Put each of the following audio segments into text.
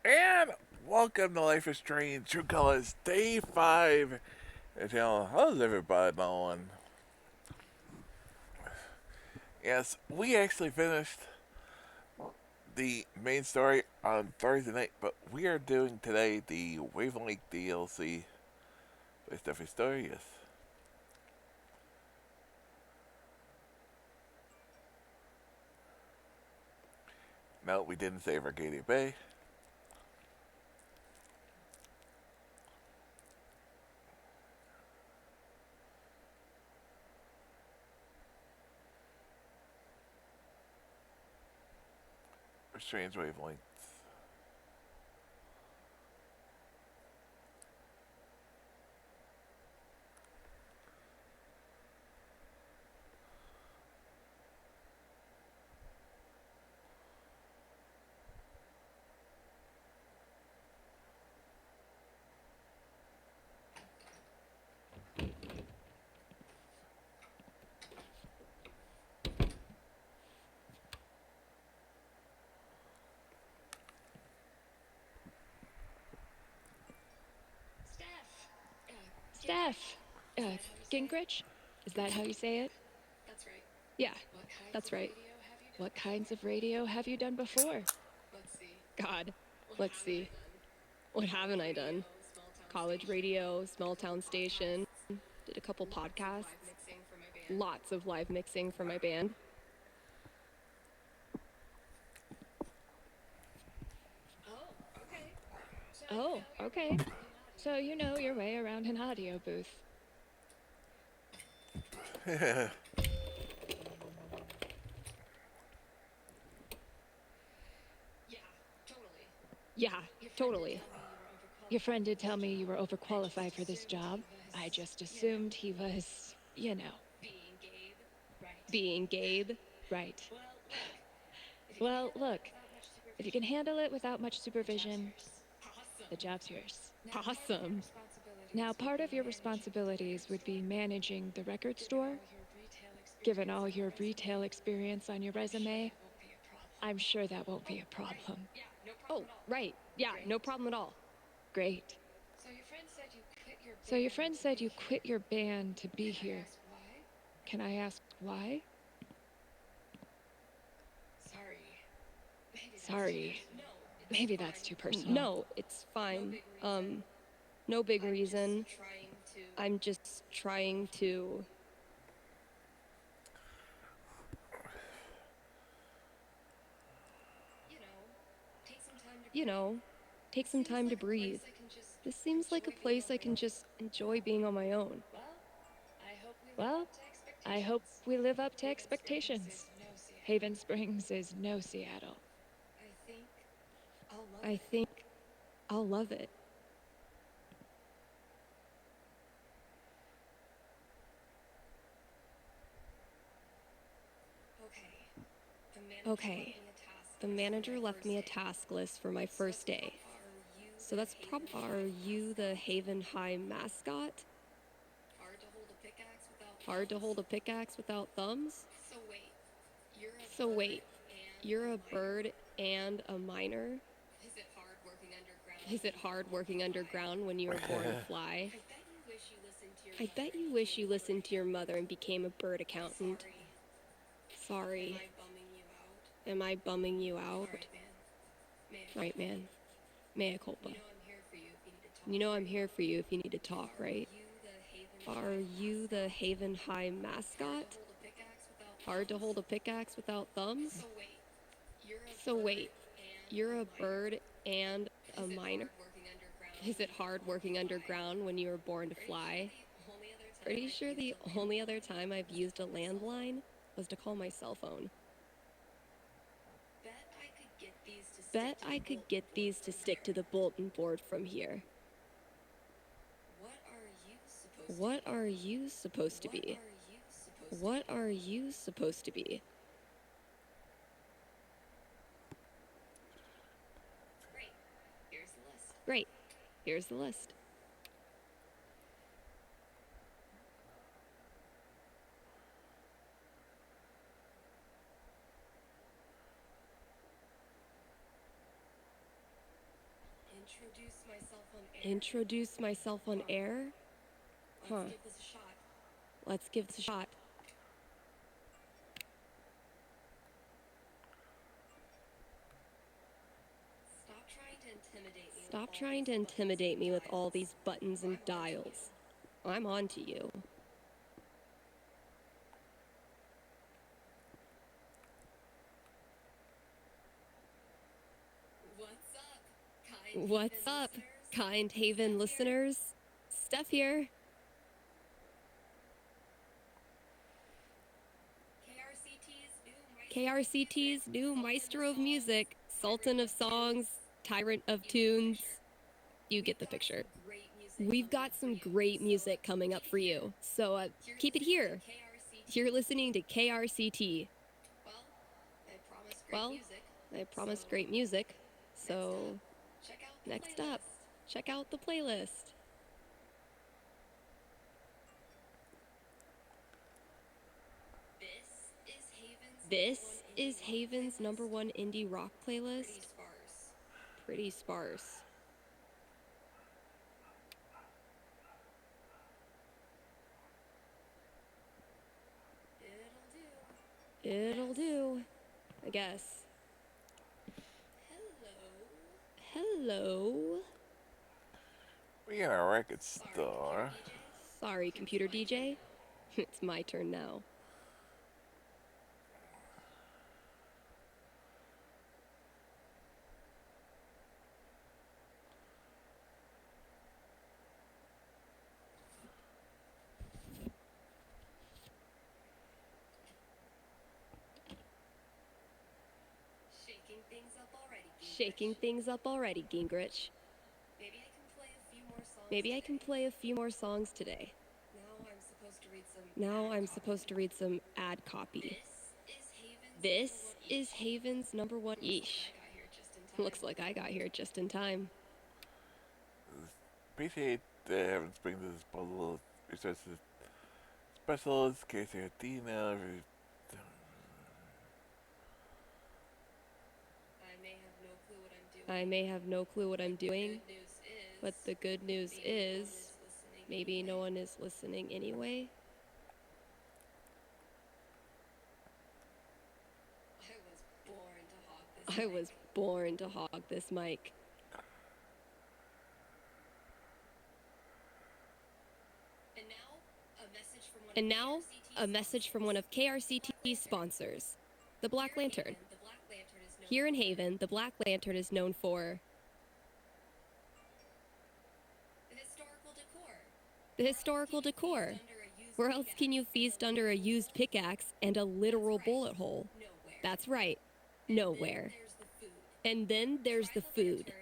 And welcome to Life is Strange True Colors Day 5. And how's everybody doing? Yes, we actually finished the main story on Thursday night, but we are doing today the Wavelength DLC with Steffi Story, yes. No, we didn't save Arcadia Bay. Strange Wavelength. Steph, Gingrich? Is that how you say it? Yeah, that's right. What kinds of radio have you done before? God, let's see. What haven't I done? College radio, small town station, did a couple podcasts, lots of live mixing for my band. Oh, okay. So you know your way around an audio booth. Yeah, totally. Your friend did tell me you were overqualified for this job. I just assumed he was, being Gabe. Right. Well, look, if you can handle it without much supervision, the job's yours. Awesome. Now, part of your responsibilities would be managing the record store. Given all your retail experience on your resume, I'm sure that won't be a problem. Oh, right. Yeah, no problem at all. Great. So your friend said you quit your band to be here. Can I ask why? Sorry. Maybe that's too personal. No, it's fine. No big reason. I'm just trying to, you know, take some time to breathe. This seems like a place I can just enjoy being on my own. Well, I hope we live up to expectations. Haven Springs is no Seattle. I think I'll love it. Okay, the manager left me a task list for my first day. So that's probably. Are you the Haven High mascot? Hard to hold a pickaxe without thumbs? So wait, you're a bird and a miner? Is it hard working underground when you were born to fly? I bet you wish you listened to your mother and became a bird accountant. Sorry. Am I bumming you out? Right, man. Mea culpa. You know I'm here for you if you need to talk, right? Are you the Haven High mascot? Hard to hold a pickaxe without thumbs? So wait, you're a bird and a miner? Is it hard working underground when you were born to fly? Pretty sure the only other time I've used a landline was to call my cell phone. Bet I could get these to stick to the bulletin board from here. What are you supposed to be? What are you supposed to be? Great. Here's the list. Introduce myself on air? Huh. Let's give this a shot. Stop trying to intimidate me with all these buttons and dials. I'm on to you. What's up, Kind Haven listeners? Steph here. KRCT's new maestro of music, sultan of songs, tyrant of tunes. You get the picture. We've got some great music coming up for you, so keep it here. You're listening to KRCT. Well, I promised great music, so next up, check out the playlist. This is Haven's #1 indie rock playlist. Pretty sparse. It'll do, I guess. Hello. We in a record store. Sorry, computer DJ. It's my turn now. Shaking things up already, Gingrich. Maybe I can play a few more songs today. Now I'm supposed to read some ad copy. This is Haven's #1. Yeesh. Looks like I got here just in time. Appreciate having bring this puzzle resources specials, in case you had the email. I may have no clue what I'm doing, but the good news is maybe no one is listening anyway. I was born to hog this mic. And now, a message from one of KRCT's sponsors, the Black Lantern. Here in Haven, the Black Lantern is known for the historical decor. Where else can you feast under a used pickaxe and a literal bullet hole? That's right, nowhere. And then there's the food.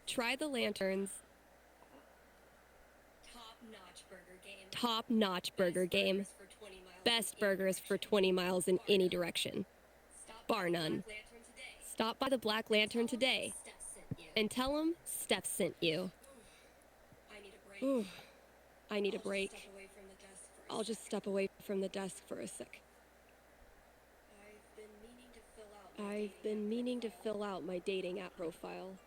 Try the lanterns. Top-notch burger game. Best burgers for 20 miles in any direction. Bar none. Stop by the Black Lantern today and tell them Steph sent you. Ooh, I need a break. I'll just step away from the desk for a sec. I've been meaning to fill out my dating app profile.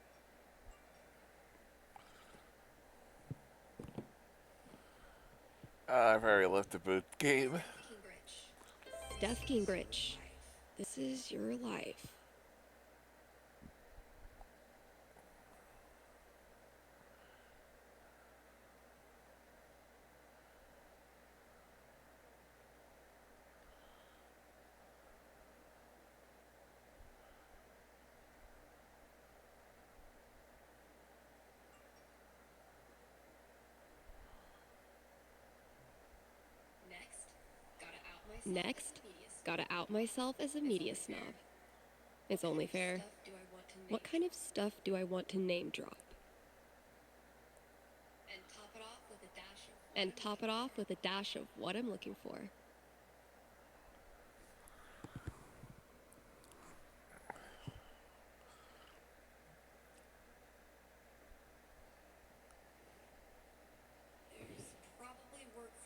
I've already left the boot game. Steph Gingrich, this is your life. Next, gotta out myself as a media snob. It's only fair. What kind of stuff do I want to name drop? And top it off with a dash of what I'm looking for.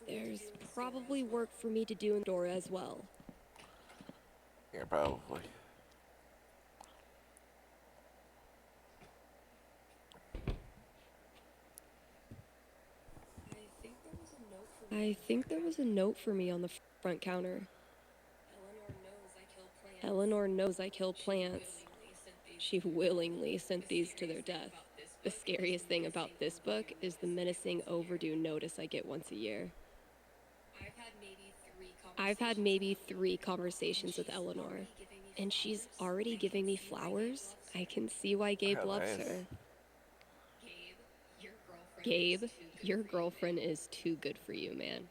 There's probably work for me to do in Dora as well. Yeah, probably. I think there was a note for me on the front counter. Eleanor knows I kill plants. She willingly sent these to their death. The scariest thing about this book is the menacing overdue notice I get once a year. I've had maybe 3 conversations with Eleanor, and she's already giving me flowers. I can see why Gabe Oh, loves nice. her. Gabe, your girlfriend is too good for you, man.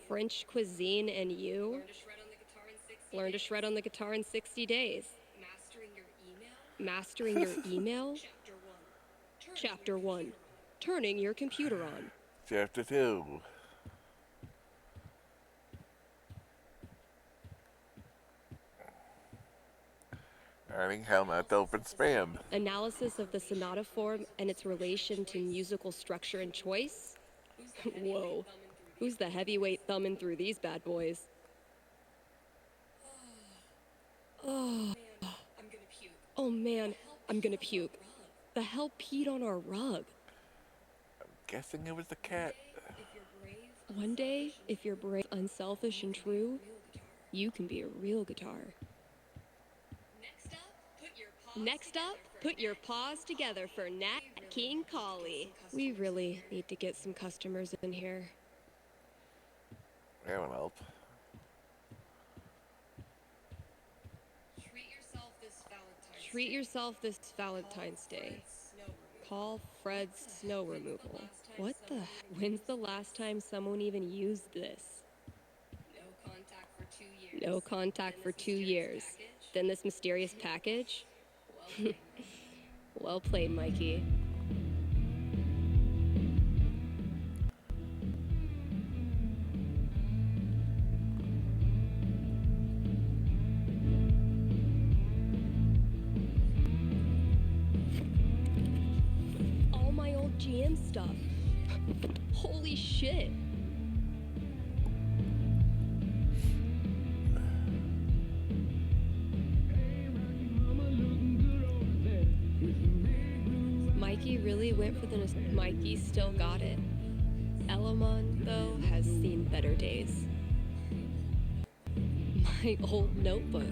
French cuisine and you? Learn to shred on the guitar in 60 days. Mastering your email? Chapter 1. Turning your computer on. Chapter 2. Learning how not to open spam. Analysis of the sonata form and its relation to musical structure and choice? Whoa. Who's the heavyweight thumbing through these bad boys? Oh man, I'm gonna puke. The hell peed on our rug? Guessing it was the cat. One day, if you're brave, unselfish, and true, you can be a real guitar. Next up, put your paws together for Nat King Collie. We really need to get some customers in here. That will help. Treat yourself this Valentine's Day. Call Fred's snow removal. What the? When's the last time someone even used this? No contact for 2 years. Then this mysterious package? Well played, Mikey. All my old GM stuff. Holy shit. Mikey really went for the... Mikey still got it. Elamon, though, has seen better days. My old notebook.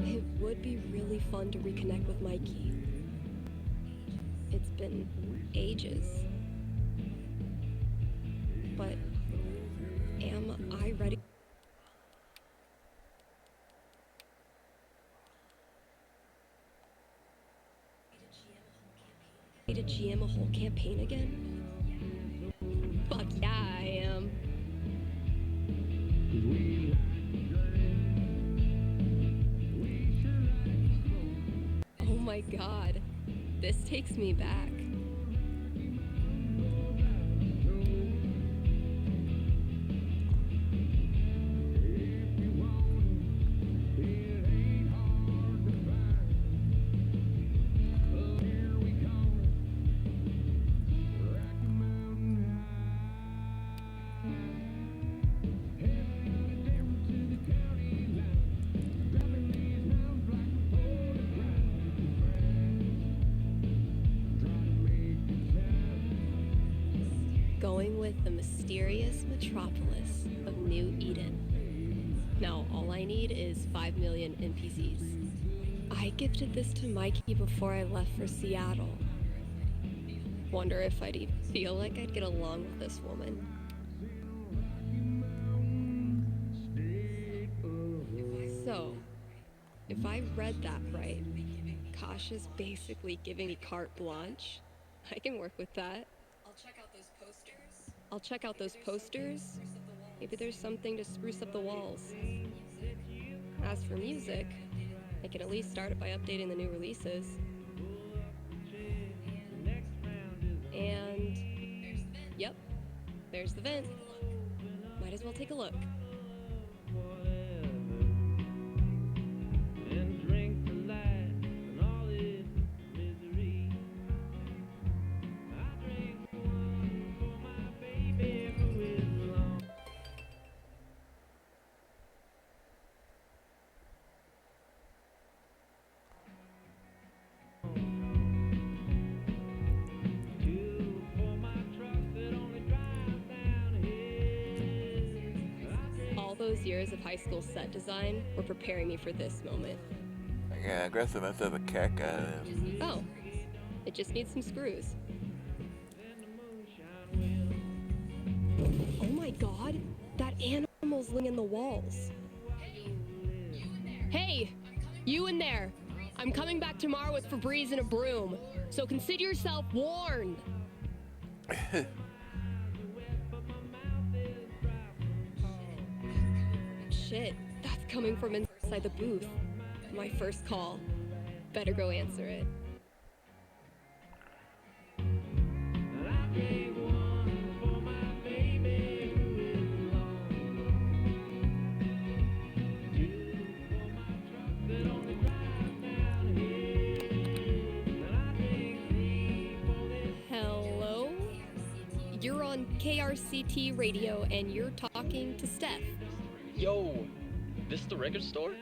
It would be really fun to reconnect with Mikey. It's been ages. But am I ready to GM a whole campaign again? Fuck yeah, I am. Oh my god, this takes me back. Going with the mysterious metropolis of New Eden. Now, all I need is 5 million NPCs. I gifted this to Mikey before I left for Seattle. Wonder if I'd even feel like I'd get along with this woman. So, if I read that right, Kasha's basically giving me carte blanche. I can work with that. I'll check out those posters. Maybe there's something to spruce up the walls. As for music, I can at least start it by updating the new releases. And, yep, there's the vent. Might as well take a look. All those years of high school set design were preparing me for this moment. Yeah, aggressiveness of a cat guy. Oh, it just needs some screws. Oh my god, that animal's licking the walls. Hey, you in there. I'm coming back tomorrow with Febreze and a broom, so consider yourself warned. Shit, that's coming from inside the booth. My first call. Better go answer it. Hello? You're on KRCT radio and you're talking to Steph. Yo, this the record store?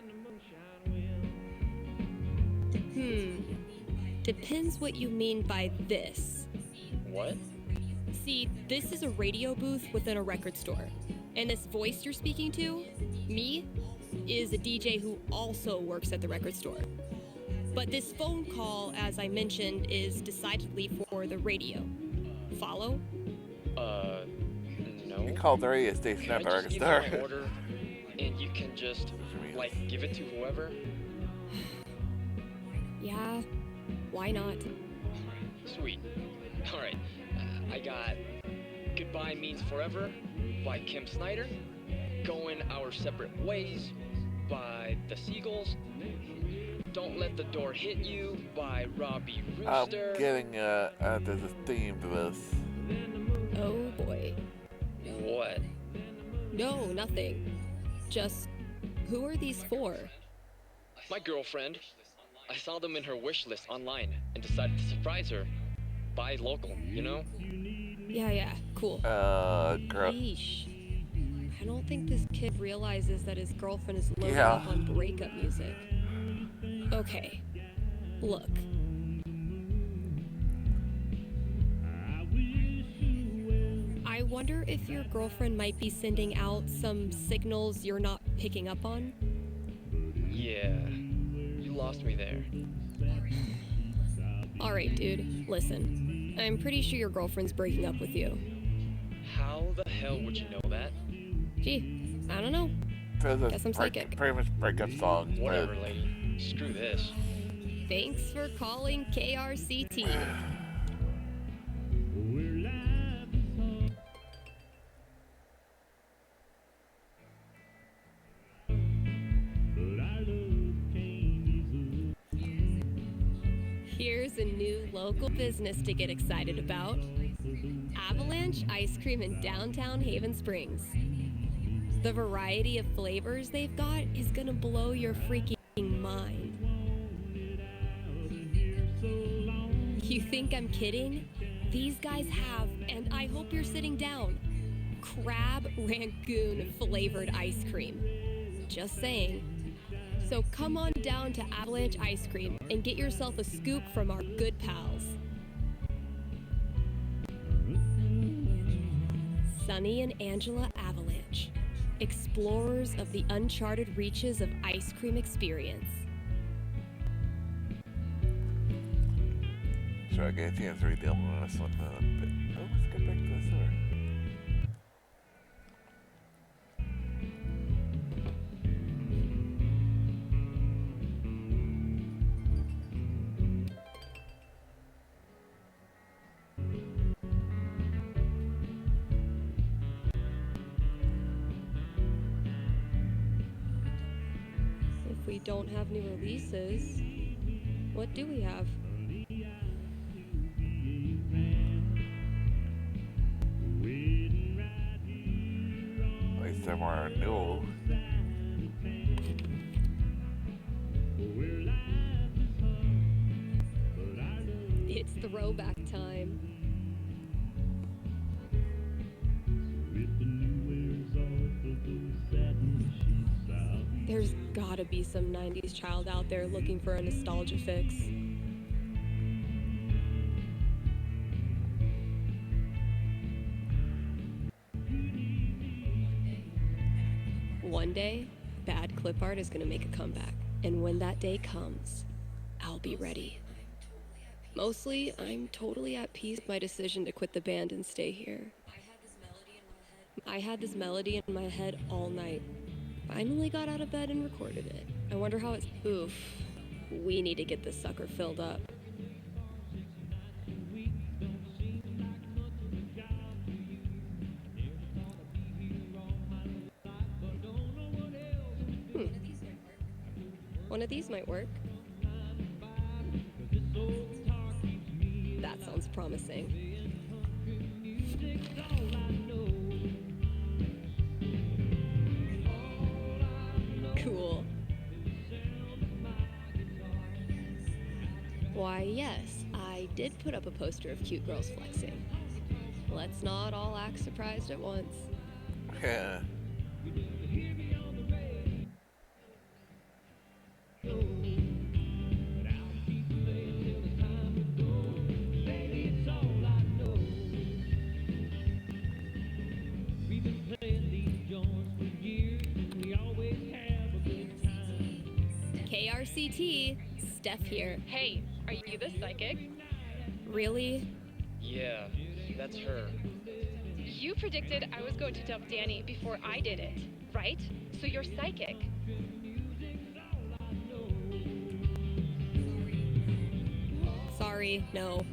Depends what you mean by this. What? See, this is a radio booth within a record store. And this voice you're speaking to, me, is a DJ who also works at the record store. But this phone call, as I mentioned, is decidedly for the radio. Follow? No. You called the radio station, Can I not the just record give store. you my order, and you can just, like, give it to whoever? Yeah, why not? Sweet. Alright, I got Goodbye Means Forever by Kim Snyder, Going Our Separate Ways by The Seagulls, Don't Let the Door Hit You by Robbie Rooster. I'm getting, there's a theme to this. Oh boy. What? No, nothing. Just, who are these for? My girlfriend. I saw them in her wish list online and decided to surprise her. Buy local, you know? Yeah, cool. Girl. Yeesh. I don't think this kid realizes that his girlfriend is loaded Yeah. up on breakup music. Okay, look. I wonder if your girlfriend might be sending out some signals you're not picking up on. Yeah, you lost me there. Alright, dude, listen. I'm pretty sure your girlfriend's breaking up with you. How the hell would you know that? Gee, I don't know. There's Guess I'm a psychic. pretty much breakup song. Whatever, lady. Screw this. Thanks for calling KRCT. Here's a new local business to get excited about. Avalanche Ice Cream in downtown Haven Springs. The variety of flavors they've got is gonna blow your freaking mind. You think I'm kidding? These guys have, and I hope you're sitting down, crab rangoon flavored ice cream. Just saying. So come on down to Avalanche Ice Cream and get yourself a scoop from our good pals. Sunny and Angela Avalanche, explorers of the uncharted reaches of ice cream experience. Sure, I get a chance to read the album on this one. But let's get back to the story. we don't have new releases. What do we have? At least they're more new. It's throwback time. There's gotta be some 90s child out there looking for a nostalgia fix. One day, bad clip art is gonna make a comeback. And when that day comes, I'll be ready. Mostly, I'm totally at peace with my decision to quit the band and stay here. I had this melody in my head all night. Finally got out of bed and recorded it. I wonder how it's... Oof. We need to get this sucker filled up. One of these might work. That sounds promising. Cool. Why, yes, I did put up a poster of cute girls flexing. Let's not all act surprised at once. Yeah. KRCT, Steph here. Hey, are you the psychic? Really? Yeah, that's her. You predicted I was going to dump Danny before I did it, right? So you're psychic. Sorry, no.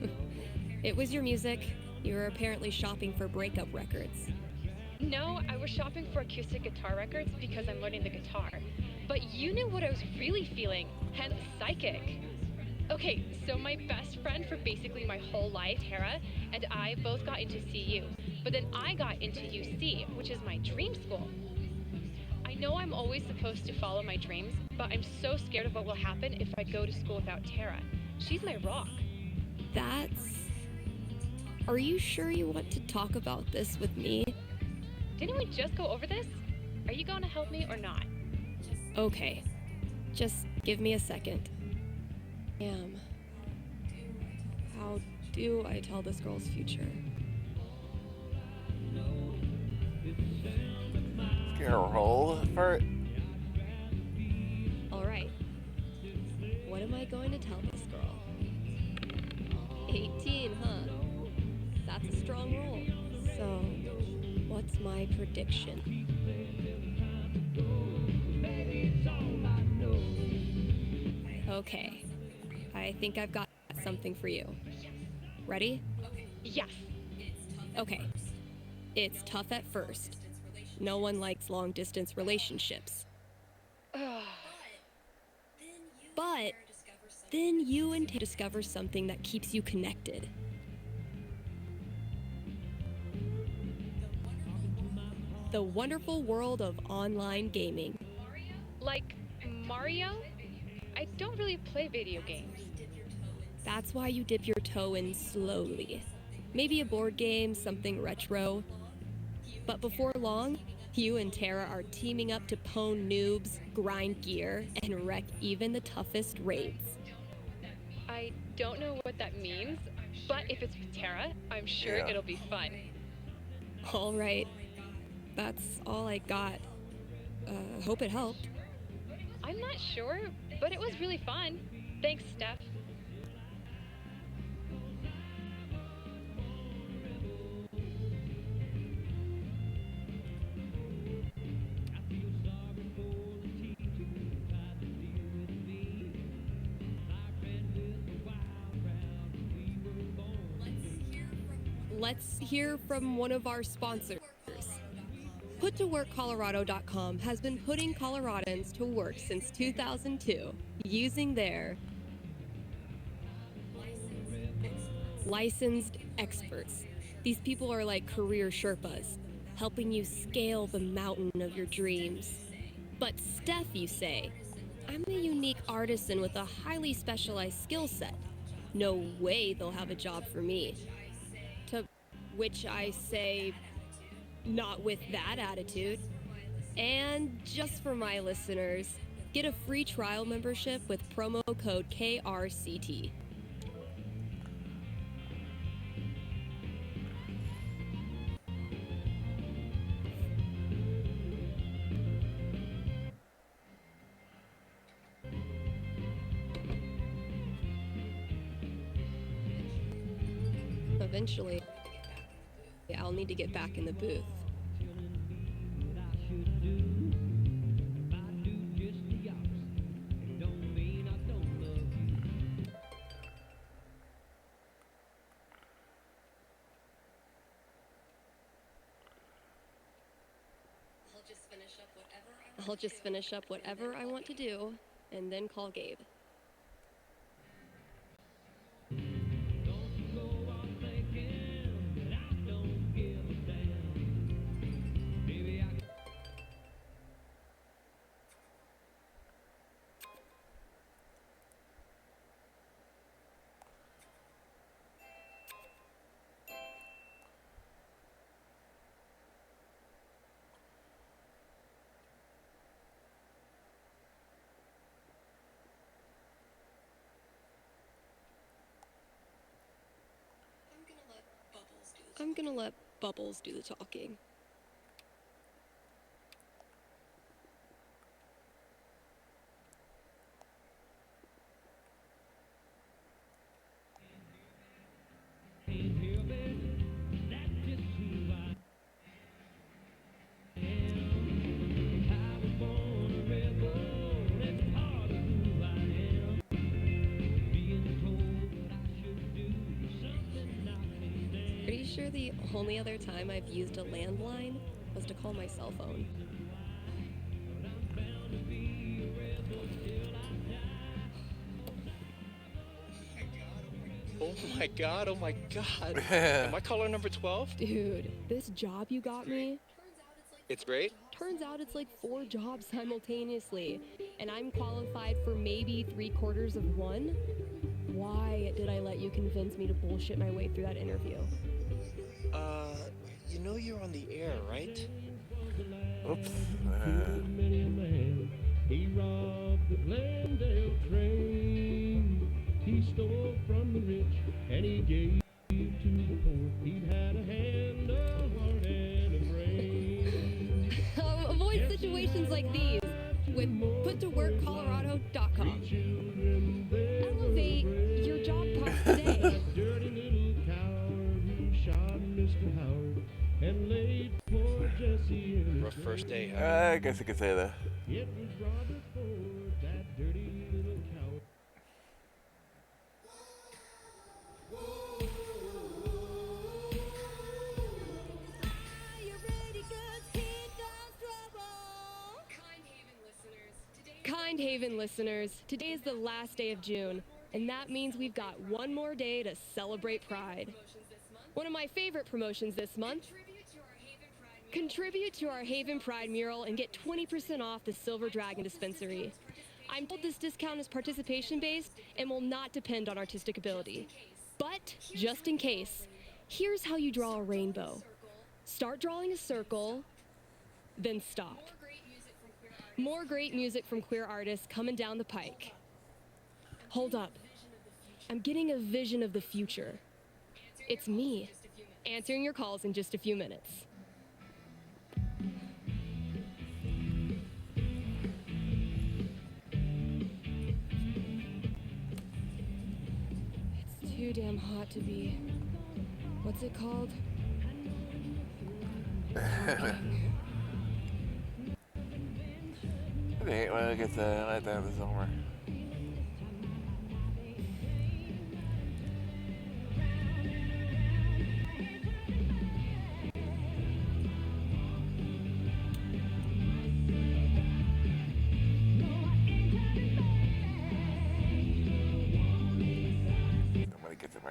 It was your music. You were apparently shopping for breakup records. No, I was shopping for acoustic guitar records because I'm learning the guitar. But you knew what I was really feeling, hence psychic. Okay, so my best friend for basically my whole life, Tara, and I both got into CU. But then I got into UC, which is my dream school. I know I'm always supposed to follow my dreams, but I'm so scared of what will happen if I go to school without Tara. She's my rock. That's... Are you sure you want to talk about this with me? Didn't we just go over this? Are you going to help me or not? Okay. Just give me a second. How do I tell this girl's future? Gonna roll for it. Alright. What am I going to tell this girl? 18, huh? That's a strong roll. So, what's my prediction? Okay. I think I've got something for you. Ready? Yes. Okay. It's tough at first. No one likes long-distance relationships. But then you and Tay discover something that keeps you connected. The wonderful world of online gaming. Like Mario? I don't really play video games. That's why you dip your toe in slowly. Maybe a board game, something retro. But before long, you and Tara are teaming up to pwn noobs, grind gear, and wreck even the toughest raids. I don't know what that means, but if it's with Tara, I'm sure Yeah. it'll be fun. All right. That's all I got. Hope it helped. I'm not sure, but it was really fun. Thanks, Steph. Let's hear from one of our sponsors. PutToWorkColorado.com has been putting Coloradans to work since 2002 using their licensed experts. These people are like career Sherpas, helping you scale the mountain of your dreams. But Steph, you say, I'm a unique artisan with a highly specialized skill set. No way they'll have a job for me. To which I say, not with that attitude. And just for my listeners, get a free trial membership with promo code KRCT. Eventually, I'll need to get back in the booth. I'll just finish up whatever I want to do and then call Gabe. I'm gonna let Bubbles do the talking. Pretty sure the only other time I've used a landline was to call my cell phone. Oh my god, oh my god. Am I caller number 12? Dude, this job you got me, It's great. turns out it's like 4 jobs simultaneously, and I'm qualified for maybe 3/4 of one? Why did I let you convince me to bullshit my way through that interview? You know you're on the air, right? Oops. He robbed the Glendale train. He stole from the rich and he gave to the poor. He'd had a hand, a heart, and a brain. Avoid situations like these with PutToWorkColorado.com. Elevate your job post today. That dirty little coward who shot Mr. Howard and laid poor Jesse in his Rough first day, huh? I guess you could say that. It was Robert Ford, that dirty little coward. Kind Haven listeners, today is the last day of June, and that means we've got one more day to celebrate Pride. One of my favorite promotions this month. Contribute to our Haven Pride mural and get 20% off the Silver Dragon dispensary. I'm told this discount is participation based and will not depend on artistic ability. But, just in case, here's how you draw a rainbow. Start drawing a circle, then stop. More great music from queer artists coming down the pike. Hold up. I'm getting a vision of the future. It's me, answering your calls in just a few minutes. It's too damn hot to be... What's it called? I hate when it gets let down this summer.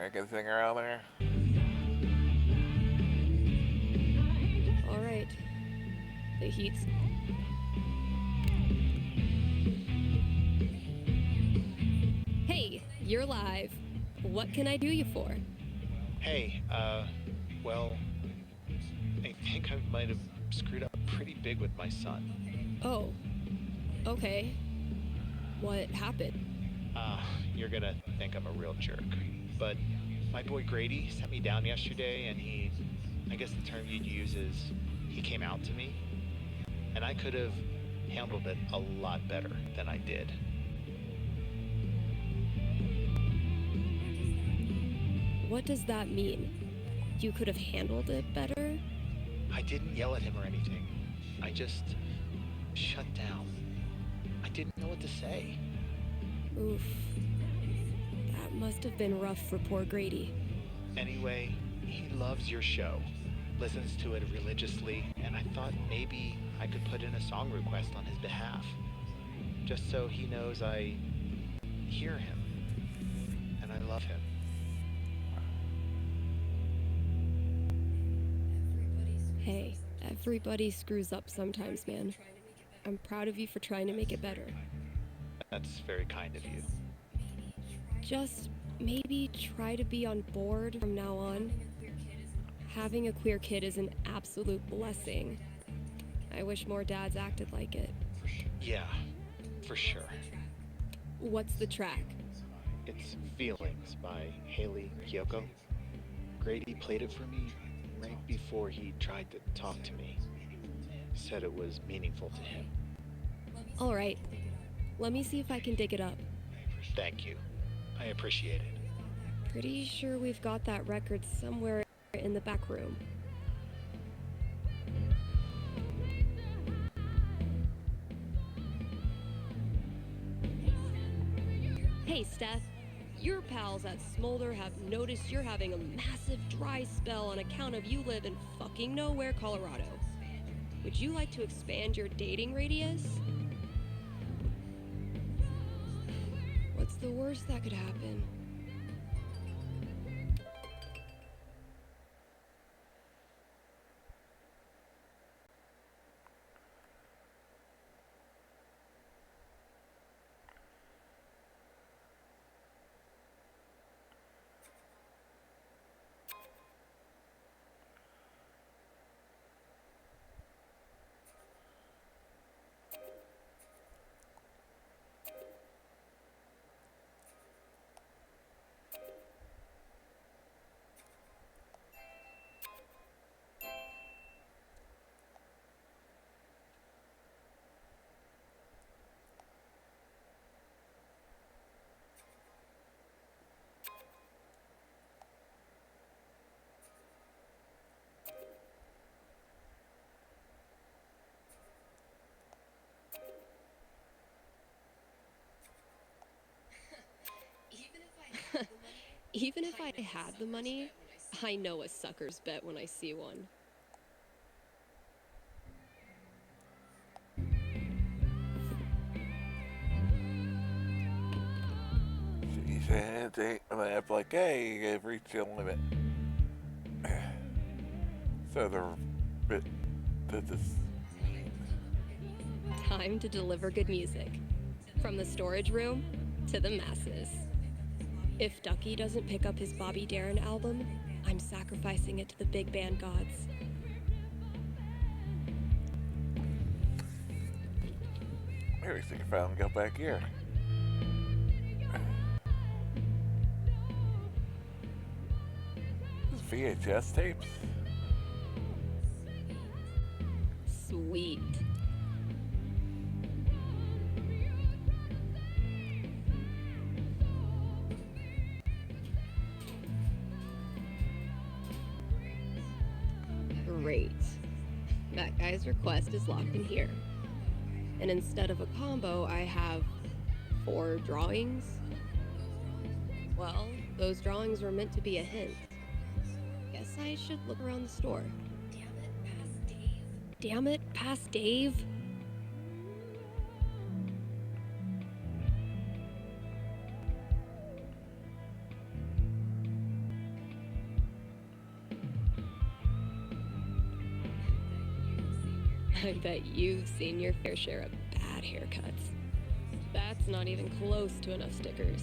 American singer out there. All right. The heat's... Hey, you're live. What can I do you for? Hey, well, I think I might have screwed up pretty big with my son. Oh, okay. What happened? You're gonna think I'm a real jerk, but my boy Grady sat me down yesterday and I guess the term you'd use is, he came out to me, and I could have handled it a lot better than I did. What does that mean? You could have handled it better? I didn't yell at him or anything. I just shut down. I didn't know what to say. Oof. That must have been rough for poor Grady. Anyway, he loves your show, listens to it religiously, and I thought maybe I could put in a song request on his behalf, just so he knows I hear him and I love him. Hey, everybody screws up sometimes, man. I'm proud of you for trying to make it better. That's very kind of you. Just maybe try to be on board from now on. Having a queer kid is an absolute blessing. I wish more dads acted like it. Yeah, for sure. What's the track? It's Feelings by Haley Kiyoko. Grady played it for me right before he tried to talk to me. Said it was meaningful to him. All right. Let me see if I can dig it up. Thank you. I appreciate it. Pretty sure we've got that record somewhere in the back room. Hey, Steph. Your pals at Smolder have noticed you're having a massive dry spell on account of you live in fucking nowhere, Colorado. Would you like to expand your dating radius? What's the worst that could happen? Even if I had the money, I know a sucker's bet when I see one. She said, I'm like, hey, you've reached the limit. So the bit that this means. Time to deliver good music. From the storage room to the masses. If Ducky doesn't pick up his Bobby Darin album, I'm sacrificing it to the big band gods. Maybe we can finally go back here. This is VHS tapes. Sweet. Great. That guy's request is locked in here. And instead of a combo, I have 4 drawings. Well, those drawings were meant to be a hint. Guess I should look around the store. Damn it, past Dave. I bet you've seen your fair share of bad haircuts. That's not even close to enough stickers.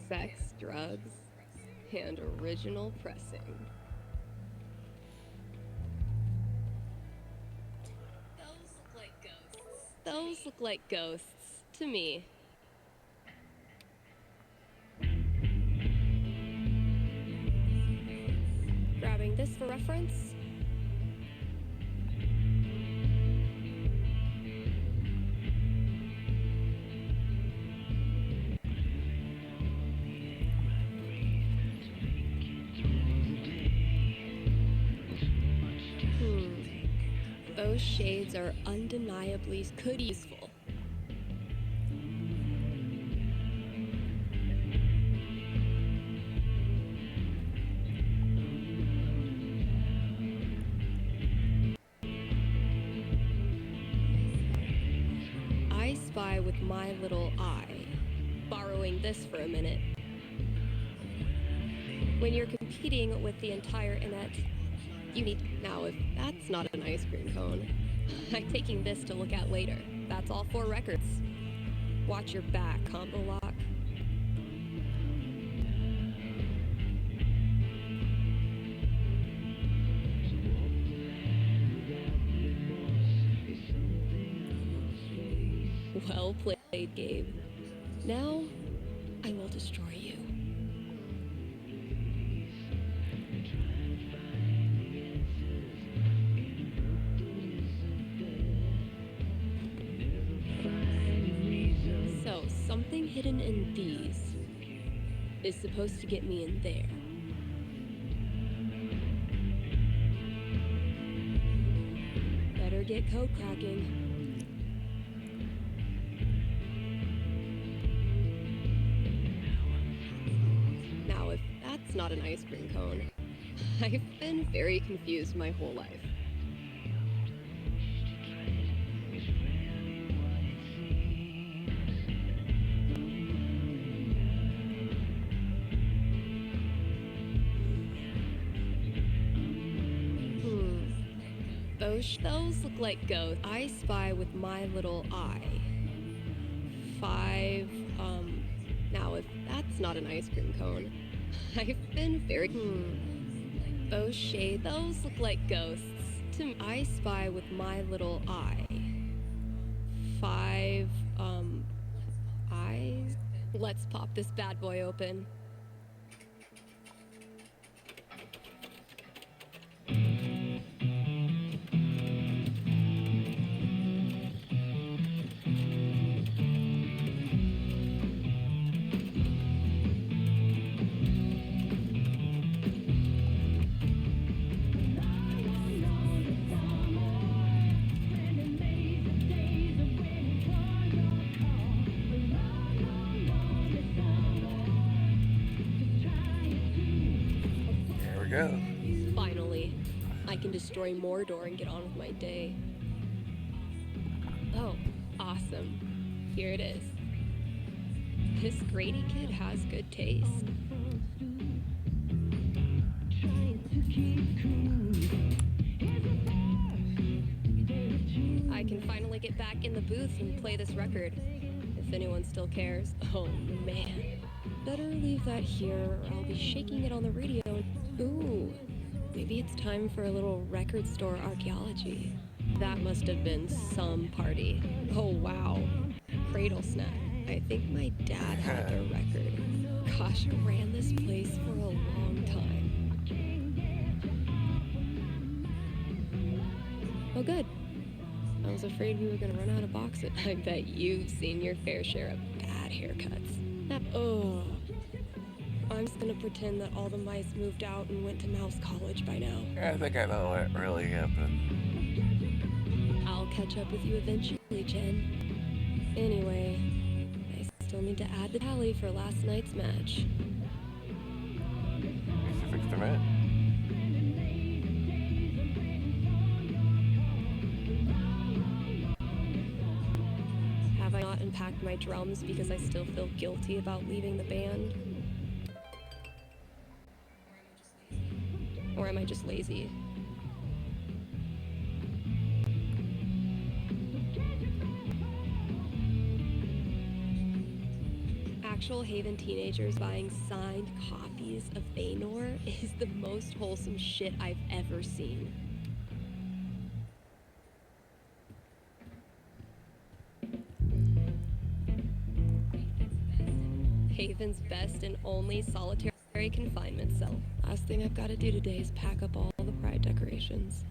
Sex, drugs, and original pressing. Those look like ghosts to me. Grabbing this for reference. Those shades are undeniably could useful. I spy with my little eye. Borrowing this for a minute. When you're competing with the entire internet, you need. Now, if that's not an ice cream cone, I'm taking this to look at later. That's all 4 records. Watch your back, combo lock. Well played, Gabe. Now, I will destroy you. So, something hidden in these is supposed to get me in there. Better get code cracking. Now, if that's not an ice cream cone, I've been very confused my whole life. Those look like ghosts. I spy with my little eye. 5, now if that's not an ice cream cone, I've been very, those look like ghosts. I spy with my little eye. 5, eyes. Let's pop this bad boy open. Go. Finally, I can destroy Mordor and get on with my day. Oh, awesome. Here it is. This Grady kid has good taste. I can finally get back in the booth and play this record, if anyone still cares. Oh man. Better leave that here or I'll be shaking it on the radio. Ooh, maybe it's time for a little record store archaeology. That must have been some party. Oh wow, Cradle Snack. I think my dad had their record. Gosh, I ran this place for a long time. Oh good. I was afraid we were gonna run out of boxes. I bet you've seen your fair share of bad haircuts. I'm just gonna pretend that all the mice moved out and went to mouse college by now. I think I know what really happened. I'll catch up with you eventually, Jen. Anyway, I still need to add the tally for last night's match. You should fix the vent. Have I not unpacked my drums because I still feel guilty about leaving the band? Or am I just lazy? Actual Haven teenagers buying signed copies of Thanor is the most wholesome shit I've ever seen. Haven's best and only solitary confinement cell. Last thing I've got to do today is pack up all the pride decorations.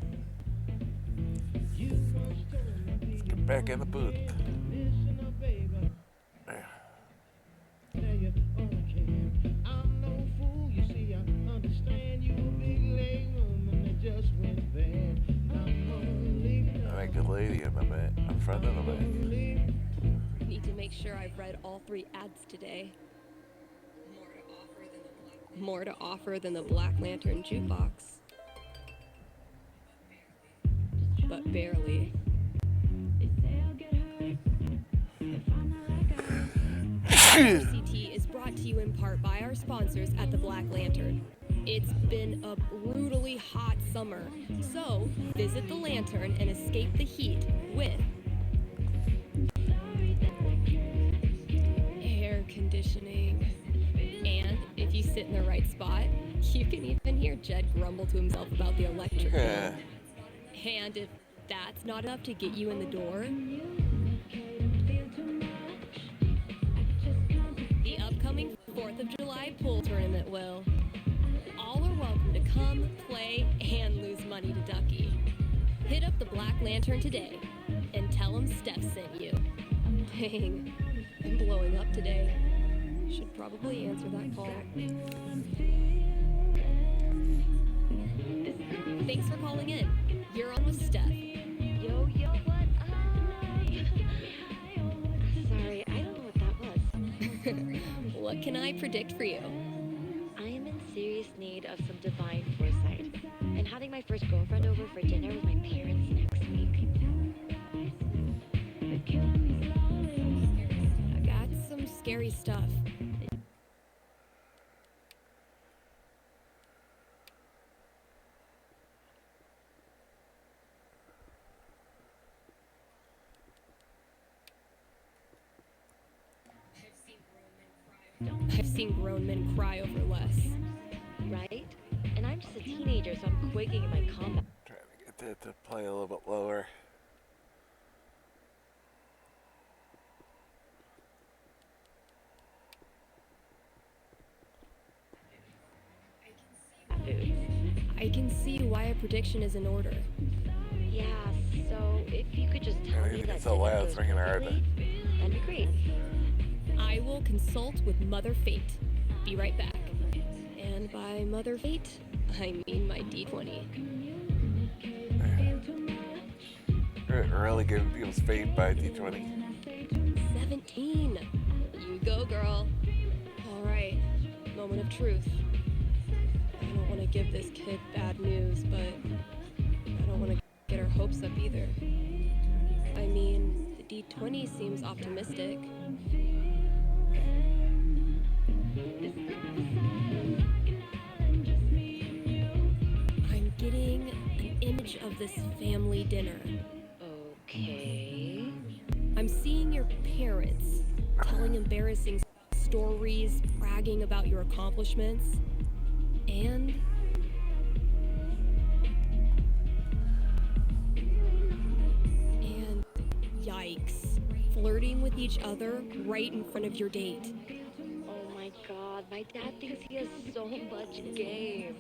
Let's get back in the booth. Like a lady in the back, in front of the back. Need to make sure I've read all 3 ads today. More to offer than the Black Lantern jukebox. But barely. CT is brought to you in part by our sponsors at the Black Lantern. It's been a brutally hot summer, so visit the Lantern and escape the heat with air conditioning. And if you sit in the right spot, you can even hear Jed grumble to himself about the electric bill. And if that's not enough to get you in the door, the upcoming 4th of July pool tournament will. All are welcome to come, play, and lose money to Ducky. Hit up the Black Lantern today and tell them Steph sent you. Dang, I'm blowing up today. Should probably answer that call. Thanks for calling in. You're on with Steph. Yo, what up? Sorry, I don't know what that was. What can I predict for you? I am in serious need of some divine foresight. And having my first girlfriend over for dinner with my parents next week. I got some scary stuff. I've seen grown men cry over less. Right? And I'm just a teenager, so I'm quaking in my combat. Trying to get that to play a little bit lower. I can see why a prediction is in order. Yeah, so if you could just tell me that It's so loud, it's making it hard to... that'd be great. I will consult with Mother Fate. Be right back. And by Mother Fate, I mean my D20. You're really giving people's fate by D20. 17. You go, girl. All right. Moment of truth. I don't want to give this kid bad news, but I don't want to get her hopes up either. I mean, the D20 seems optimistic. I'm getting an image of this family dinner. Okay. I'm seeing your parents telling embarrassing stories, bragging about your accomplishments, and yikes, flirting with each other right in front of your date. Oh my god, my dad thinks he has so much game.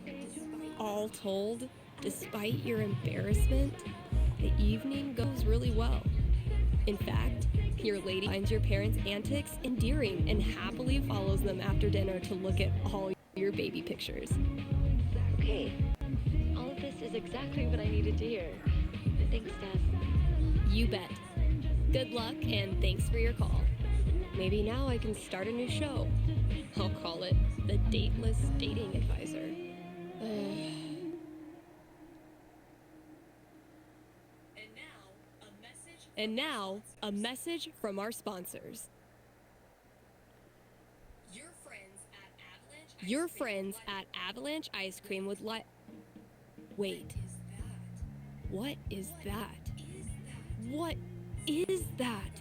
All told, despite your embarrassment, the evening goes really well. In fact, Your lady finds your parents' antics endearing and happily follows them after dinner to look at all your baby pictures. Okay. All of this is exactly what I needed to hear. Thanks, Steph. You bet. Good luck and thanks for your call. Maybe now I can start a new show. I'll call it The Dateless Dating Advisor. And now, a message from our sponsors. Your friends at Avalanche Ice Cream would like... Wait. What is that? What is that?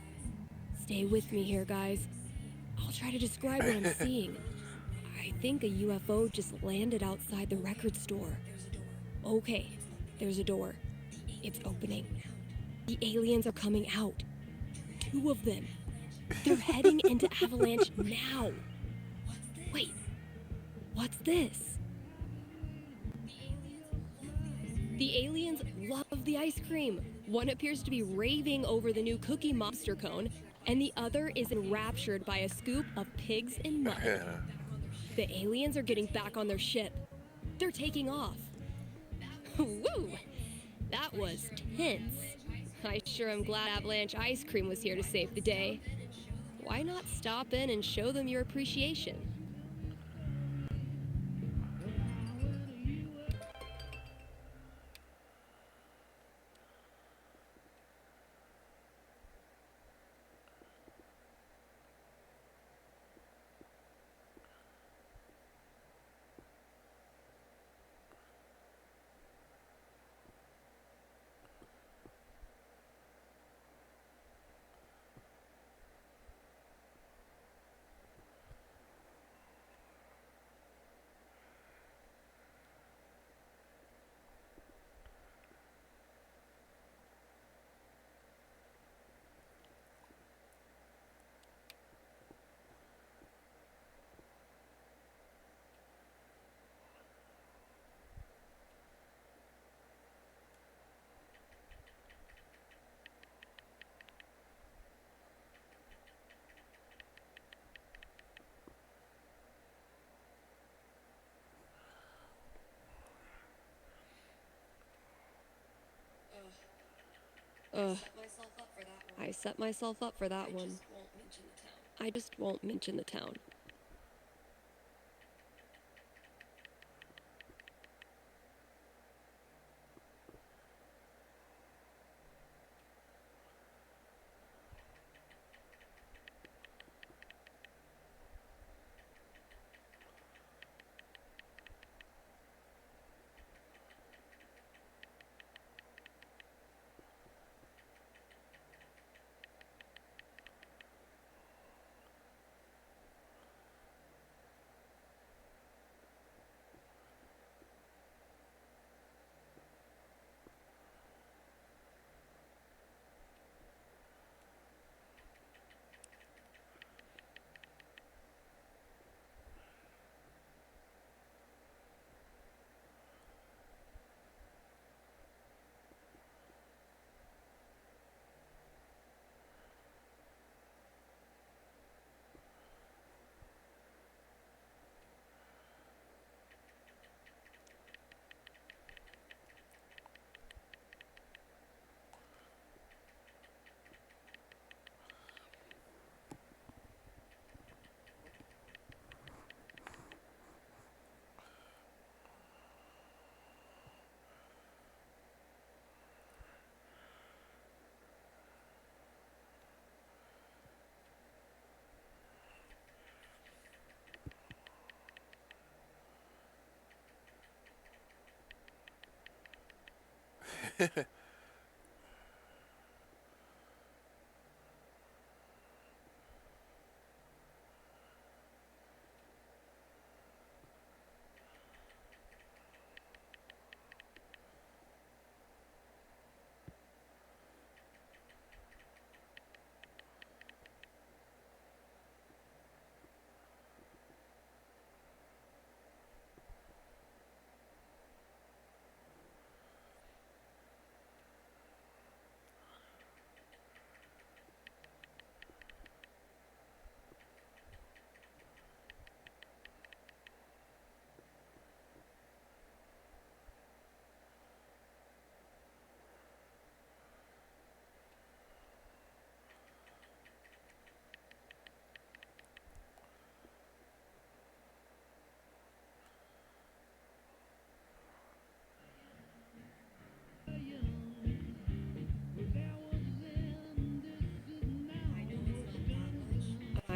Stay with me here, guys. I'll try to describe what I'm seeing. I think a UFO just landed outside the record store. Okay, there's a door. It's opening. The aliens are coming out. 2 of them. They're heading into Avalanche now. Wait, what's this? The aliens love the ice cream. One appears to be raving over the new Cookie Monster cone, and the other is enraptured by a scoop of pigs in mud. The aliens are getting back on their ship. They're taking off. Woo! That was tense. I sure am glad Avalanche Ice Cream was here to save the day. Why not stop in and show them your appreciation? I set myself up for that one. I just won't mention the town.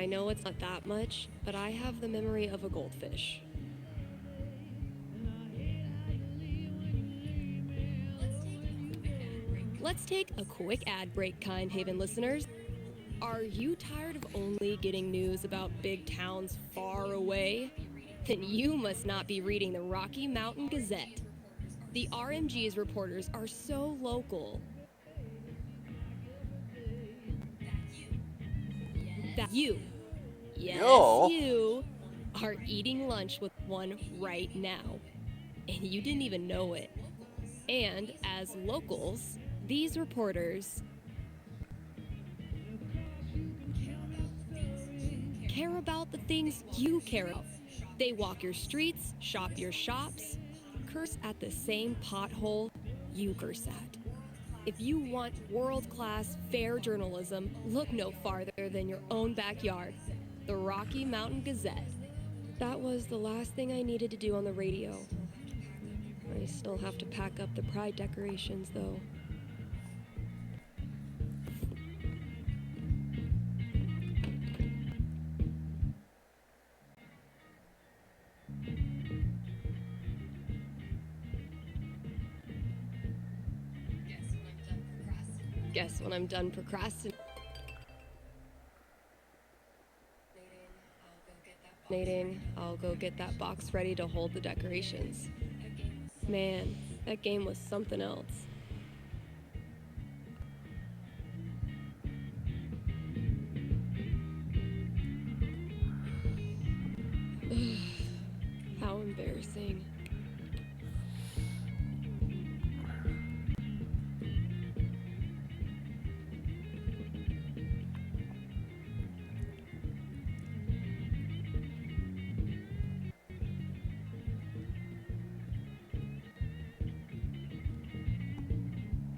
I know it's not that much, but I have the memory of a goldfish. Let's take a quick ad break, Kind Haven listeners. Are you tired of only getting news about big towns far away? Then you must not be reading the Rocky Mountain Gazette. The RMG's reporters are so local that you, yes, Yo. you, are eating lunch with one right now. And you didn't even know it. And as locals, these reporters care about the things you care about. They walk your streets, shop your shops, curse at the same pothole you curse at. If you want world-class, fair journalism, look no farther than your own backyard. The Rocky Mountain Gazette. That was the last thing I needed to do on the radio. I still have to pack up the pride decorations, though. Guess when I'm done procrastinating, I'll go get that box ready to hold the decorations. Man, that game was something else. How embarrassing.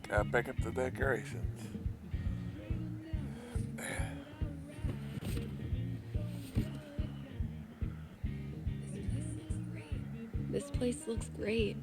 Gotta pick up the decorations. This place looks great.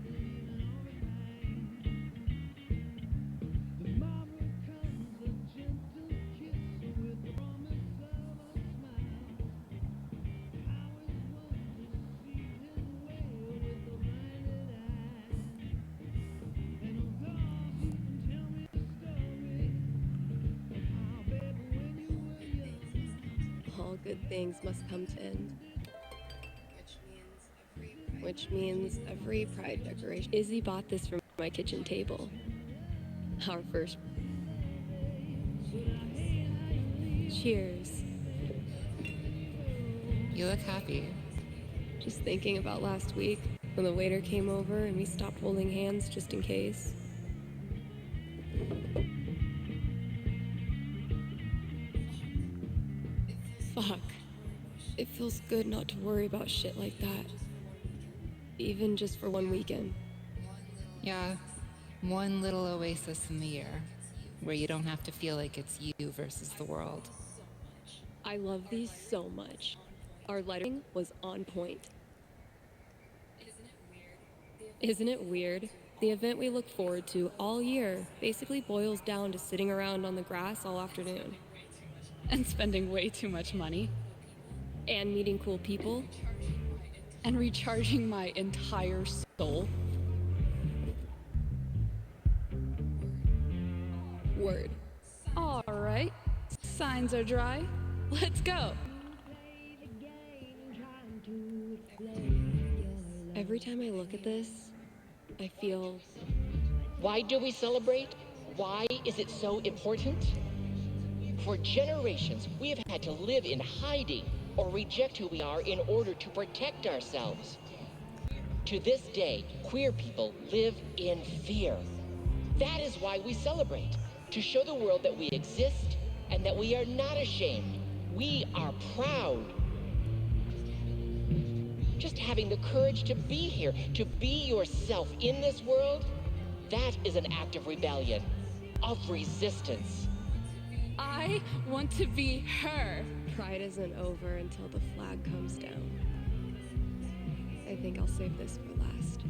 All good things must come to end. Which means every pride decoration. Izzy bought this for my kitchen table. Our first. Cheers. You look happy. Just thinking about last week when the waiter came over and we stopped holding hands just in case. Fuck. It feels good not to worry about shit like that. Even just for one weekend. Yeah, one little oasis in the year where you don't have to feel like it's you versus the world. I love these so much. Our lettering was on point. Isn't it weird? The event we look forward to all year basically boils down to sitting around on the grass all afternoon. And spending way too much money. And meeting cool people. And recharging my entire soul. Word. All right, signs are dry. Let's go. Every time I look at this, I feel... Why do we celebrate? Why is it so important? For generations, we have had to live in hiding or reject who we are in order to protect ourselves. To this day, queer people live in fear. That is why we celebrate, to show the world that we exist and that we are not ashamed. We are proud. Just having the courage to be here, to be yourself in this world, that is an act of rebellion, of resistance. I want to be her. Pride isn't over until the flag comes down. I think I'll save this for last.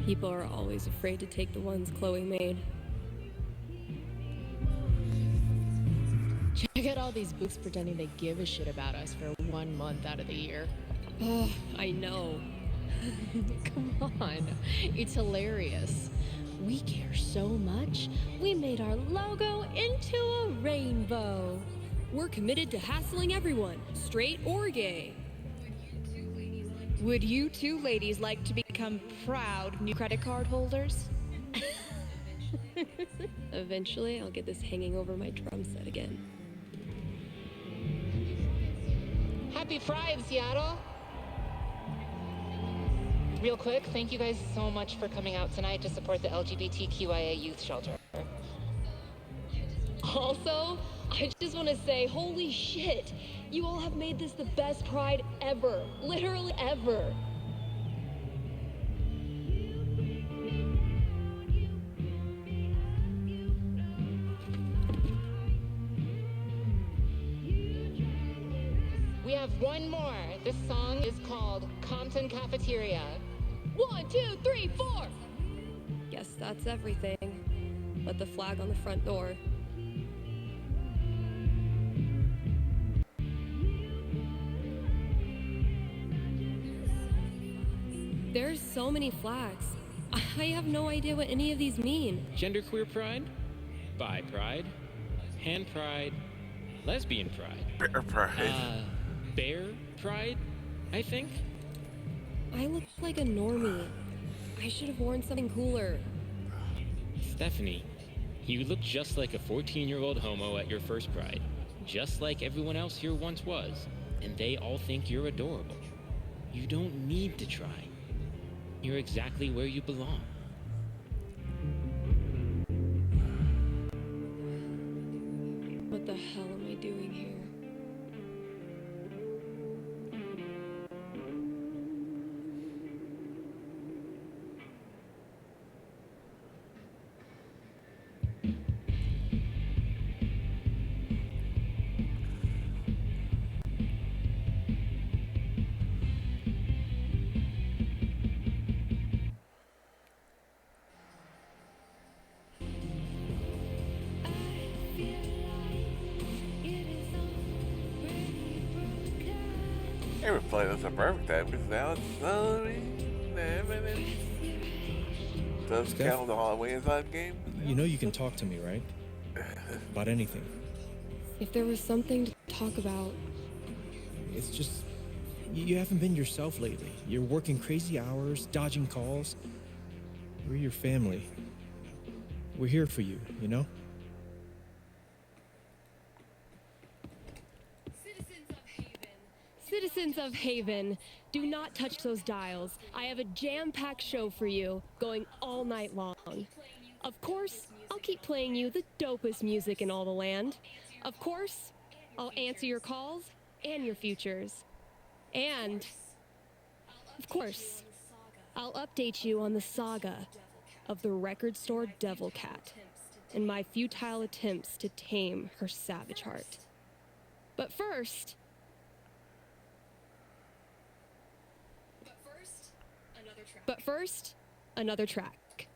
People are always afraid to take the ones Chloe made. Check out all these books pretending they give a shit about us for 1 month out of the year. Oh, I know. Come on, it's hilarious. We care so much, we made our logo into a rainbow. We're committed to hassling everyone, straight or gay. Would you two ladies like to become proud new credit card holders? Eventually, I'll get this hanging over my drum set again. Happy Pride, Seattle! Real quick, thank you guys so much for coming out tonight to support the LGBTQIA youth shelter. Also, I just want to say, holy shit! You all have made this the best Pride ever. Literally ever. We have one more. This song is called Compton Cafeteria. 1, 2, 3, 4! Guess that's everything. But the flag on the front door. There's so many flags. I have no idea what any of these mean. Genderqueer pride, bi pride, hand pride, lesbian pride. Bear pride. Bear pride, I think. I look like a normie. I should have worn something cooler. Stephanie, you look just like a 14-year-old homo at your first pride. Just like everyone else here once was. And they all think you're adorable. You don't need to try. You're exactly where you belong. What the hell am I doing here? Hey, we're playing this at perfect time because now it's slowly. Does Steph? count the Halloween inside game? You know you can talk to me, right? About anything. If there was something to talk about. It's just, you haven't been yourself lately. You're working crazy hours, dodging calls. We're your family. We're here for you, you know? Citizens of Haven, do not touch those dials. I have a jam-packed show for you, going all night long. Of course, I'll keep playing you the dopest music in all the land. Of course, I'll answer your calls and your futures. And, of course, I'll update you on the saga of the record store Devil Cat and my futile attempts to tame her savage heart. But first, another track.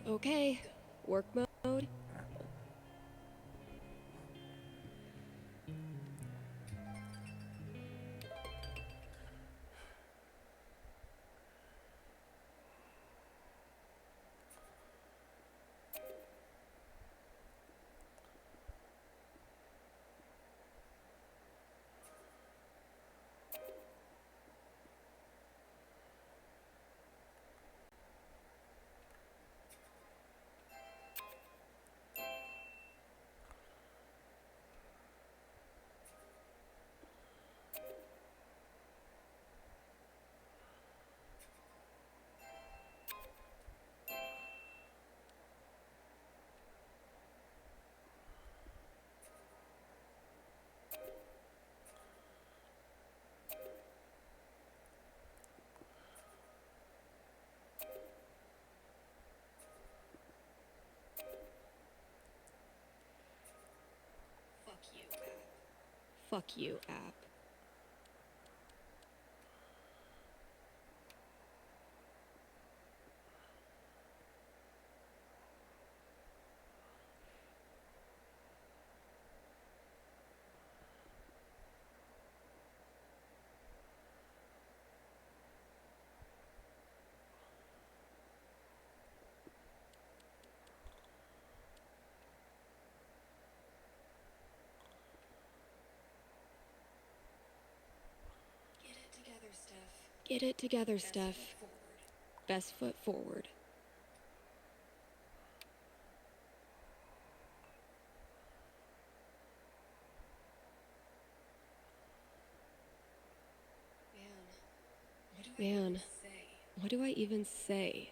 Okay, work mode. Fuck you, app. Get it together, Steph. Best foot forward. Man, what do I even say?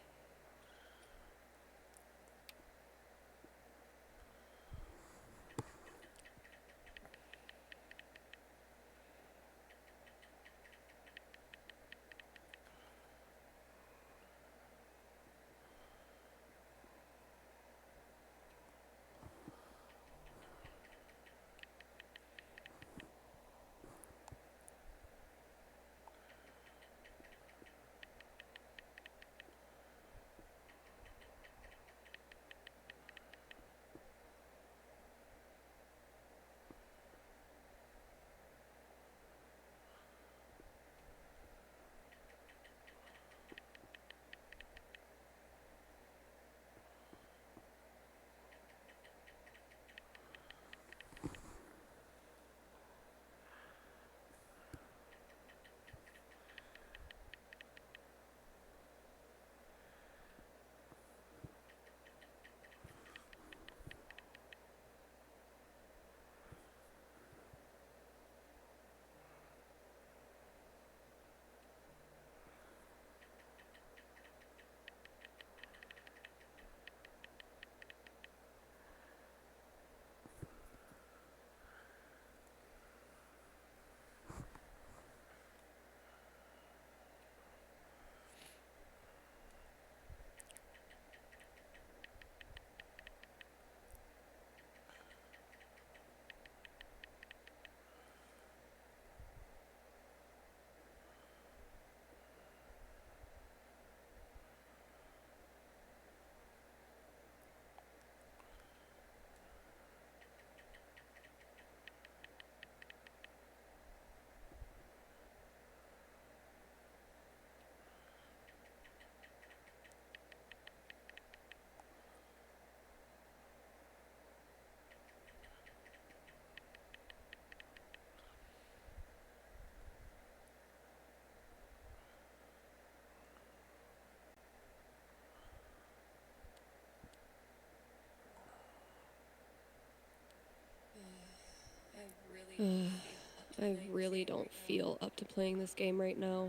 I really don't feel up to playing this game right now.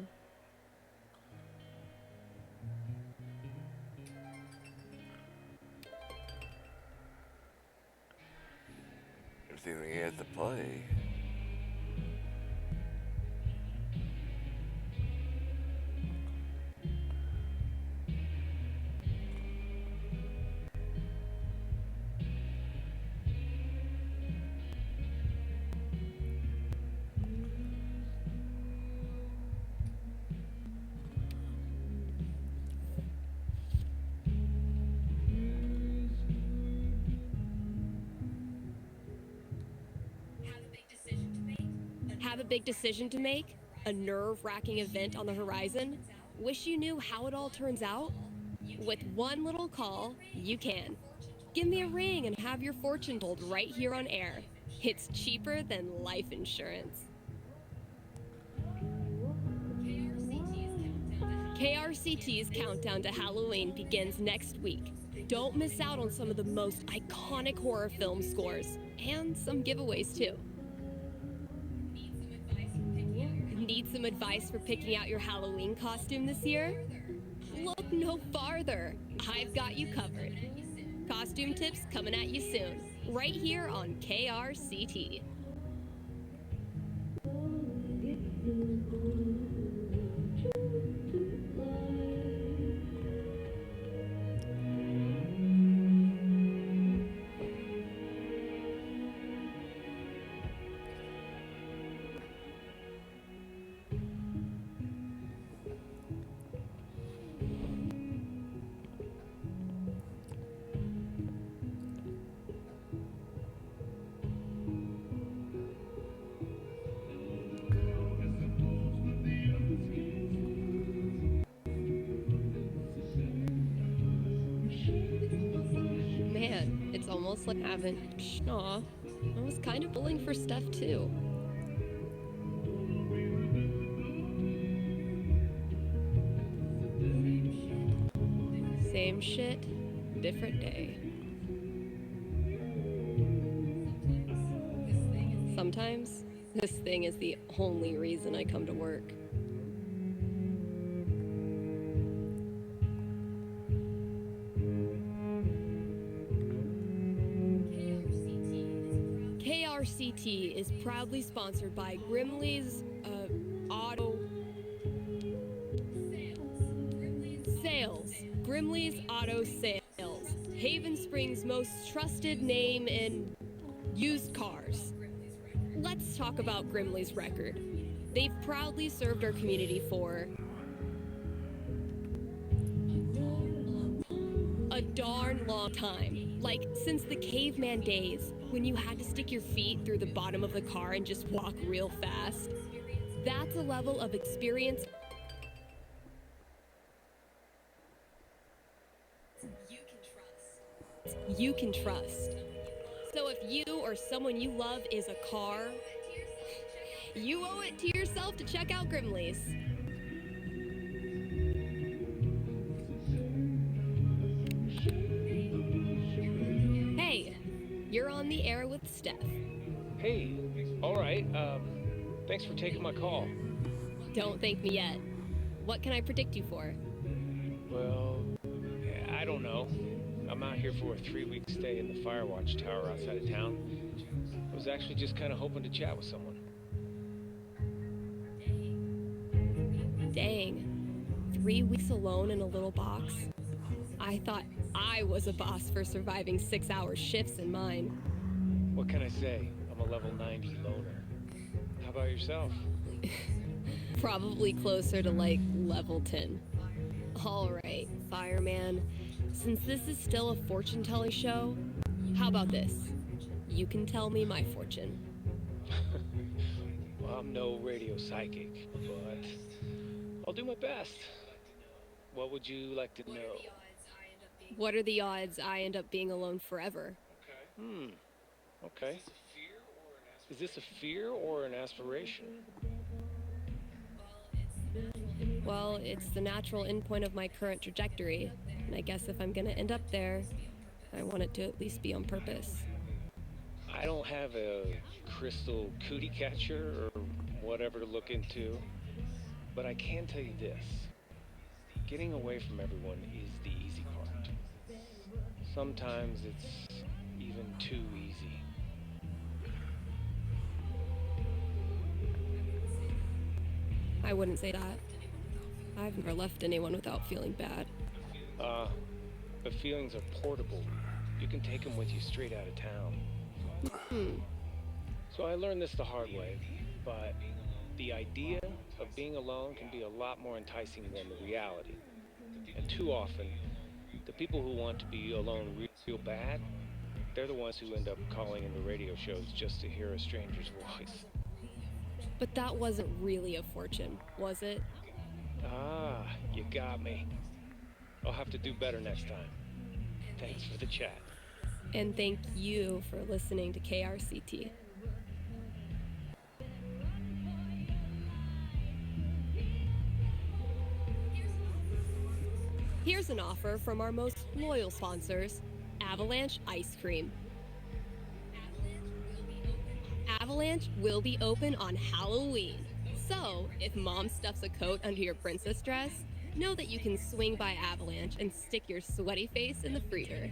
Everything he has to play. Have a big decision to make? A nerve-wracking event on the horizon? Wish you knew how it all turns out? With one little call, you can. Give me a ring and have your fortune told right here on air. It's cheaper than life insurance. KRCT's countdown to Halloween begins next week. Don't miss out on some of the most iconic horror film scores, and some giveaways too. Need some advice for picking out your Halloween costume this year? Look no farther. I've got you covered. Costume tips coming at you soon, right here on KRCT. Man, it's almost like I haven't. Aw, I was kind of pulling for stuff too. Same shit, different day. Sometimes, this thing is the only reason I come to work. KRCT is proudly sponsored by Grimley's Auto Sales. Grimley's Auto Sales. Haven Springs' most trusted name in used cars. Let's talk about Grimley's record. They've proudly served our community for a darn long time. Like, since the caveman days, when you had to stick your feet through the bottom of the car and just walk real fast. That's a level of experience you can trust. So if you or someone you love is a car, you owe it to yourself to check out Grimley's. Hey, you're on the air with Steph. Hey, all right. Thanks for taking my call. Don't thank me yet. What can I predict you for? Well, I don't know. I'm out here for a 3-week stay in the Firewatch Tower outside of town. I was actually just kind of hoping to chat with someone. Dang. 3 weeks alone in a little box? I thought I was a boss for surviving 6-hour shifts in mine. What can I say? I'm a level 90 loner. How about yourself? Probably closer to like level 10. Alright, fireman. Since this is still a fortune-telling show, how about this? You can tell me my fortune. Well, I'm no radio psychic, but I'll do my best. What would you like to know? What are the odds I end up being alone forever? Okay. Is this a fear or an aspiration? Well, it's the natural endpoint of my current trajectory, and I guess if I'm gonna end up there, I want it to at least be on purpose. I don't have a crystal cootie catcher or whatever to look into, but I can tell you this. Getting away from everyone is the easy part. Sometimes it's even too easy. I wouldn't say that. I've never left anyone without feeling bad. But feelings are portable. You can take them with you straight out of town. So I learned this the hard way, but the idea of being alone can be a lot more enticing than the reality. And too often, the people who want to be alone real bad, they're the ones who end up calling in the radio shows just to hear a stranger's voice. But that wasn't really a fortune, was it? Ah, you got me. I'll have to do better next time. Thanks for the chat. And thank you for listening to KRCT. Here's an offer from our most loyal sponsors, Avalanche Ice Cream. Avalanche will be open on Halloween. So, if mom stuffs a coat under your princess dress, know that you can swing by Avalanche and stick your sweaty face in the freezer.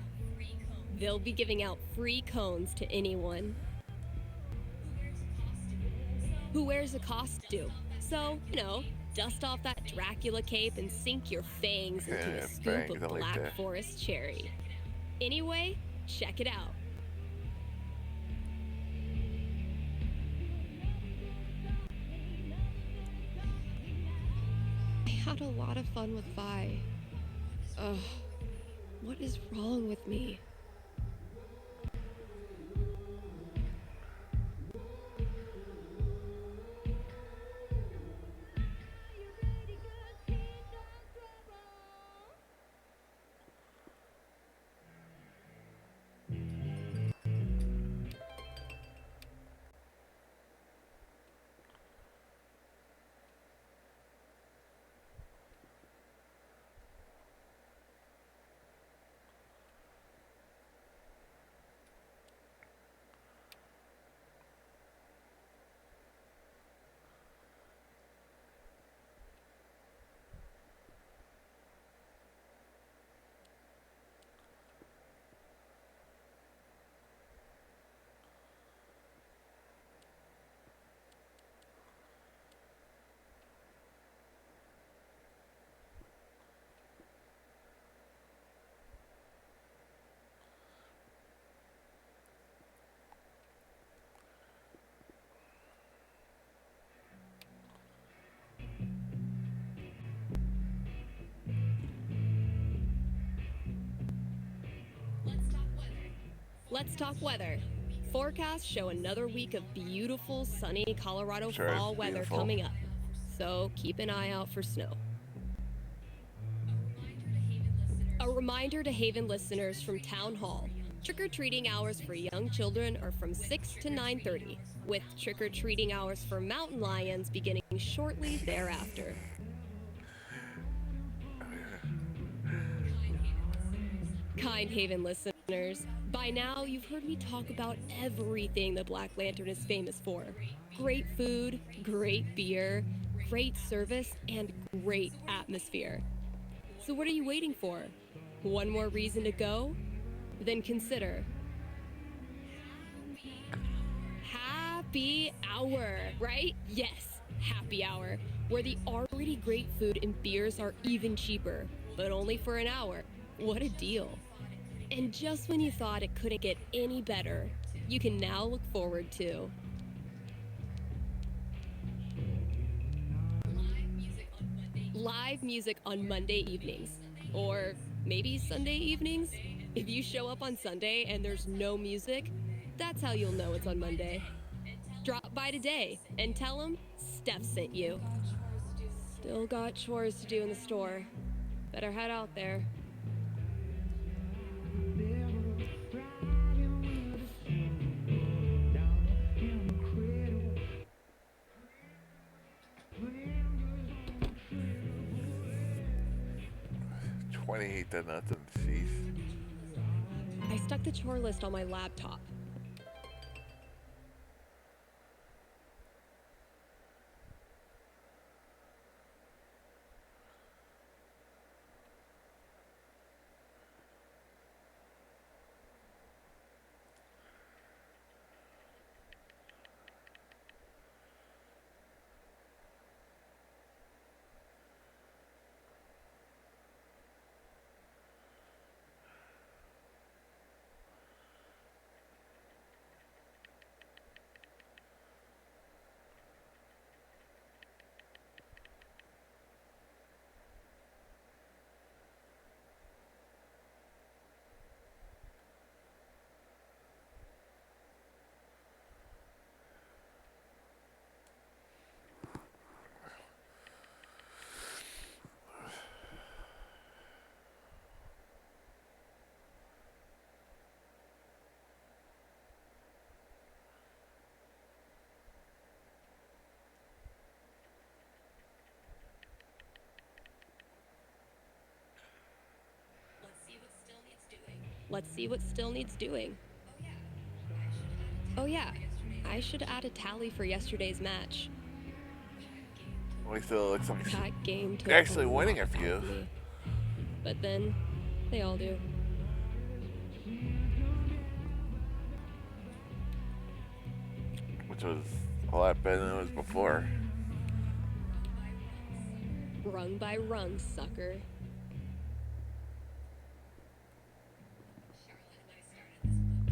They'll be giving out free cones to anyone who wears a costume. So, dust off that Dracula cape and sink your fangs into a scoop of Black Forest cherry. Anyway, check it out. I had a lot of fun with Vi. Ugh, what is wrong with me? Let's talk weather. Forecasts show another week of beautiful, sunny Colorado Sure, fall it's weather beautiful. coming up. So keep an eye out for snow. A reminder to Haven listeners from Town Hall. Trick-or-treating hours for young children are from 6 to 9:30, with trick-or-treating hours for mountain lions beginning shortly thereafter. Kind Haven listeners, by now you've heard me talk about everything the Black Lantern is famous for. Great food, great beer, great service, and great atmosphere. So what are you waiting for? One more reason to go? Then consider Happy Hour, right? Yes, Happy Hour, where the already great food and beers are even cheaper, but only for an hour. What a deal. And just when you thought it couldn't get any better, you can now look forward to live music on Monday evenings, or maybe Sunday evenings. If you show up on Sunday and there's no music, that's how you'll know it's on Monday. Drop by today and tell them Steph sent you. Still got chores to do in the store. Better head out there. $28 to nothing. Jeez. I stuck the chore list on my laptop. Let's see what still needs doing. Oh yeah, I should add a tally for yesterday's match. At least it looks like That game took actually a winning a lot few. out of me. But then, they all do. Which was a lot better than it was before. Rung by rung, sucker.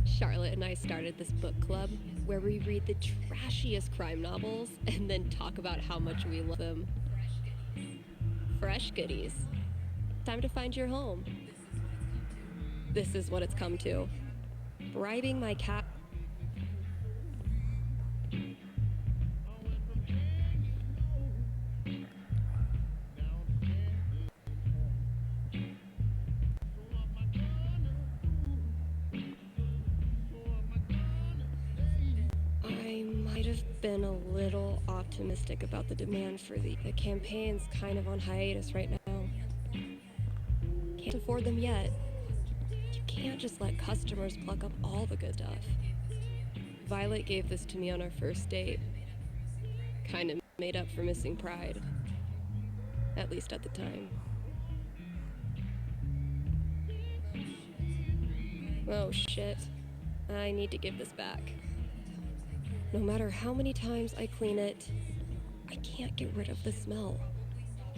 Charlotte and I started this book club where we read the trashiest crime novels and then talk about how much we love them. Fresh goodies. Time to find your home. This is what it's come to. Bribing my cat. I might have been a little optimistic about the demand for the campaign's kind of on hiatus right now. Can't afford them yet. You can't just let customers pluck up all the good stuff. Violet gave this to me on our first date. Kind of made up for missing Pride. At least at the time. Oh shit. I need to give this back. No matter how many times I clean it, I can't get rid of the smell.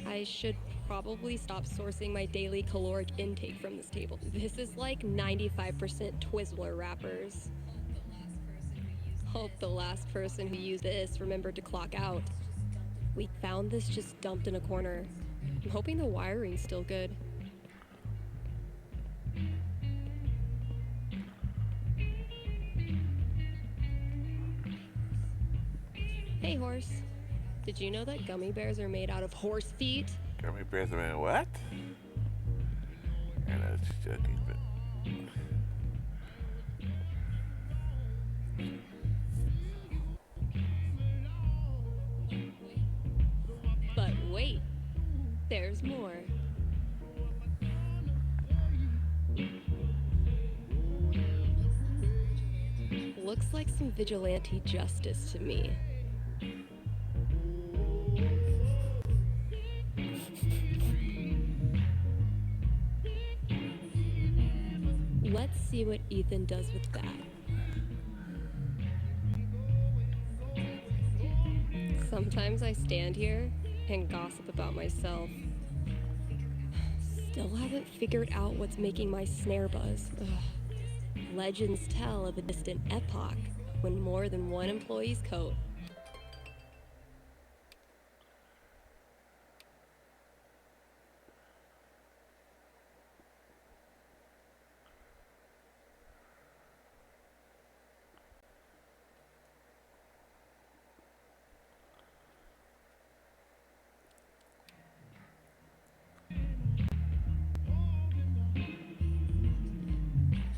I should probably stop sourcing my daily caloric intake from this table. This is like 95% Twizzler wrappers. Hope the last person who used this remembered to clock out. We found this just dumped in a corner. I'm hoping the wiring's still good. Hey, horse. Did you know that gummy bears are made out of horse feet? Gummy bears are made of what? I know it's joking, but... But wait, there's more. Looks like some vigilante justice to me. Let's see what Ethan does with that. Sometimes I stand here and gossip about myself. Still haven't figured out what's making my snare buzz. Ugh. Legends tell of a distant epoch when more than one employee's coat.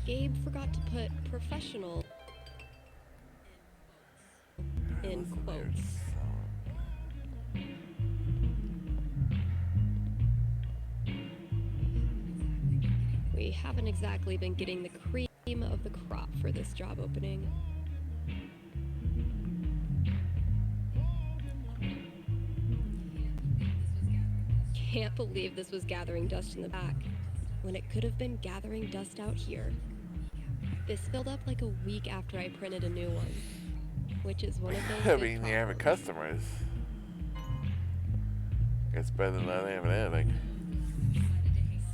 Gabe forgot to put professional in quotes. We haven't exactly been getting the cream of the crop for this job opening. Can't believe this was gathering dust in the back, when it could have been gathering dust out here. This filled up like a week after I printed a new one, which is one of those I big mean, you have problems. customers. It's better than not having anything.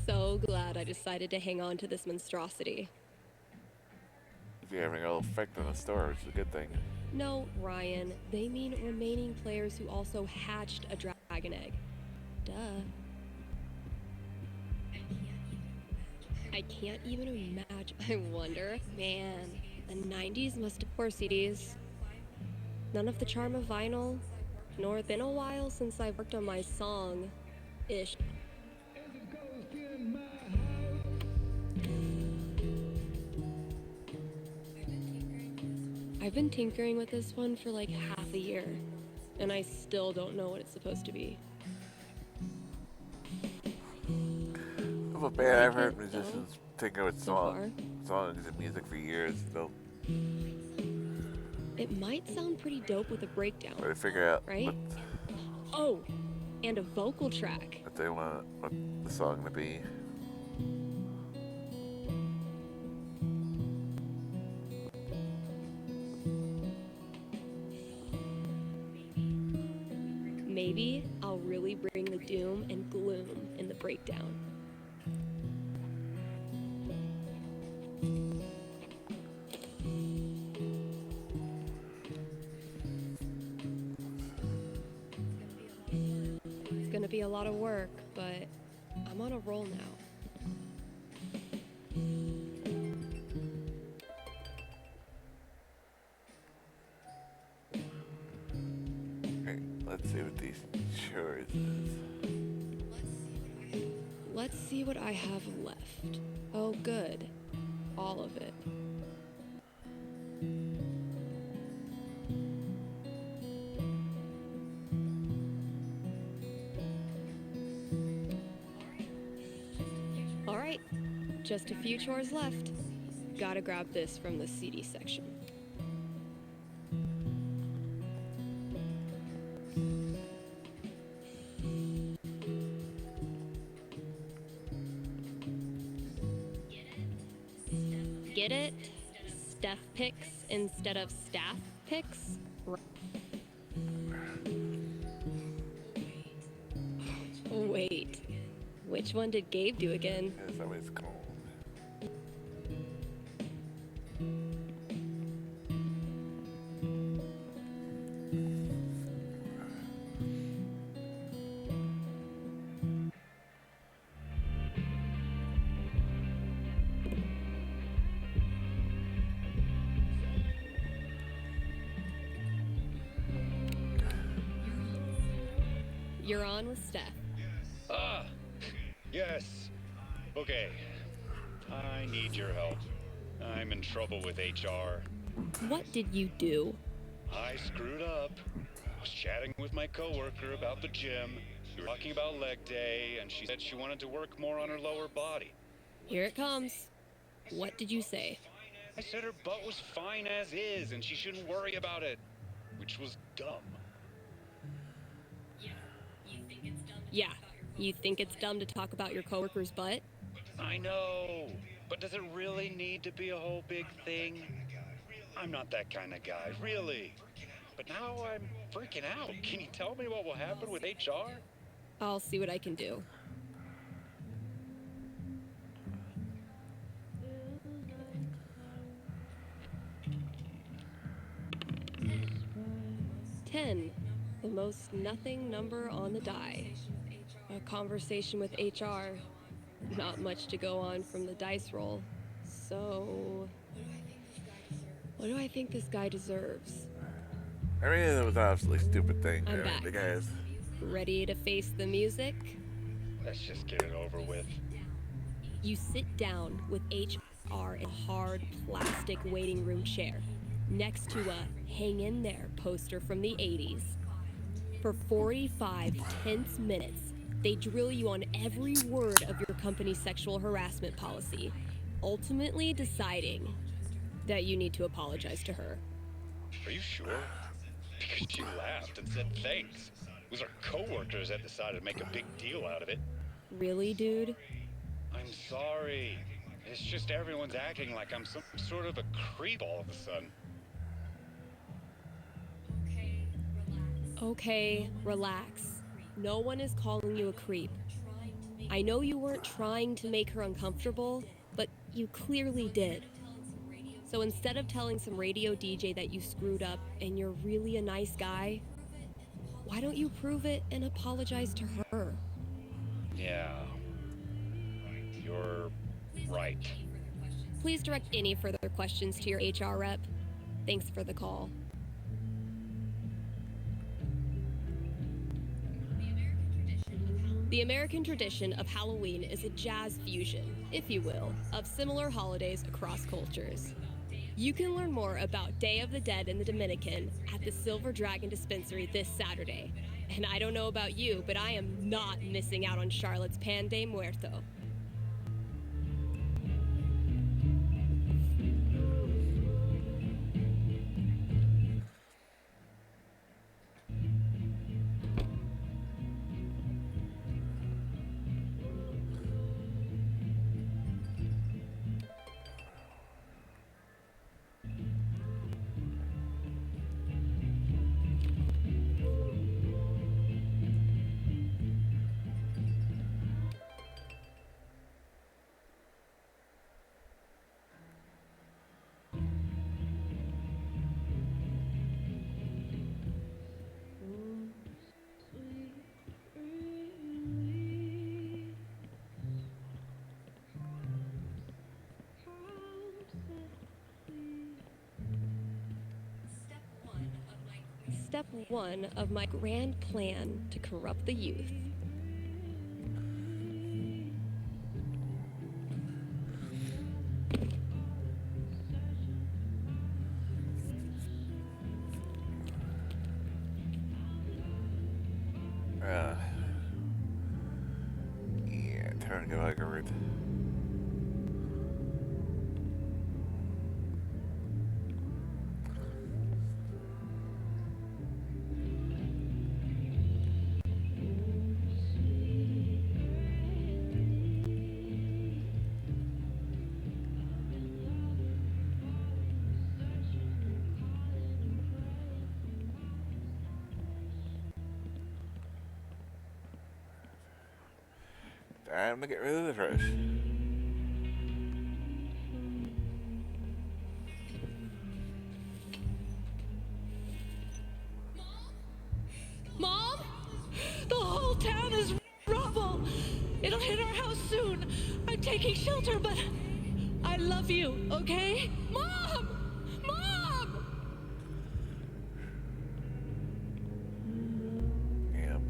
So glad I decided to hang on to this monstrosity. If you're having a little effect on the store, which is a good thing. No, Ryan, they mean remaining players who also hatched a dragon egg. Duh. I can't even imagine. I wonder. Man, the 90s must have 4 CDs. None of the charm of vinyl, nor it's been a while since I've worked on my song-ish. I've been tinkering with this one for like half a year, and I still don't know what it's supposed to be. Of a band, I've heard musicians tinker with songs and music for years. They'll It might sound pretty dope with a breakdown. try to figure out right? Oh, and a vocal track. what they want, what the song to be. Maybe I'll really bring the doom and gloom in the breakdown. It's gonna be a lot of work, but I'm on a roll now. Okay, let's see what these chores is. Let's see what I have left. Oh, good. All of it. All right, just a few chores left. Gotta grab this from the CD section. Get it? Steph picks instead of staff picks? Wait, which one did Gabe do again? That's always cold. You're on with Steph. Ah, yes. Okay. I need your help. I'm in trouble with HR. What did you do? I screwed up. I was chatting with my coworker about the gym. We were talking about leg day, and she said she wanted to work more on her lower body. Here it comes. What did you say? I said her butt was fine as is, and she shouldn't worry about it, which was dumb. Yeah, you think it's dumb to talk about your coworker's butt? I know, but does it really need to be a whole big thing? I'm not that kind of guy, really. But now I'm freaking out. Can you tell me what will happen with HR? I'll see what I can do. $10, the most nothing number on the die. A conversation with HR. Not much to go on from the dice roll. So, what do I think this guy deserves? I mean, it was obviously a stupid thing. I'm back. The guys. Ready to face the music? Let's just get it over with. You sit down with HR in a hard plastic waiting room chair next to a hang in there poster from the 80s. For 45 tense minutes, they drill you on every word of your company's sexual harassment policy, ultimately deciding that you need to apologize to her. Are you sure? Because she laughed and said thanks. It was our coworkers that decided to make a big deal out of it. Really, dude? I'm sorry. It's just everyone's acting like I'm some sort of a creep all of a sudden. Okay, relax. No one is calling you a creep. I know you weren't trying to make her uncomfortable, but you clearly did. So instead of telling some radio DJ that you screwed up and you're really a nice guy, why don't you prove it and apologize to her? Yeah. You're right. Please direct any further questions to your HR rep. Thanks for the call. The American tradition of Halloween is a jazz fusion, if you will, of similar holidays across cultures. You can learn more about Day of the Dead in the Dominican at the Silver Dragon Dispensary this Saturday. And I don't know about you, but I am not missing out on Charlotte's Pan de Muerto. Step 1 of my grand plan to corrupt the youth. Yeah, time to go back over it. Time to get rid of the trash. Mom? The whole town is rubble. It'll hit our house soon. I'm taking shelter, but I love you, okay? Mom! Mom! Yep.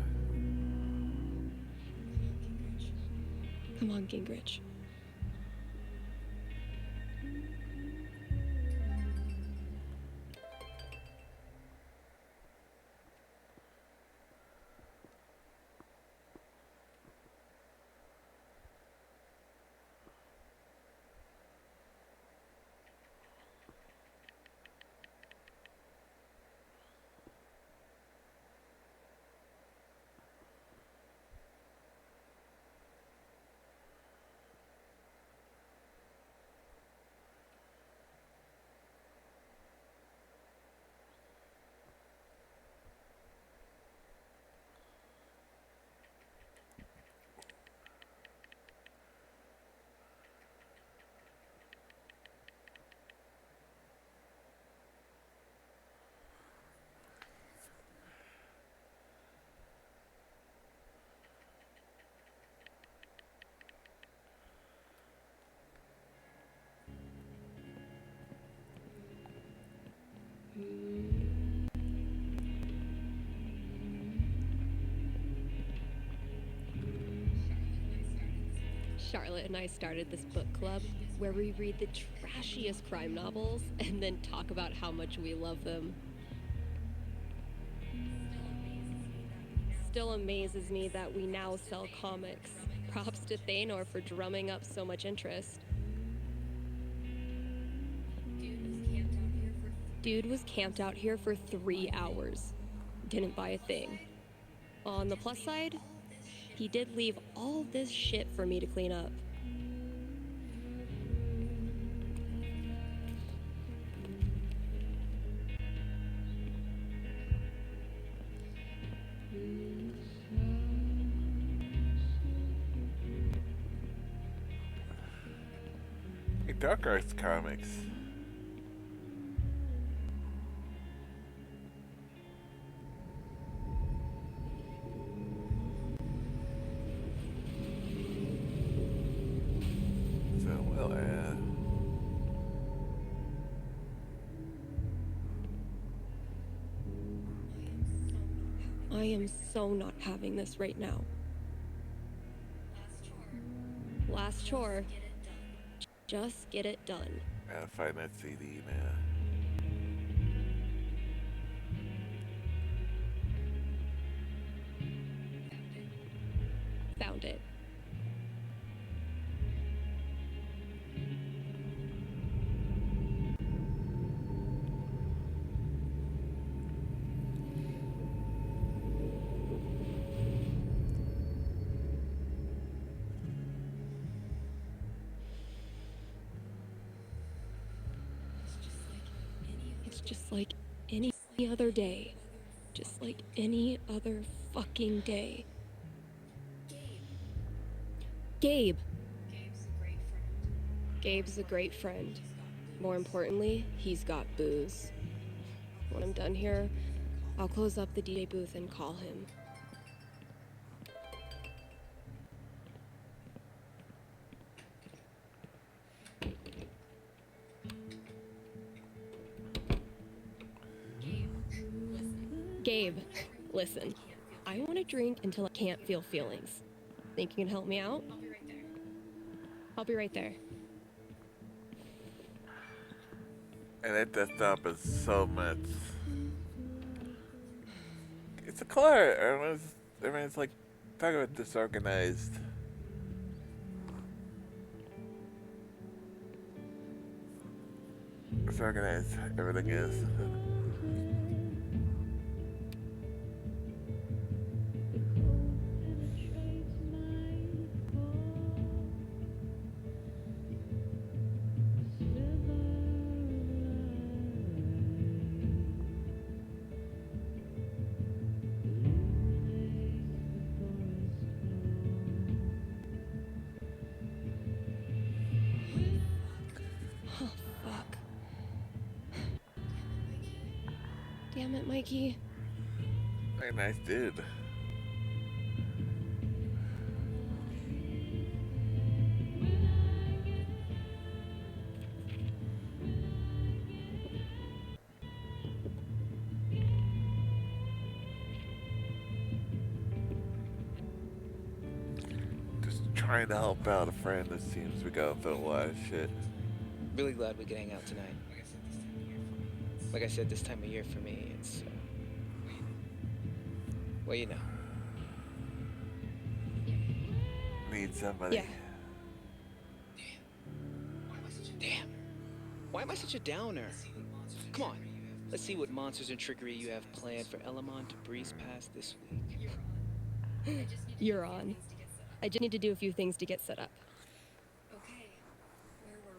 Come on, Gingrich. Charlotte and I started this book club where we read the trashiest crime novels and then talk about how much we love them. Still amazes me that we now sell comics. Props to Thanor for drumming up so much interest. Dude was camped out here for 3 hours. Didn't buy a thing. On the plus side, he did leave all this shit for me to clean up. Hey, Dark Arts Comics. So, well, I am so not having this right now. Last chore. Just get it done. Gotta find that CD now. Found it. It's just like any other day. Just like any other fucking day. Gabe. Gabe's a great friend. More importantly, he's got booze. When I'm done here, I'll close up the DJ booth and call him. Gabe, listen. I want to drink until I can't feel feelings. Think you can help me out? I'll be right there. And that desktop is so much. It's a color. Everyone's like, talk about disorganized. Disorganized everything is. Oh, fuck. Damn it, Mikey. Very nice dude. Just trying to help out a friend that seems to be going through a lot of shit. Really glad we could hang out tonight. Like I said, this time of year for me, it's, well, you know. Need somebody. Yeah. Damn. Why am I such a downer? Come on. Let's see what monsters and trickery you have planned for Elamon to breeze past this week. You're on. I just need to do a few things to get set up.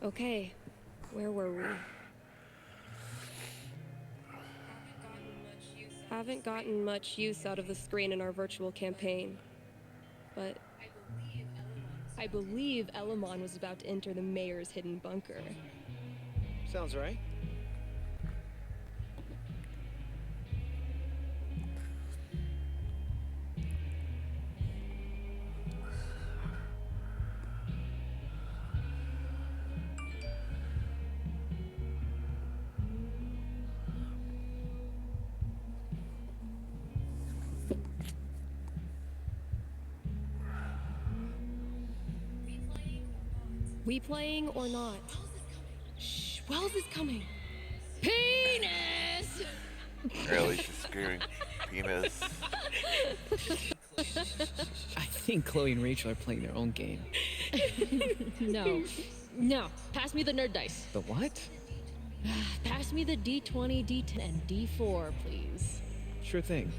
Okay, where were we? Haven't gotten much use out of the screen in our virtual campaign, but I believe Elamon was about to enter the mayor's hidden bunker. Sounds right. We playing or not? Shh, Wells is coming. Penis! Really, she's screaming penis. I think Chloe and Rachel are playing their own game. No. No. Pass me the nerd dice. The what? Pass me the D20, D10, and D4, please. Sure thing.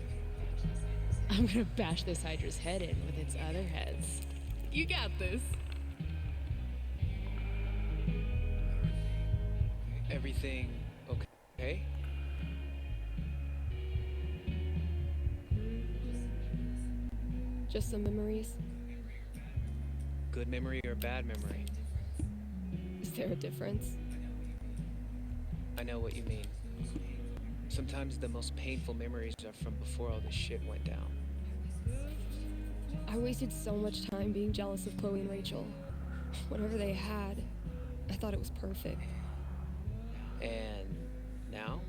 I'm gonna bash this Hydra's head in with its other heads. You got this. Everything okay? Just some memories. Good memory or bad memory? Is there a difference? I know what you mean. Sometimes the most painful memories are from before all this shit went down. I wasted so much time being jealous of Chloe and Rachel. Whatever they had, I thought it was perfect. And now?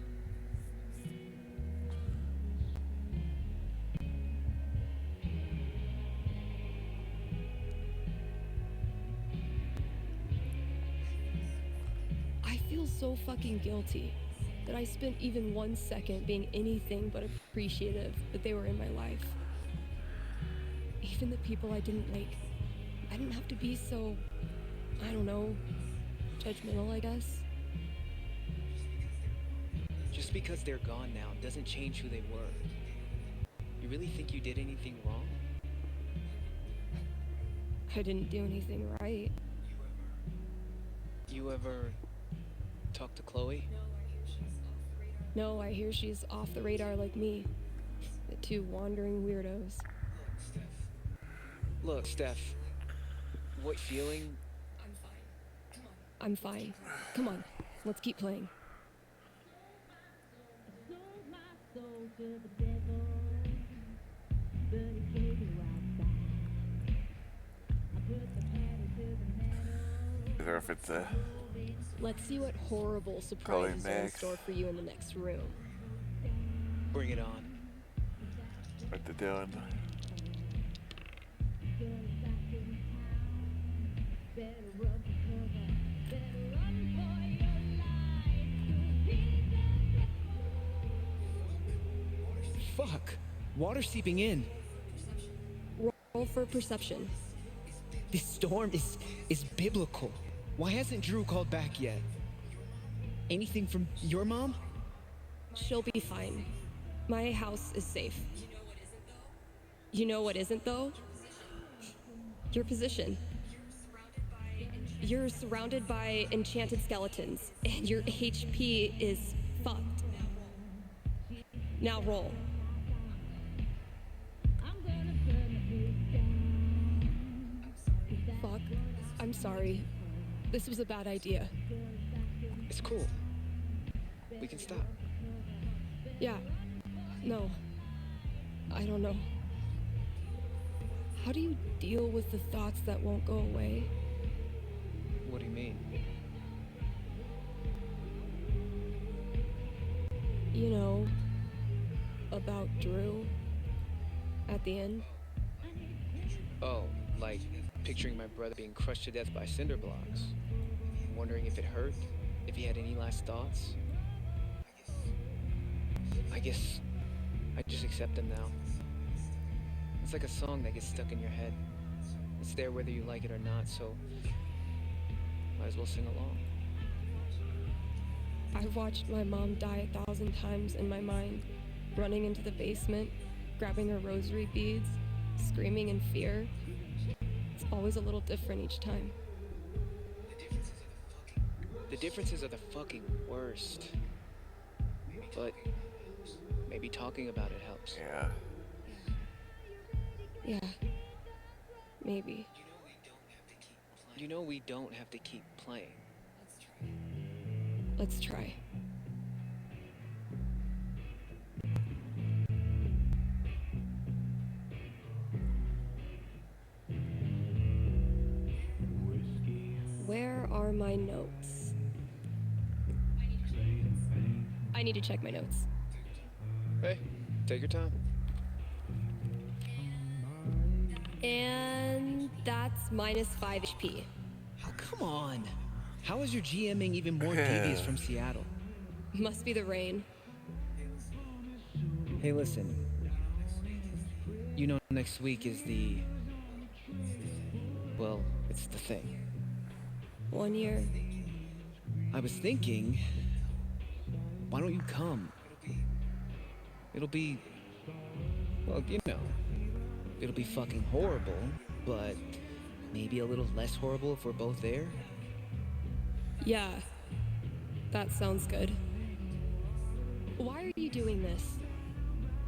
I feel so fucking guilty that I spent even 1 second being anything but appreciative that they were in my life. Even the people I didn't like. I didn't have to be so, I don't know, judgmental, I guess. Just because they're gone now doesn't change who they were. You really think you did anything wrong? I didn't do anything right. You ever talk to Chloe? No, I hear she's off the radar like me. The two wandering weirdos. Look, Steph. What feeling? I'm fine. Come on, let's keep playing. Or if it's a Let's see what horrible surprises are in next. store for you in the next room. Bring it on. What they're doing. Fuck! Water seeping in. Roll for perception. This storm is biblical. Why hasn't Drew called back yet? Anything from your mom? She'll be fine. My house is safe. You know what isn't, though? Your position. You're surrounded by enchanted skeletons, and your HP is fucked. Now roll. Fuck. I'm sorry. This was a bad idea. It's cool. We can stop. Yeah. No. I don't know. How do you deal with the thoughts that won't go away? What do you mean? You know, about Drew at the end. Oh, like picturing my brother being crushed to death by cinder blocks, wondering if it hurt, if he had any last thoughts. I guess I just accept them now. It's like a song that gets stuck in your head. It's there whether you like it or not, so might as well sing along. I've watched my mom die 1,000 times in my mind, running into the basement, grabbing her rosary beads, screaming in fear. It's always a little different each time. The differences are the fucking worst. But maybe talking about it helps. Yeah. Yeah. Maybe. You know we don't have to keep playing. Let's try. Where are my notes? I need to check my notes. Hey, take your time. And that's -5 HP. Oh, come on. How is your GMing even more devious from Seattle? Must be the rain. Hey, listen. You know, next week is the... Well, it's the thing. 1 year. I was thinking, why don't you come? It'll be, well, you know, it'll be fucking horrible, but maybe a little less horrible if we're both there. Yeah, that sounds good. Why are you doing this?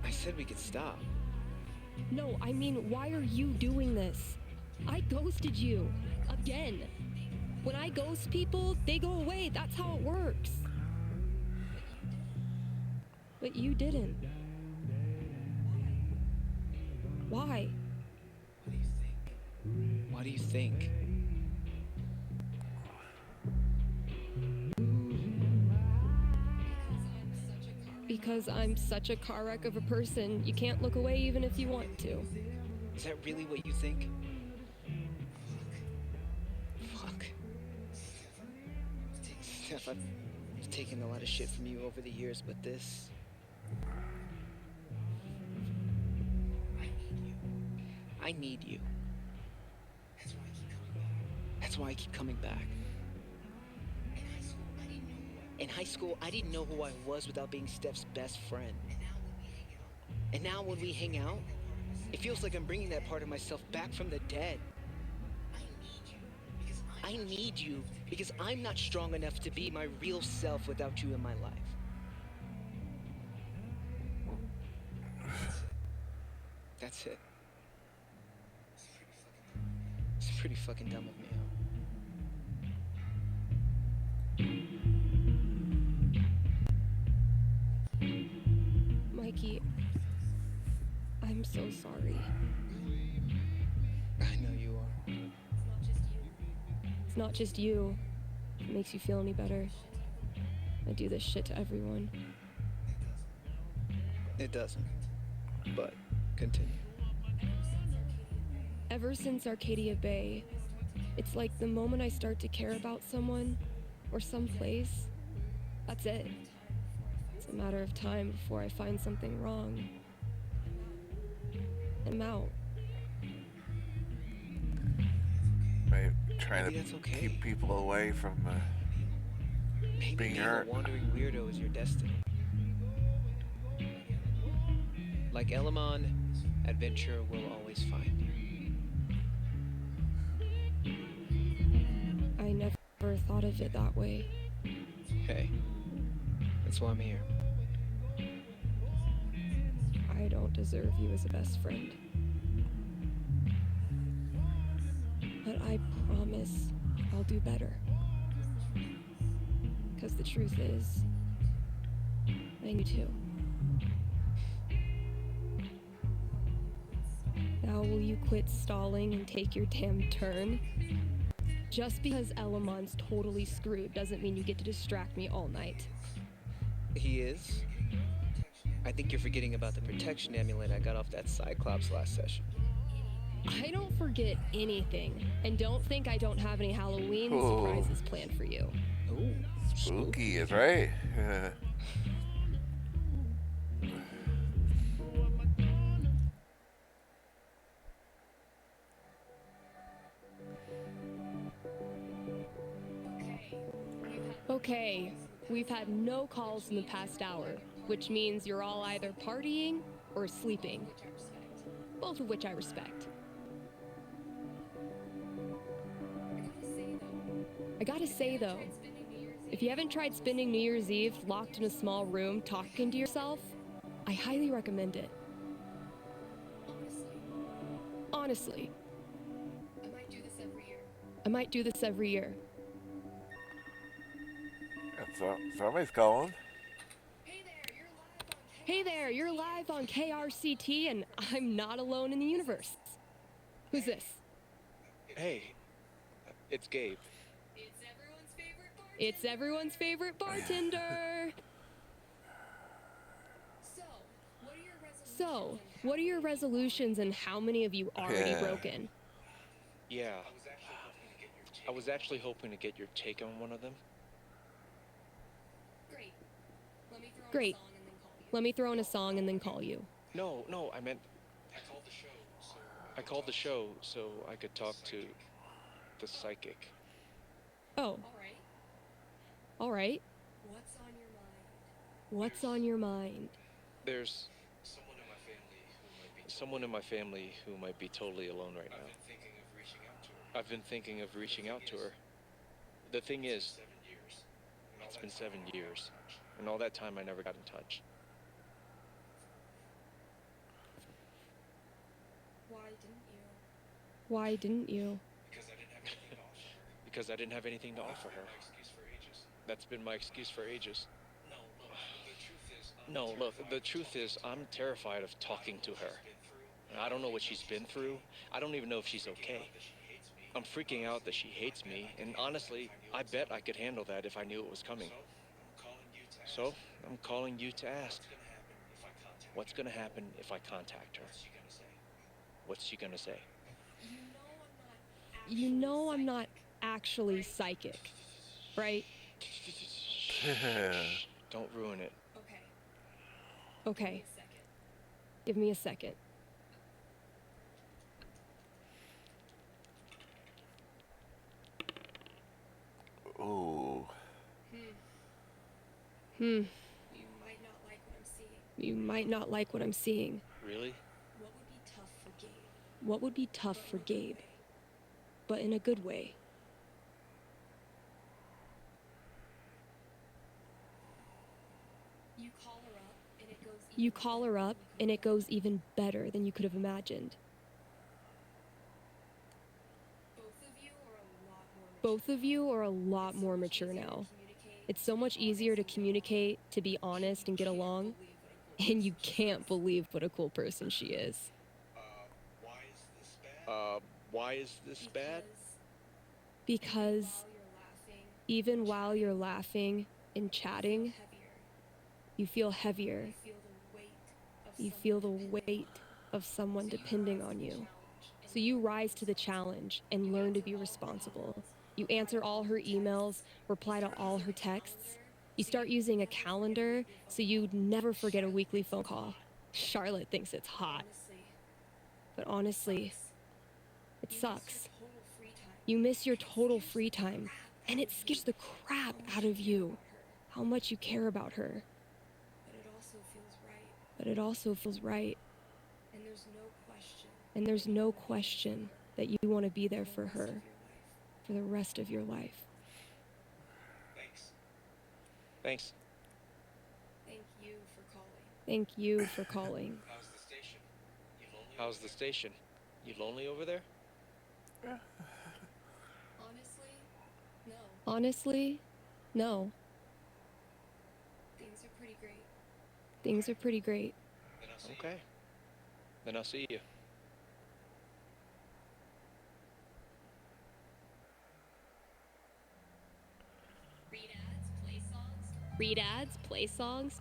I said we could stop. No, I mean, why are you doing this? I ghosted you. Again. When I ghost people, they go away. That's how it works. But you didn't. Why? What do you think? Because I'm such a car wreck of a person, you can't look away even if you want to. Is that really what you think? Fuck. Steph, I've taken a lot of shit from you over the years, but this... I need you. That's why I keep coming back. In high school, I didn't know who I was without being Steph's best friend. And now when we hang out, it feels like I'm bringing that part of myself back from the dead. I need you because I'm not strong enough to be my real self without you in my life. That's it. It's pretty fucking dumb of me, huh? Mikey, I'm so sorry. I know you are. It's not just you. If it makes you feel any better. I do this shit to everyone. It doesn't. But continue. Ever since Arcadia Bay, it's like the moment I start to care about someone or some place, that's it. It's a matter of time before I find something wrong. I'm out. Maybe trying Maybe to that's okay. keep people away from Maybe being being hurt. a wandering weirdo is your destiny. Like Elamon, adventure will always find you. I never thought of it that way. Hey, that's why I'm here. I don't deserve you as a best friend. But I promise I'll do better. Because the truth is, I need to. Now will you quit stalling and take your damn turn? Just because Elamon's totally screwed doesn't mean you get to distract me all night. He is? I think you're forgetting about the protection amulet I got off that Cyclops last session. I don't forget anything. And don't think I don't have any Halloween Ooh. surprises planned for you. Oh, Spooky is right. Okay, we've had no calls in the past hour, which means you're all either partying or sleeping. Both of which I respect. I gotta say though, if you haven't tried spending New Year's Eve locked in a small room talking to yourself, I highly recommend it. Honestly. I might do this every year. Somebody's calling. Hey there, you're live on KRCT and I'm not alone in the universe. Who's this? Hey, it's Gabe. It's everyone's favorite bartender. So, what are your resolutions and how many of you already broken? Yeah. I was actually hoping to get your take on one of them. Great. Let me throw in a song and then call you. No, I meant... I called the show so I could talk to the psychic. Oh. All right. What's on your mind? There's someone in my family who might be totally alone right now. I've been thinking of reaching out to her. The thing is, it's been 7 years, and all that time I never got in touch. Why didn't you? Because I didn't have anything to offer her. That's been my excuse for ages. No, look, the truth is, I'm terrified of talking to her. I don't know what she's been through. I don't even know if she's okay. I'm freaking out that she hates me, and honestly, I bet I could handle that if I knew it was coming. So, I'm calling you to ask, what's gonna happen if I contact her? What's she gonna say? You know I'm not actually psychic, right? Don't ruin it. Okay. Give me a second. Ooh. You might not like what I'm seeing. Really? What would be tough for Gabe? But in a good way. You call her up, and it goes even better than you could have imagined. Both of you are a lot more mature now. It's so much easier to communicate, to be honest, and get along. And you can't believe what a cool person she is. Why is this bad? Because even while you're laughing and chatting, you feel heavier. You feel the weight of someone depending on you. So you rise to the challenge and learn to be responsible. You answer all her emails, reply to all her texts. You start using a calendar so you never forget a weekly phone call. Charlotte thinks it's hot. But honestly, it sucks. You miss your total free time, and it scares the crap out of you how much you care about her. But it also feels right. And there's no question that you want to be there for her for the rest of your life. Thanks. Thank you for calling. How's the station? You lonely over there? Honestly, no. Things are pretty great. Okay. Then I'll see you. Read ads, play songs.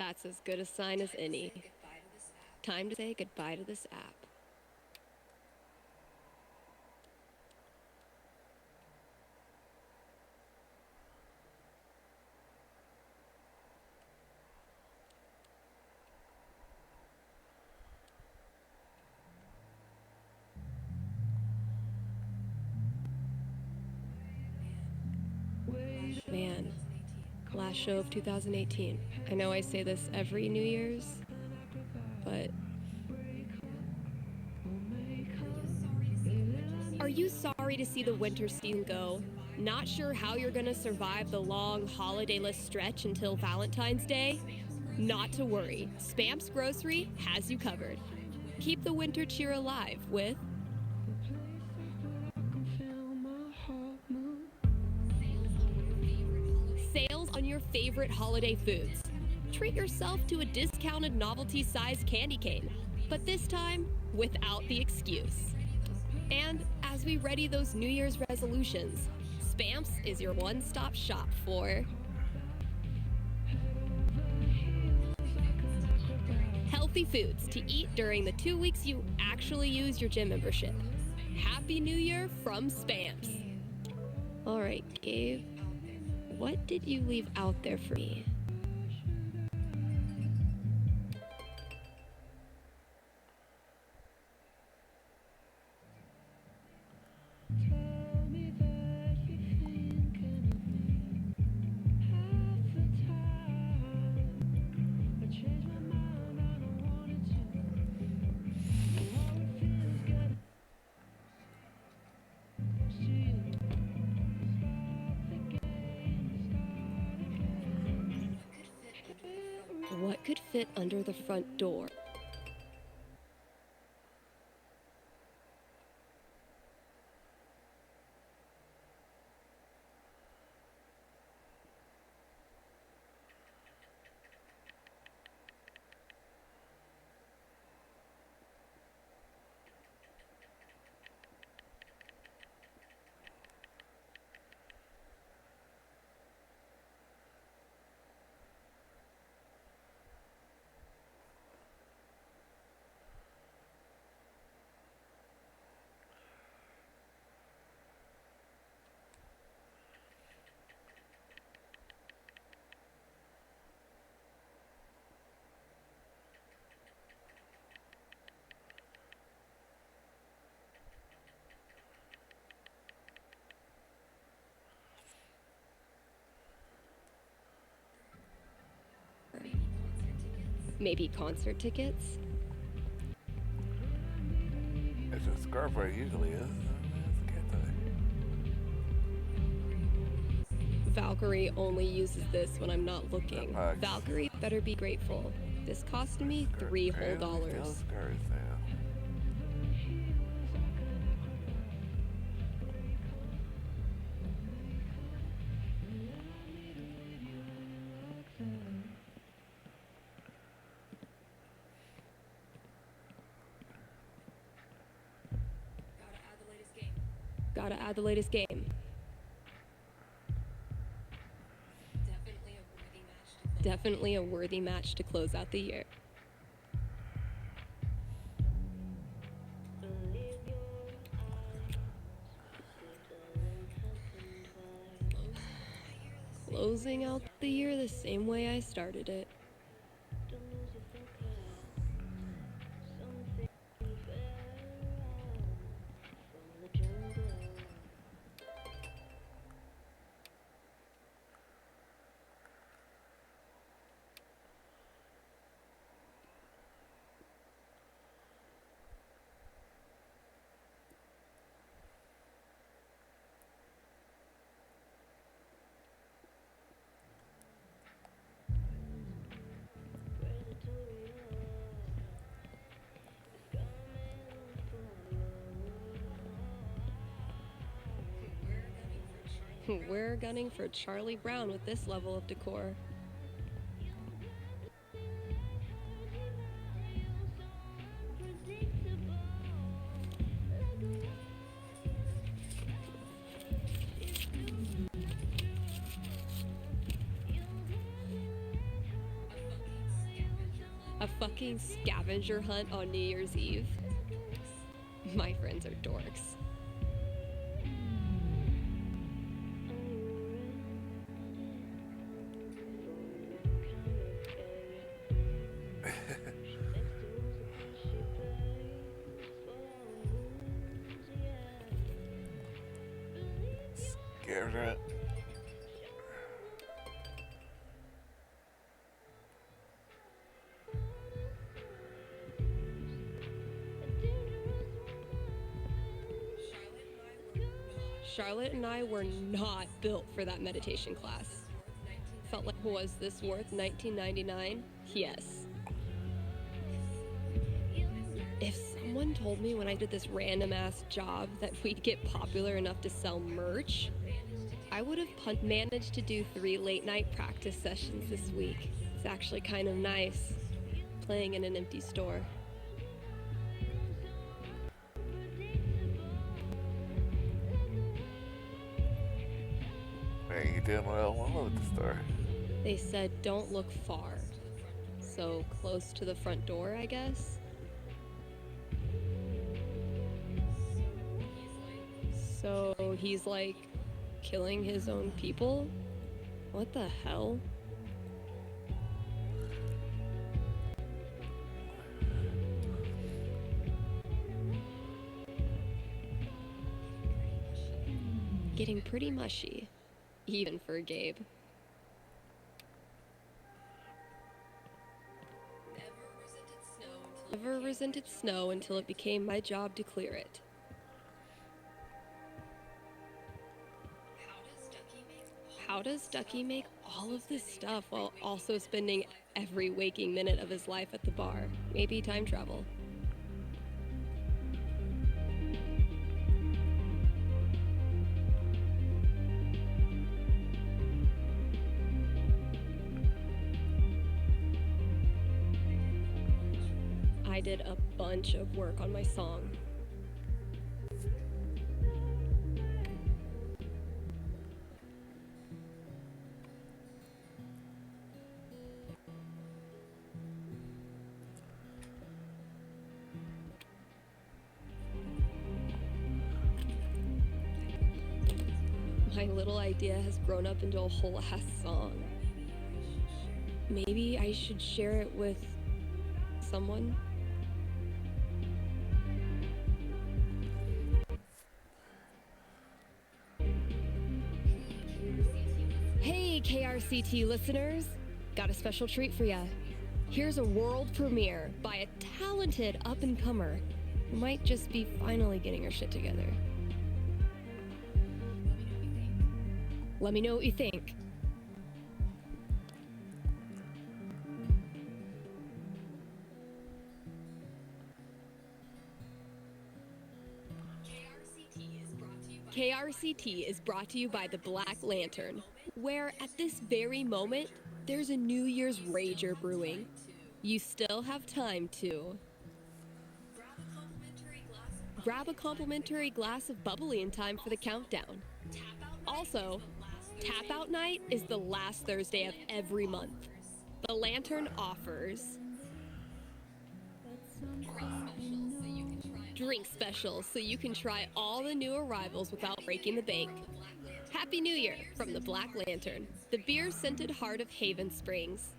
That's as good a sign as any. Time to say goodbye to this app. Man, last show of 2018. I know I say this every New Year's, but... Are you sorry to see the winter season go? Not sure how you're gonna survive the long holidayless stretch until Valentine's Day? Not to worry, Spam's Grocery has you covered. Keep the winter cheer alive with... sales on your favorite holiday foods. Treat yourself to a discounted novelty-sized candy cane, but this time without the excuse. And as we ready those New Year's resolutions, Spamps is your one-stop shop for healthy foods to eat during the 2 weeks you actually use your gym membership. Happy New Year from Spamps. All right, Gabe, what did you leave out there for me? What could fit under the front door? Maybe concert tickets? It's a scarf where it usually is. Valkyrie only uses this when I'm not looking. Valkyrie better be grateful. This cost me $3 whole. Gotta add the latest game. Definitely a worthy match to close out the year. Closing out the year the same way I started it. We're gunning for Charlie Brown with this level of decor. fucking scavenger hunt on New Year's Eve. My friends are dorks. Scared of it. Charlotte and I were not built for that meditation class. Felt like, was this worth $19.99? Yes. If someone told me when I did this random ass job that we'd get popular enough to sell merch, I would have managed to do 3 late night practice sessions this week. It's actually kind of nice, playing in an empty store. Man, you doing well at the store. They said don't look far. So close to the front door, I guess? So he's like killing his own people? What the hell? Getting pretty mushy, even for Gabe. Never resented snow until it became my job to clear it. How does Ducky make all of this stuff while also spending every waking minute of his life at the bar? Maybe time travel. I did a bunch of work on my song. My little idea has grown up into a whole ass song. Maybe I should share it with someone? Hey, KRCT listeners! Got a special treat for ya. Here's a world premiere by a talented up-and-comer who might just be finally getting her shit together. Let me know what you think. KRCT is brought to you by the Black Lantern, where at this very moment, there's a New Year's rager brewing. You still have time to grab a complimentary glass of bubbly in time for the countdown. Also, Tap Out Night is the last Thursday of every month. The Lantern offers drink specials so you can try all the new arrivals without breaking the bank. Happy New Year from the Black Lantern, the beer-scented heart of Haven Springs.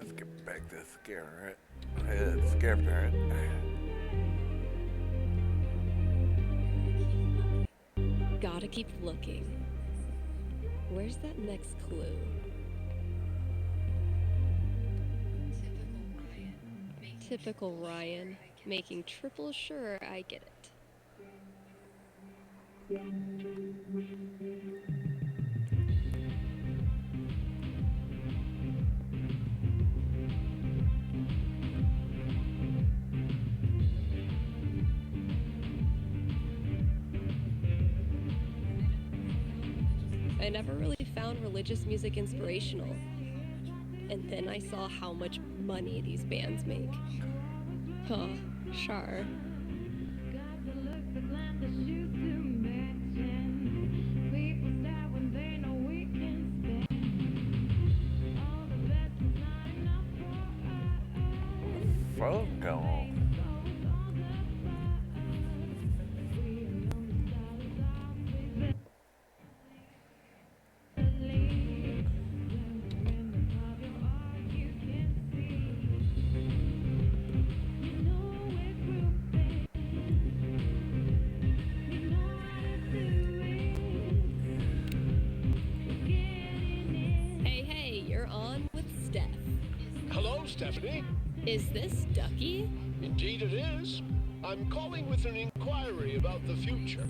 Let's get back to the scavenger hunt. Scavenger hunt. Gotta keep looking. Where's that next clue? Typical Ryan, making triple sure I get it. I never really found religious music inspirational. And then I saw how much money these bands make. Huh, sure. Phone call. Hey, you're on with Steph. Hello, Stephanie. Is this Ducky? Indeed it is. I'm calling with an inquiry about the future.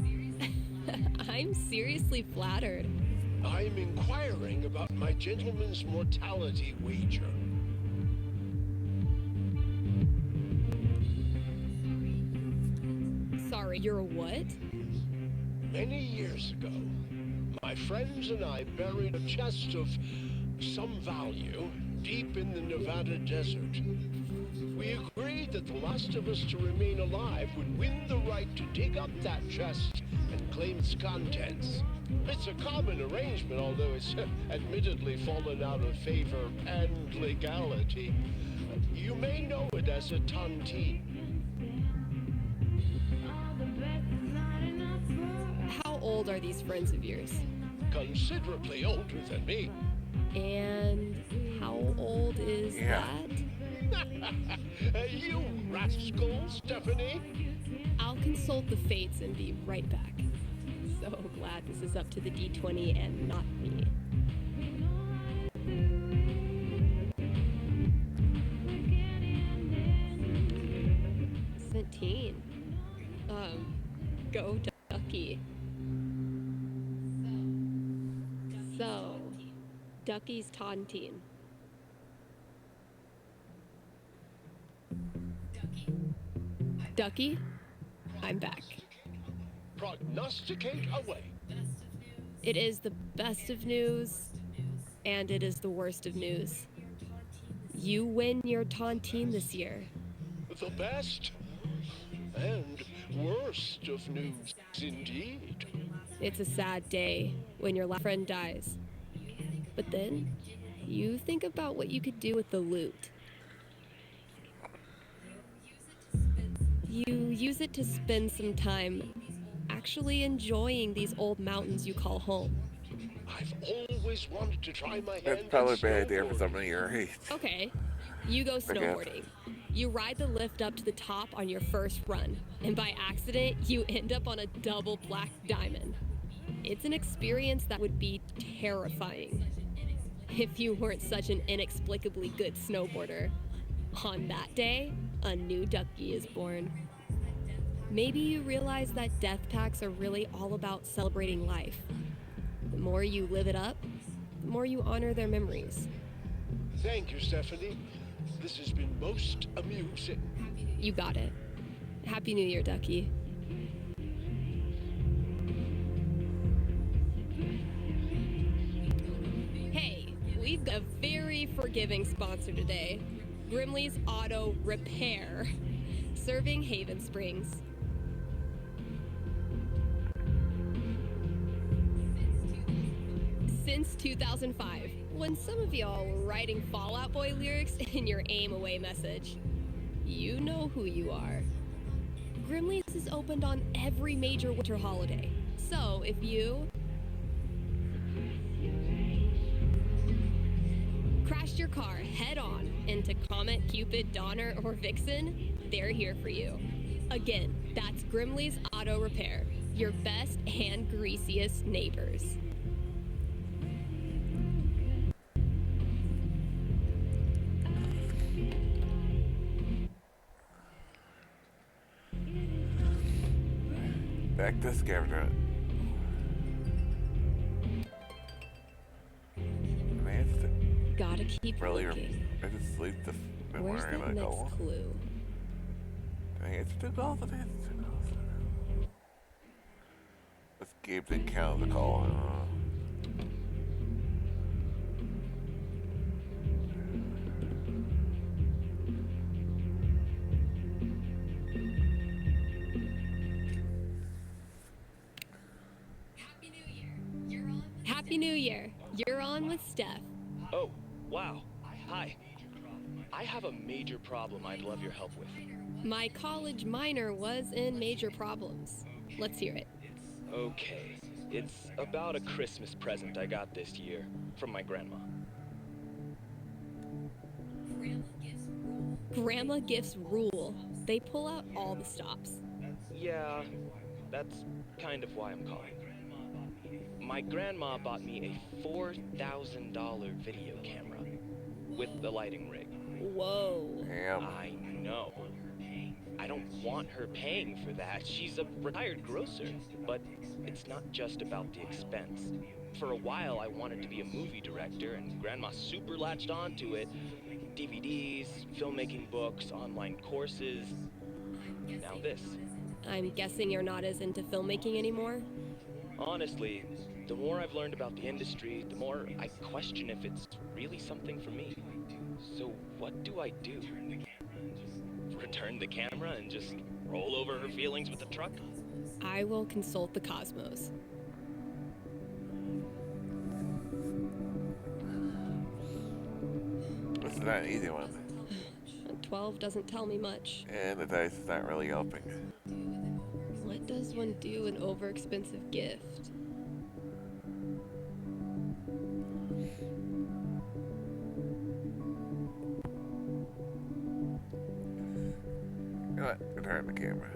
I'm seriously flattered. I'm inquiring about my gentleman's mortality wager. Sorry, you're a what? Many years ago, my friends and I buried a chest of some value deep in the Nevada desert. We agreed that the last of us to remain alive would win the right to dig up that chest and claim its contents. It's a common arrangement, although it's admittedly fallen out of favor and legality. You may know it as a tontine. How old are these friends of yours? Considerably older than me. And how old is that? You rascal, Stephanie. I'll consult the fates and be right back. So glad this is up to the D20 and not me. Go Ducky. So, Ducky's Tontine. Ducky, I'm back. Prognosticate away. It is the best of news, and it is the worst of news. You win your Tontine this year. The best and worst of news, indeed. It's a sad day when your last friend dies. But then, you think about what you could do with the loot. You use it to spend some time actually enjoying these old mountains you call home. I've always wanted to try my hand. That's probably a bad idea for someone your age. Okay, you go snowboarding. You ride the lift up to the top on your first run, and by accident, you end up on a double black diamond. It's an experience that would be terrifying if you weren't such an inexplicably good snowboarder. On that day, a new Ducky is born. Maybe you realize that death packs are really all about celebrating life. The more you live it up, the more you honor their memories. Thank you, Stephanie. This has been most amusing. You got it. Happy New Year, Ducky. Hey, we've got a very forgiving sponsor today. Grimley's Auto Repair, serving Haven Springs. Since 2005, when some of y'all were writing Fall Out Boy lyrics in your aim away message. You know who you are. Grimley's is opened on every major winter holiday. So if you crashed your car head on into Comet, Cupid, Donner, or Vixen, they're here for you. Again, that's Grimley's Auto Repair, your best and greasiest neighbors. Back to scavenger hunt. Gotta keep really looking. I just sleep the Where's that next clue? Dang, it's 2 calls. It is 2 calls. Let's give the count of the call. Happy New Year. You're on with Steph. Oh, wow. Hi. I have a major problem I'd love your help with. My college minor was in major problems. Let's hear it. Okay. It's about a Christmas present I got this year from my grandma. Grandma gifts rule. They pull out all the stops. Yeah, that's kind of why I'm calling. My grandma bought me a $4,000 video camera with the lighting rig. Whoa. Damn. I know. I don't want her paying for that. She's a retired grocer. But it's not just about the expense. For a while, I wanted to be a movie director, and Grandma super latched onto it. DVDs, filmmaking books, online courses. Now this. I'm guessing you're not as into filmmaking anymore? Honestly, the more I've learned about the industry, the more I question if it's really something for me. So what do I do? Return the camera and just roll over her feelings with the truck? I will consult the cosmos. This is not an easy one. 12 doesn't tell me much. And the dice is not really helping. What does one do an overexpensive gift? You know what? Return the camera.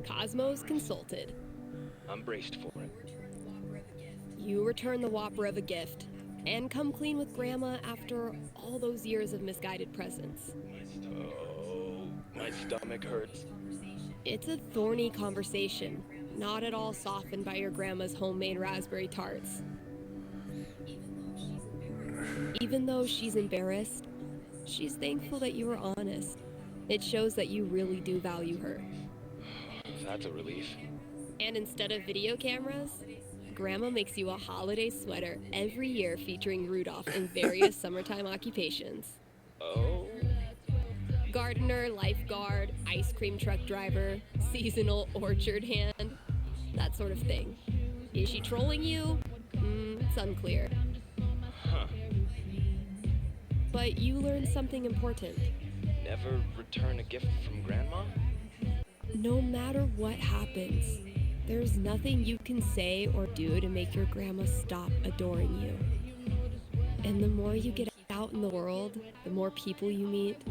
Cosmos consulted. I'm braced for it. You return the whopper of a gift and come clean with Grandma after all those years of misguided presents. Oh, my stomach hurts. It's a thorny conversation, not at all softened by your grandma's homemade raspberry tarts. Even though she's embarrassed, she's thankful that you were honest. It shows that you really do value her. That's a relief. And instead of video cameras, Grandma makes you a holiday sweater every year featuring Rudolph in various summertime occupations. Oh? Gardener, lifeguard, ice cream truck driver, seasonal orchard hand, that sort of thing. Is she trolling you? It's unclear. Huh. But you learned something important. Never return a gift from Grandma? No matter what happens, there's nothing you can say or do to make your grandma stop adoring you. And the more you get out in the world, the more people you meet,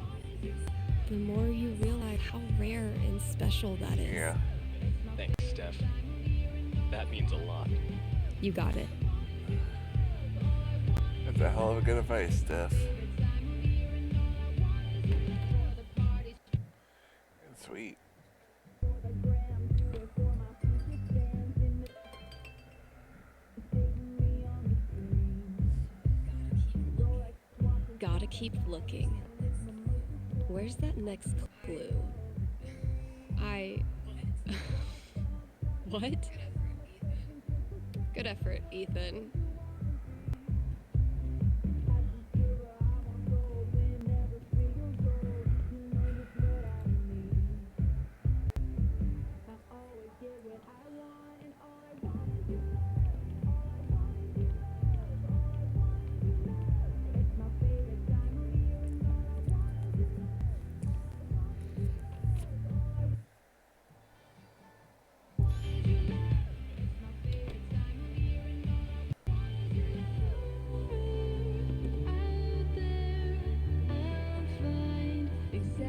the more you realize how rare and special that is. Yeah. Thanks, Steph. That means a lot. You got it. That's a hell of a good advice, Steph. And sweet. Gotta keep looking. Where's that next clue? What? Good effort, Ethan.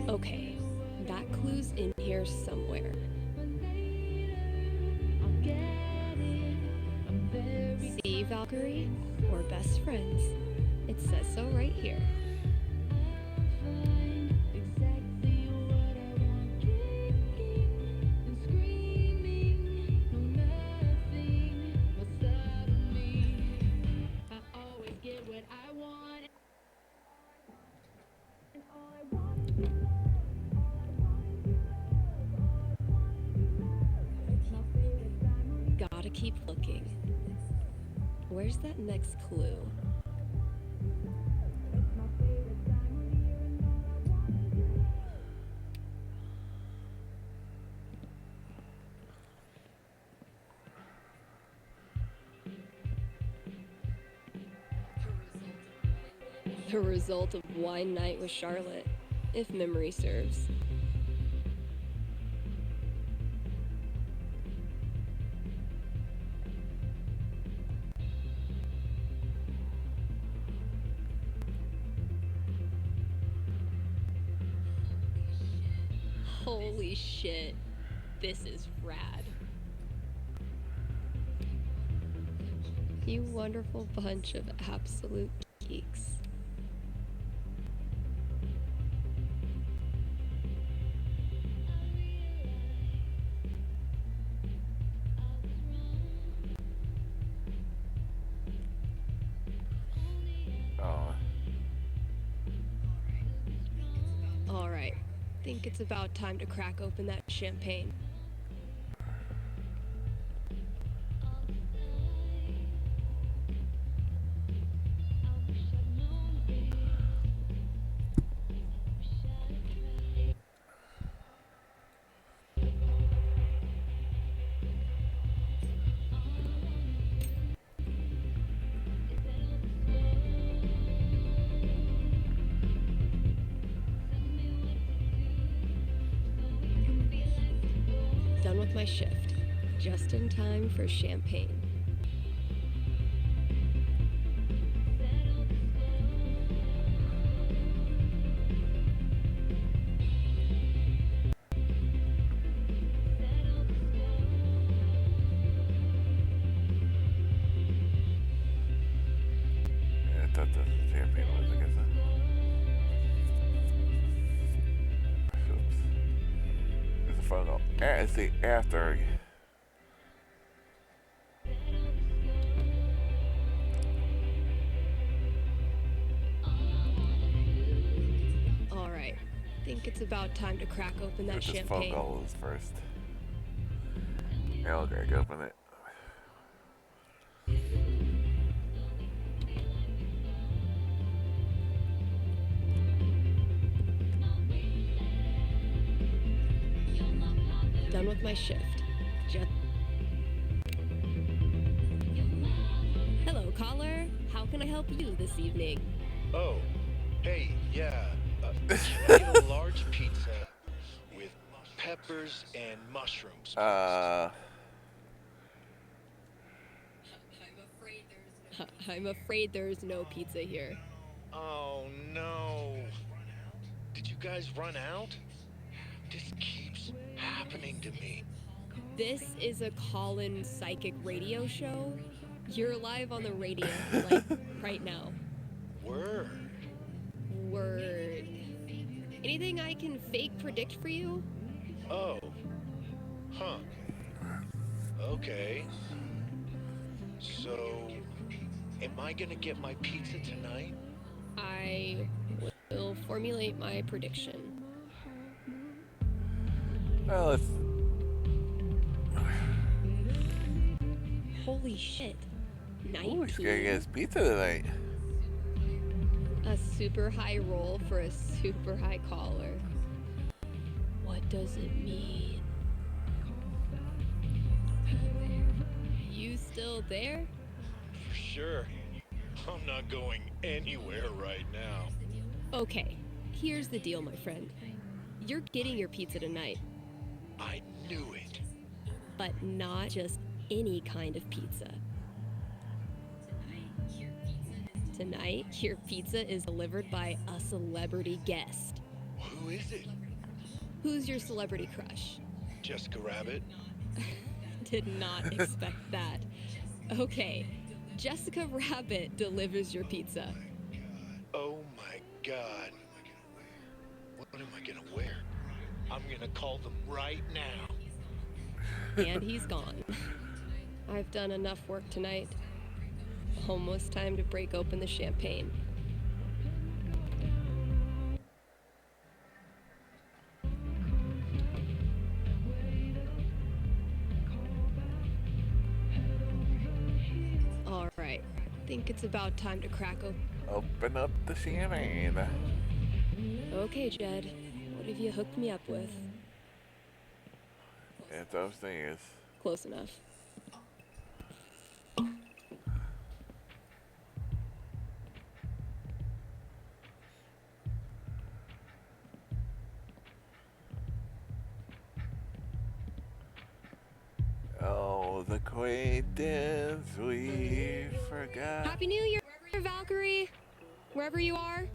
Okay, that clue's in here somewhere. See, Valkyrie? We're best friends. It says so right here. Gotta keep looking. Where's that next clue? The result of wine night with Charlotte, if memory serves. Holy shit, this is rad. You wonderful bunch of absolute geeks. Oh. All right, think it's about time to crack open that champagne. Done with my shift. Just in time for champagne. Yeah, I thought that was champagne was, I guess. Oops. There's a phone call. It's the after. All right, think it's about time to crack open that This phone champagne. call was first. I'll crack open it. Done with my shift. Just. Hello, caller. How can I help you this evening? Oh, hey, yeah. Can I get a large pizza with peppers and mushrooms? I'm afraid there's no pizza here. Oh, no. Did you guys run out? This keeps happening to me. This is a call-in psychic radio show. You're live on the radio, like, right now. Word. Word. Anything I can fake predict for you? Oh. Huh. Okay. So, am I gonna get my pizza tonight? I will formulate my prediction. Well, let's... Holy shit. 19? Ooh, he's gonna get his pizza tonight. A super high roll for a super high caller. What does it mean? You still there? For sure. I'm not going anywhere right now. Okay, here's the deal, my friend. You're getting your pizza tonight. I knew it. But not just any kind of pizza. Tonight, your pizza is delivered by a celebrity guest. Who is it? Who's your celebrity crush? Jessica Rabbit? Did not expect that. Okay, Jessica Rabbit delivers your pizza. Oh my god. What am I gonna wear? I'm gonna call them right now. And he's gone. I've done enough work tonight. Almost time to break open the champagne. All right, think it's about time to crack Open up the champagne. Okay, Jed. What have you hooked me up with? It's upstairs. Close enough. old acquaintance we forgot. Happy New Year, Valkyrie, wherever you are.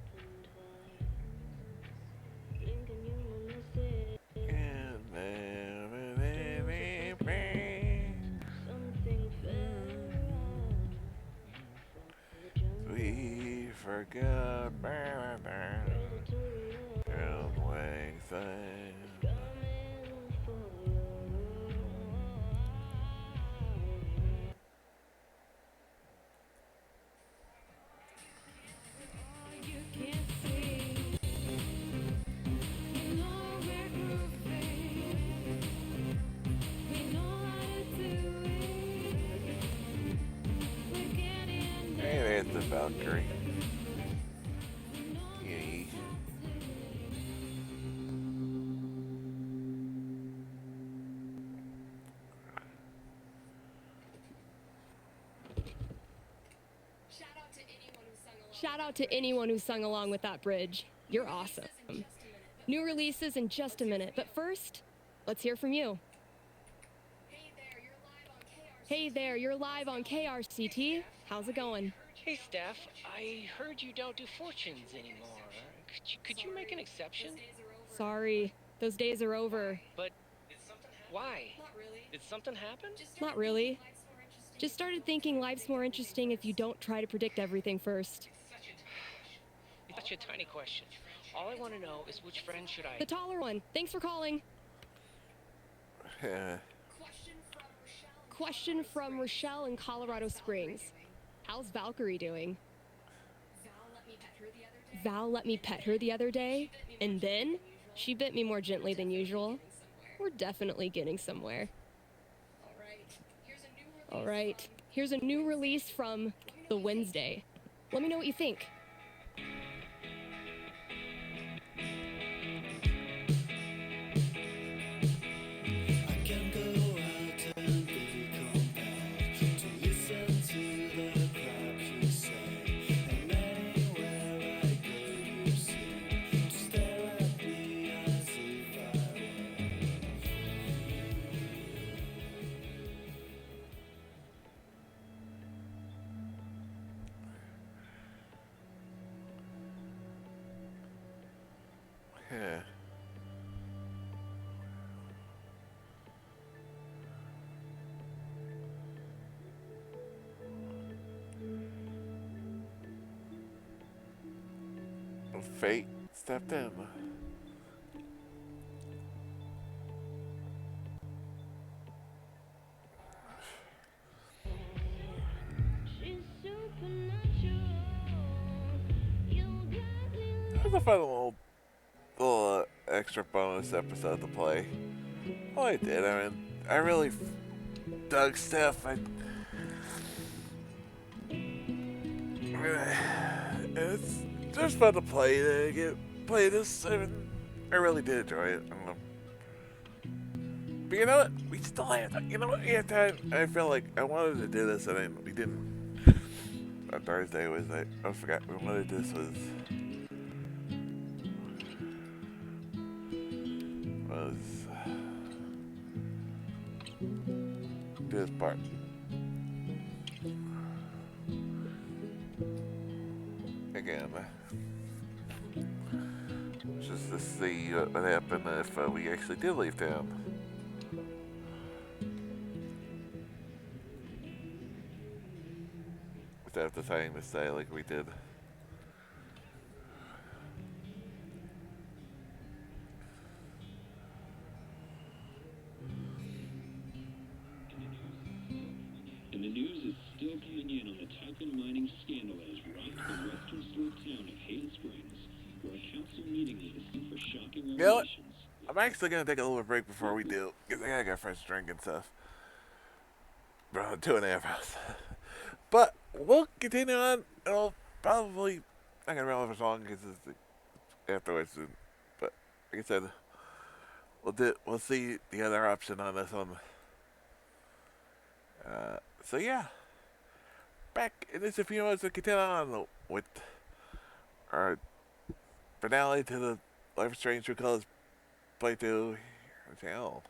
We forgot Hey, there's the Valkyrie. Yay. Shout out to anyone who sung along with that bridge. You're awesome. New releases in just a minute, but first, let's hear from you. Hey there, you're live on KRCT. How's it going? Hey, Steph. I heard you don't do fortunes anymore. Could you make an exception? Sorry, those days are over. But why? Did something happen? Not really. Just started thinking life's more interesting if you don't try to predict everything first. It's such a tiny question. All I want to know is which friend should I... The taller one. Thanks for calling. Question from Rochelle in Colorado Springs. How's Valkyrie doing? Val let me pet her the other day, and then she bit me more gently than usual. We're definitely getting somewhere. All right, here's a new release from The Wednesday. Let me know what you think. Yeah. Fate stepped in. It was a fun little extra bonus episode to play. Oh, I did. I mean, I really dug Steph. It's just fun to play. Play this. I mean, I really did enjoy it. I don't know. But you know what? We still have. You know what? We have time. I feel like I wanted to do this, and we didn't. On Thursday I forgot. We wanted to do this do this part. Again, just to see what would happen if we actually did leave town. Without the time to stay like we did. And the news is still coming in on the Typhon mining scandal that has rocked the western slope town of Hale Springs, where a council meeting is looking for shocking You know what? revelations. I'm actually gonna take a little break before we do, because I gotta get a fresh drink and stuff. Bro, 2.5 hours. But we'll continue on. It'll probably not gonna run over as long because it's afterwards. But like I said, we'll see the other option on this one. So yeah, back in just a few moments, we'll continue on with our finale to the Life is Strange True Colors playthrough channel.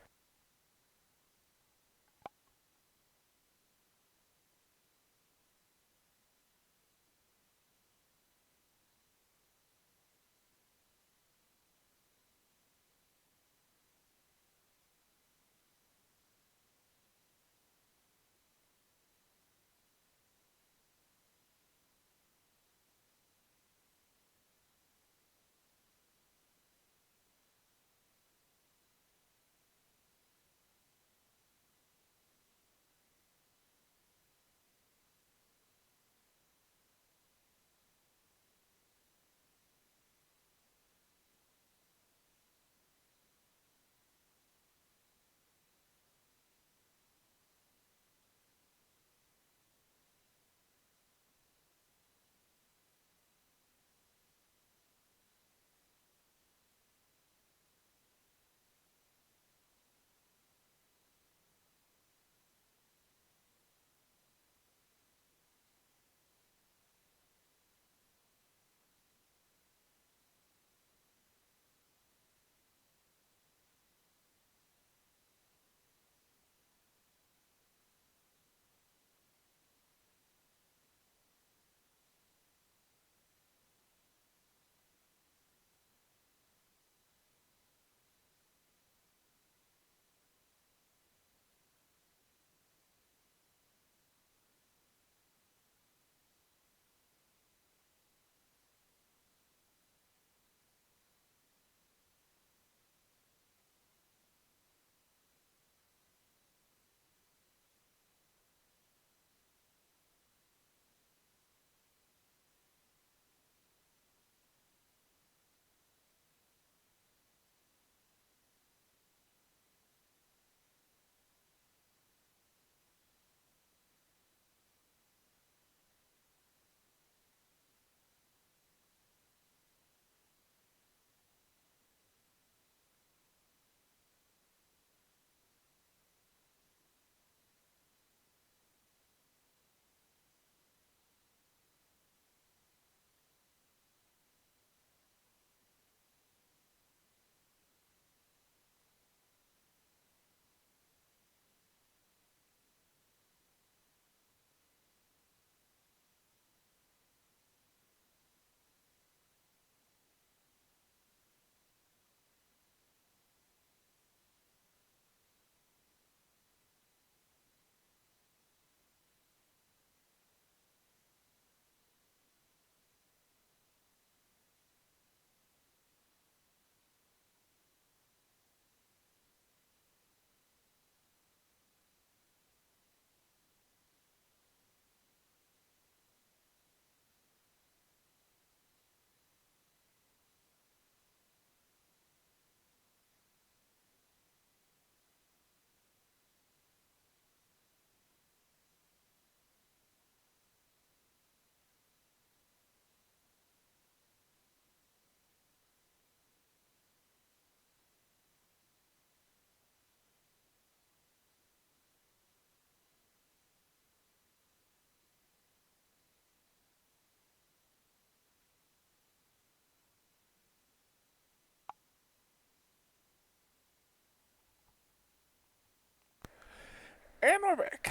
And we're back.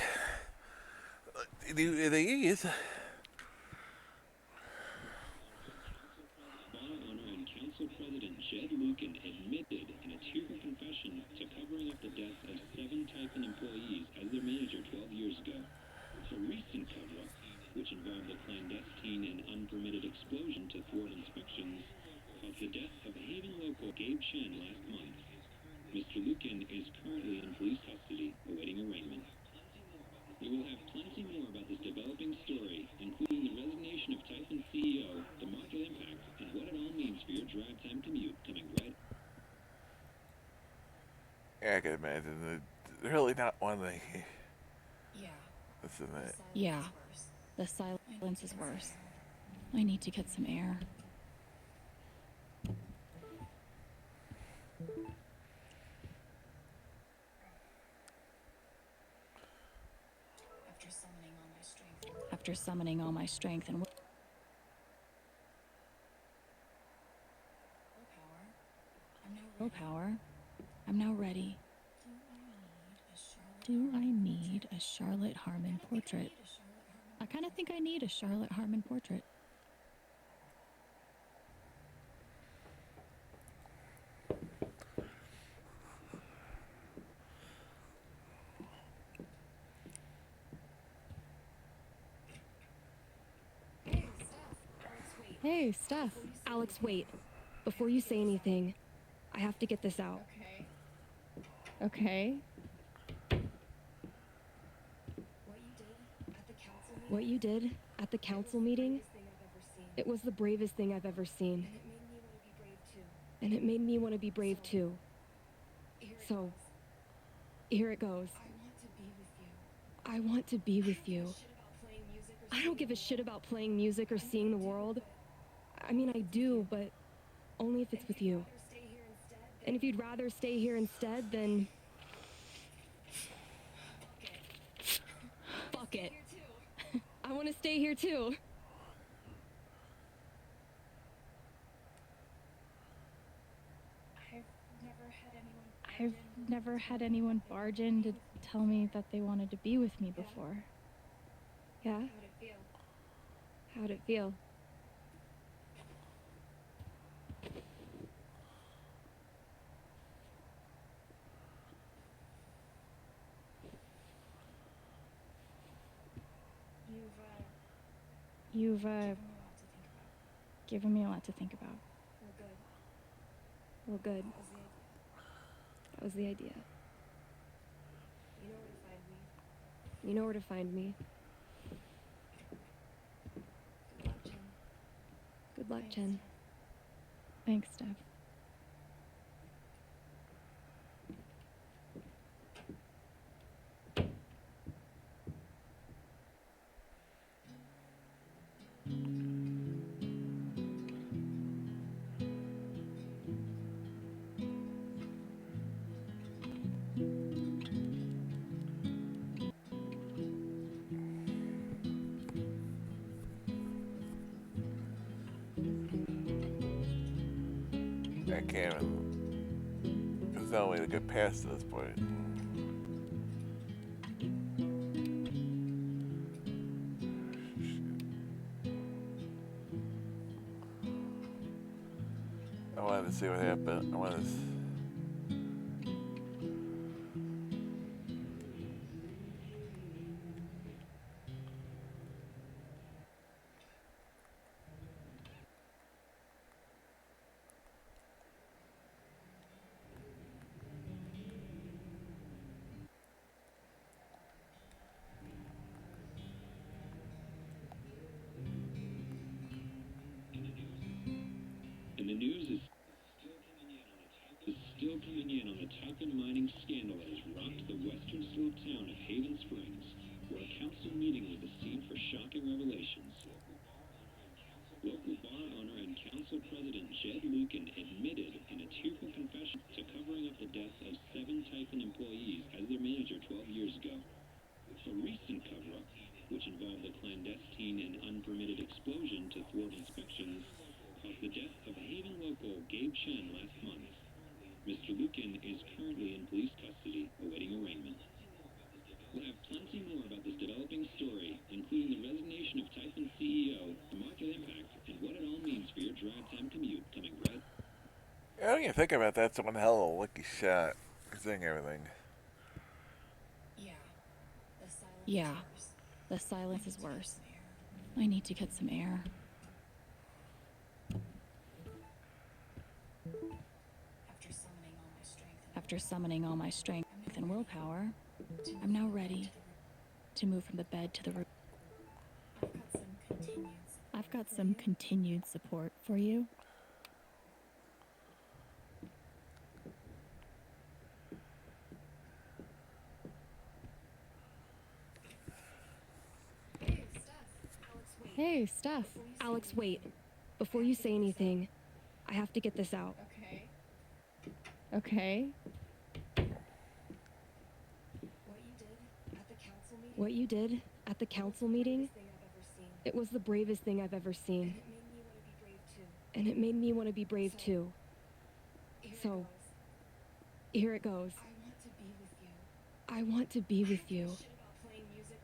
These. Bar owner and council president Jed Lucan admitted in a tearful confession to covering up the deaths of 7 Typhon employees as their manager 12 years ago. A recent cover-up, which involved a clandestine and unpermitted explosion to thwart inspections, caused the death of Haven local Gabe Chen last month. Mr. Lucan is currently in police custody, awaiting arraignment. We will have plenty more about this developing story, including the resignation of Typhon CEO, the market impact, and what it all means for your drive time commute coming right. Yeah, I can imagine. It's really not one they. Yeah. Listen to it. Yeah. The silence is worse. I need to get some air. After summoning all my strength and willpower, I'm now ready. Do I need a Charlotte Harmon portrait? I kind of think I need a Charlotte Harmon portrait. Hey, Steph. Alex, wait. Before you say anything, I have to get this out. Okay. What you did at the council meeting, it was the bravest thing I've ever seen. And it made me want to be brave too. So, here it goes. I want to be with you. I don't give a shit about playing music or seeing the world. I mean, I do, but only if it's with you. And if you'd rather stay here instead, then... Fuck it. I want to stay here too. I've never had anyone barge in to tell me that they wanted to be with me before. Yeah? How'd it feel? You've given me a lot to think about. Well, good. That was the idea. You know where to find me. Good luck, Chen. Thanks, Steph. I can't even. There's no way to get past this point. I wanted to see what happened. I wanted to. And the news is still coming in on the Typhon mining scandal that has rocked the western slope town of Haven Springs, where a council meeting was the scene for shocking revelations. Local bar owner and council president Jed Lucan admitted in a tearful confession to covering up the deaths of 7 Typhon employees as their manager 12 years ago. A recent cover-up, which involved a clandestine and unpermitted explosion to thwart inspections, caused the death of Haven local Gabe Chen last month. Mr. Lucan is currently in police custody, awaiting arraignment. We'll have conversation of Typhon's CEO, the market impact, and what it all means for your drive time commute coming right. Yeah, when you think about that, it's one hell of a lucky shot, considering everything. Yeah, the silence is worse. I need to get some air. After summoning all my strength and willpower, I'm now ready to move from the bed to the room. I've got some continued support for you. Hey, Steph. Alex, wait. Before you say anything, I have to get this out. Okay. What you did at the council meeting, it was the bravest thing I've ever seen. And it made me want to be brave too. So, here it goes. I want to be with you.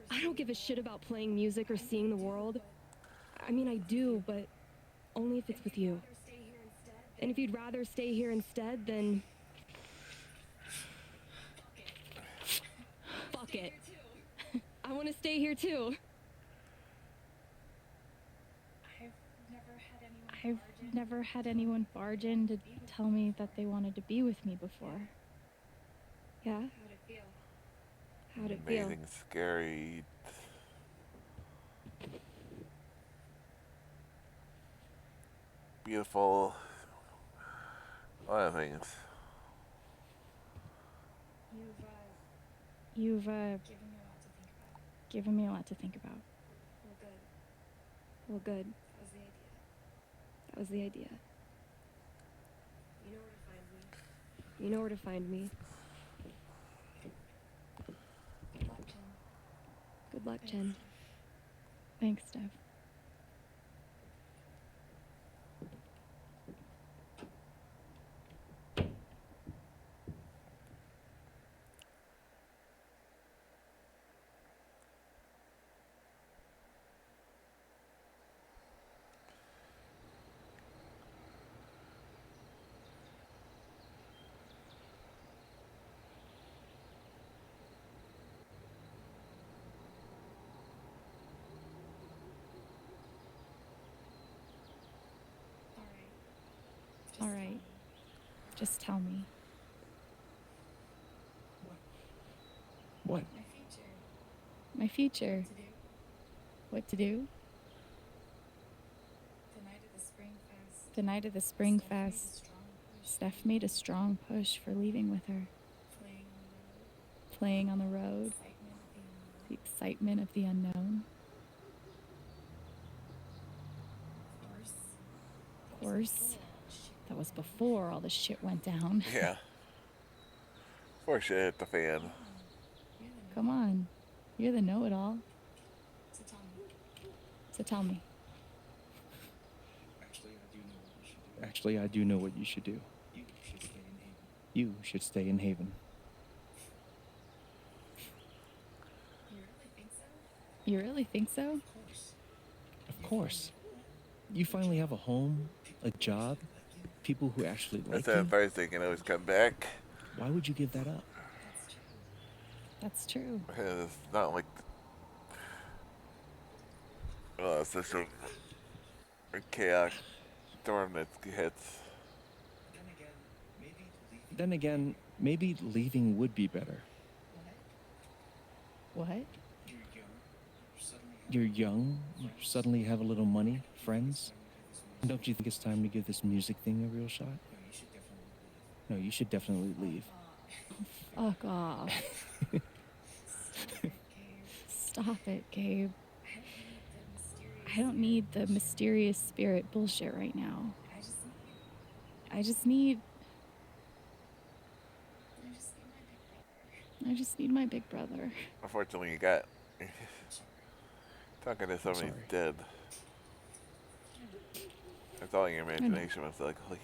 I don't give a shit about playing music or seeing the world. I mean, I do, but only if it's with you. And if you'd rather stay here instead, then... fuck it. I want to stay here too. I've never had anyone barge in to tell me that they wanted to be with me before. Yeah? How'd it feel? Amazing, scary. Beautiful. A lot of things. You've given me a lot to think about. Well, good. That was the idea. You know where to find me. Good luck, Jen. Thanks, Steph. All right. Just tell me. What? My future. What to do? The night of the Spring Fest, Steph made a strong push for leaving with her. Playing on the road. The excitement of the unknown. Of course, that was before all the shit went down. Yeah. Before shit hit the fan. Come on, you're the know-it-all. So tell me. Actually, I do know what you should do. You should stay in Haven. You really think so? Of course. You finally have a home, a job, people who actually like That's you. Thursday can always come back. Why would you give that up? That's true. It's not like... Well, it's just a chaotic storm that hits. Then again, maybe leaving would be better. What? You're young, you suddenly have a little money, friends. Don't you think it's time to give this music thing a real shot? No, you should definitely leave. Fuck off. Stop it, Gabe. I don't need the mysterious spirit bullshit right now. I just need my big brother. Unfortunately, you got... talking to somebody dead. That's all your imagination was like, holy...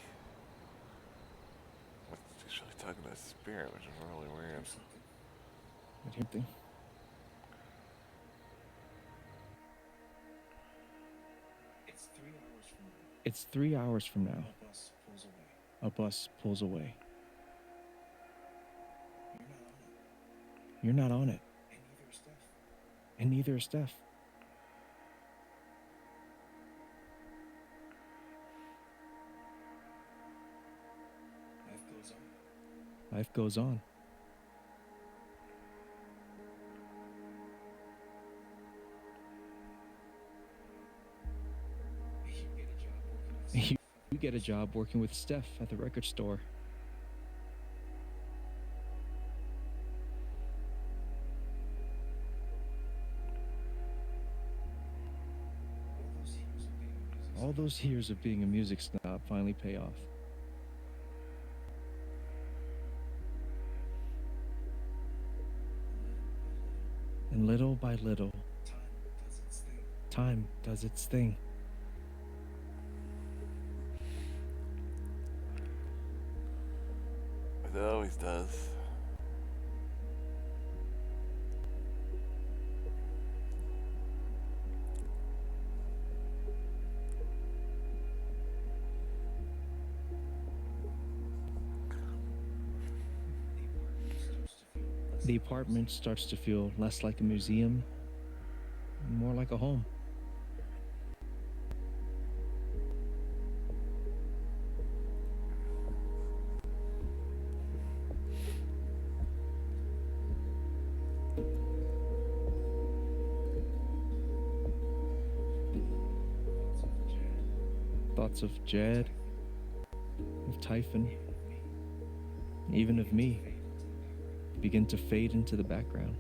She's really talking to a spirit, which is really weird. It's 3 hours from now. A bus pulls away. You're not on it. And neither is Steph. Life goes on. You get a job working with Steph at the record store. All those years of being a music snob finally pay off. And little by little, time does its thing. It always does. The apartment starts to feel less like a museum, and more like a home. Thoughts of Jed, of Typhon, even of me, begin to fade into the background.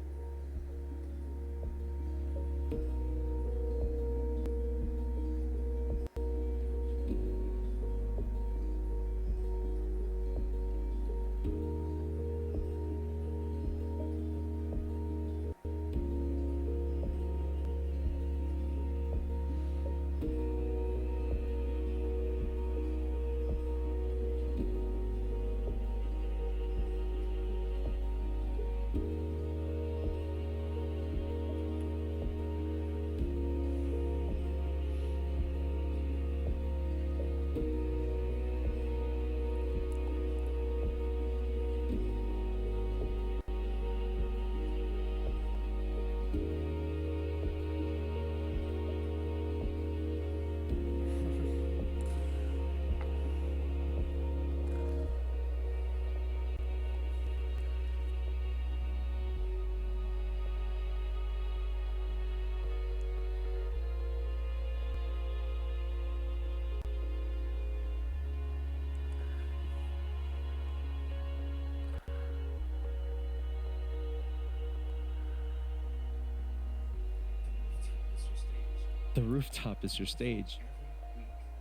The rooftop is your stage.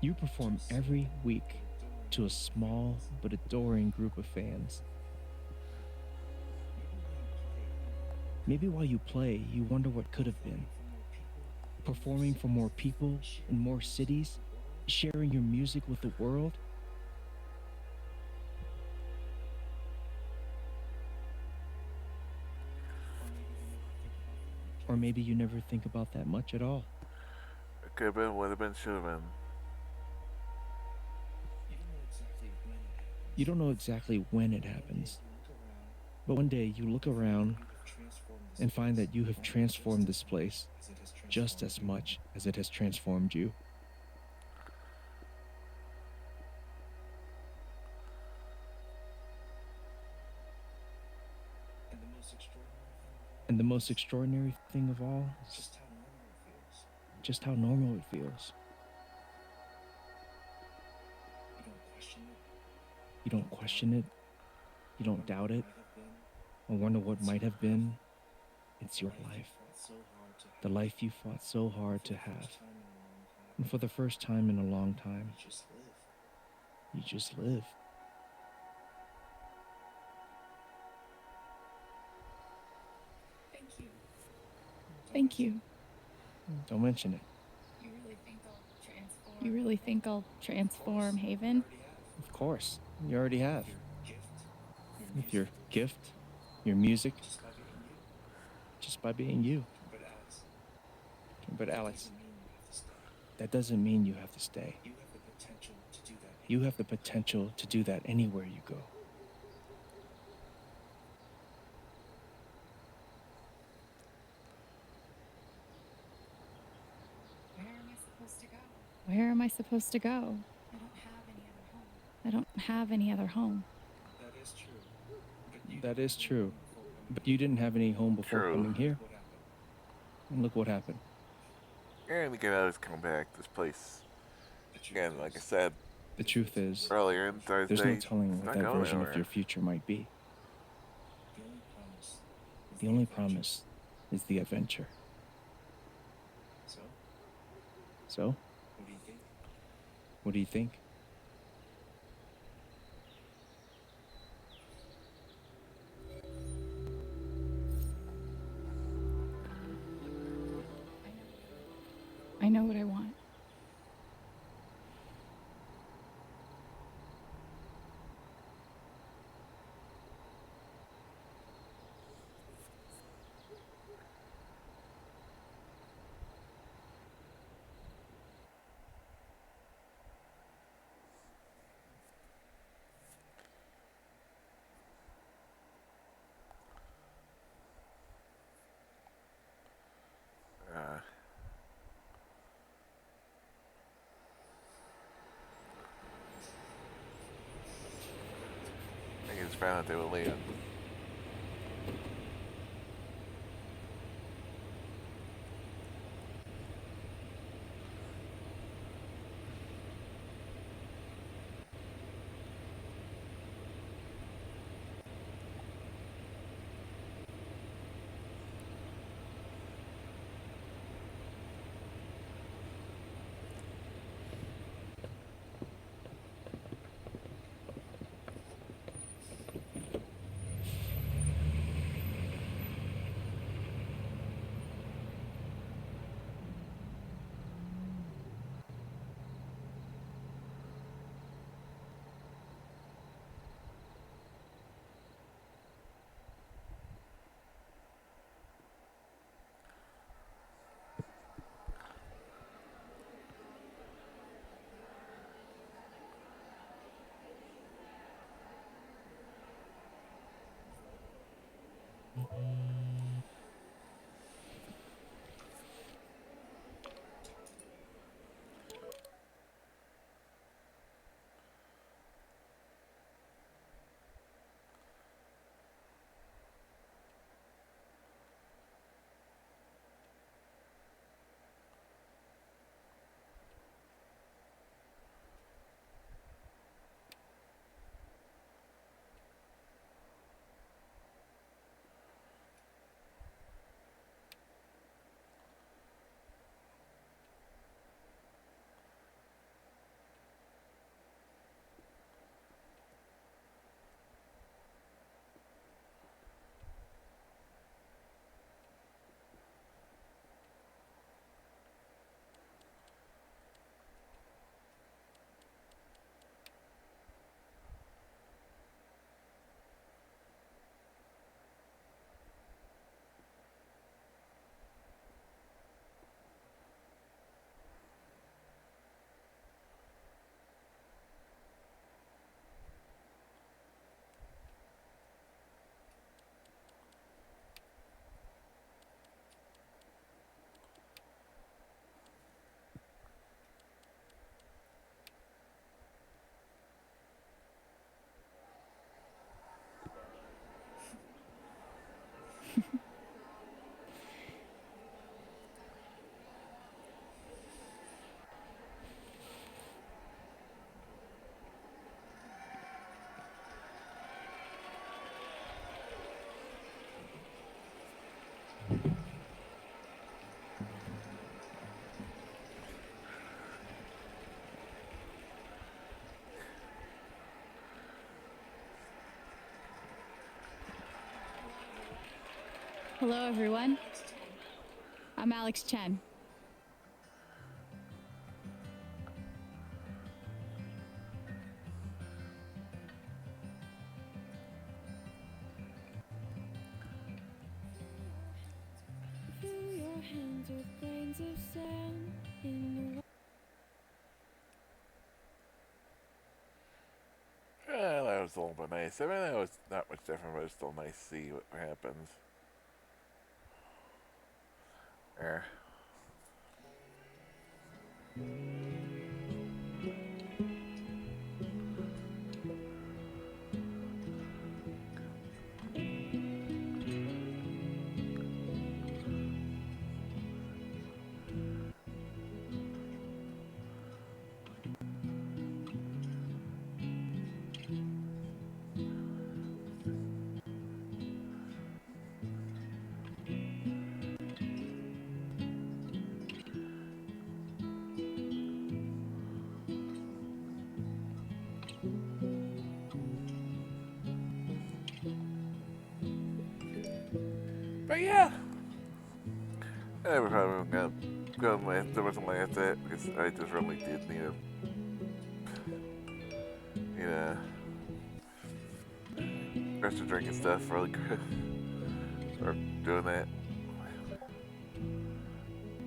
You perform every week to a small but adoring group of fans. Maybe while you play, you wonder what could have been. Performing for more people in more cities, sharing your music with the world. Or maybe you never think about that much at all. It could have been, would have been, should have been. You don't know exactly when it happens. But one day you look around and find that you have transformed this place just as much as it has transformed you. And the most extraordinary thing of all is just how normal it feels. You don't question it. You don't doubt it. Or wonder what might have been. It's your life. The life you fought so hard to have. And for the first time in a long time, you just live. Thank you. Don't mention it. You really think I'll transform Haven? Of course, you already have. With your gift, your music, just by being you. But Alex, that doesn't mean you have to stay. You have the potential to do that anywhere you go. Where am I supposed to go? I don't have any other home. That is true. But you didn't have any home before True. coming here. And look what happened. And we can always come back to this place. Again, like I said The truth is, earlier in Thursday, there's no telling it's what not that going version of anywhere. your future might be. The only promise is the adventure. So? What do you think? I know what I want. I just found out they were leaving. Hello, everyone. I'm Alex Chen. Fill your hands with grains of sand in the that was a little bit nice. I mean, that was not much different, but it's still nice to see what happens. There. But yeah, I was probably gonna laugh. There wasn't laugh at that because I just really did need a extra drink and stuff. Really good. Start doing that.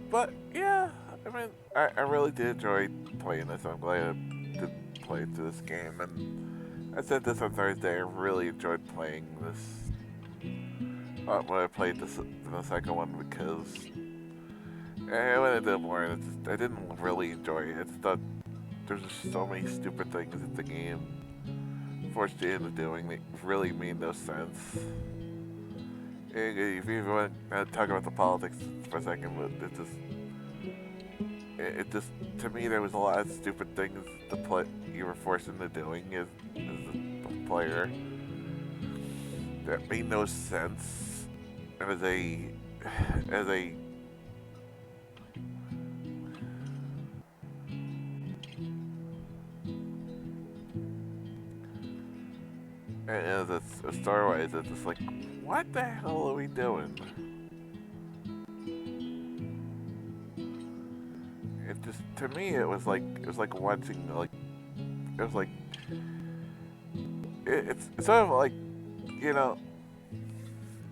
But yeah, I mean, I really did enjoy playing this. I'm glad I did play through this game, and I said this on Thursday. I really enjoyed playing this. When I played the second one because when I did more, I didn't really enjoy it. I just thought there's just so many stupid things that the game forced you into doing that really made no sense. If you want to talk about the politics for a second, but it just, to me, there was a lot of stupid things you were forced into doing as a player that made no sense as a as a story-wise. It's just like, what the hell are we doing? It just, to me, it was like watching, like, it was like, it's sort of like, you know,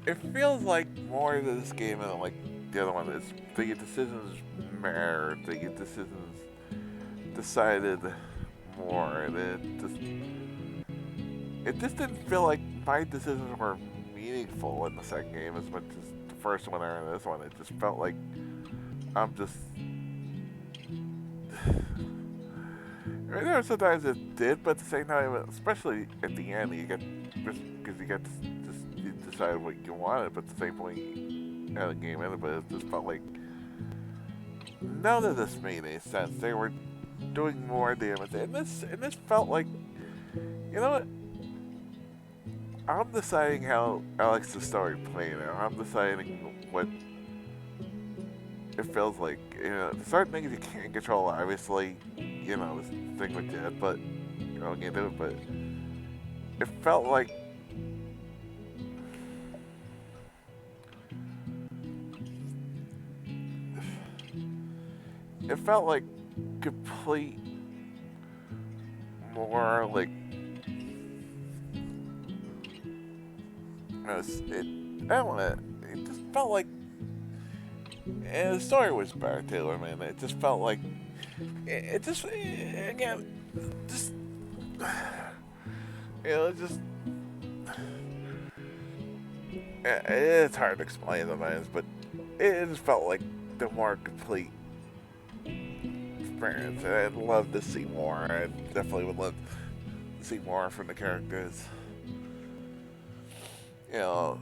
it feels like more to this game than like the other one. It's the decisions mattered, the decisions decided more, and it just didn't feel like my decisions were meaningful in the second game as much as the first one or in this one. It just felt like I'm just... I mean, there were sometimes it did, but at the same time, especially at the end, you get just because you decide what you wanted, but at the same point, you had the game ended, but it just felt like none of this made any sense. They were doing more damage, and this felt like, you know what? I'm deciding how Alex the story play now. I'm deciding what it feels like. You know, certain things you can't control, obviously. You know, this thing with Jed, but you know, you do it. But it felt like complete more like I don't want to. It just felt like, and the story was better too. I mean, it just felt like it just again, just you know, just it's hard to explain sometimes, but it just felt like the more complete experience. I'd love to see more. I definitely would love to see more from the characters. You know,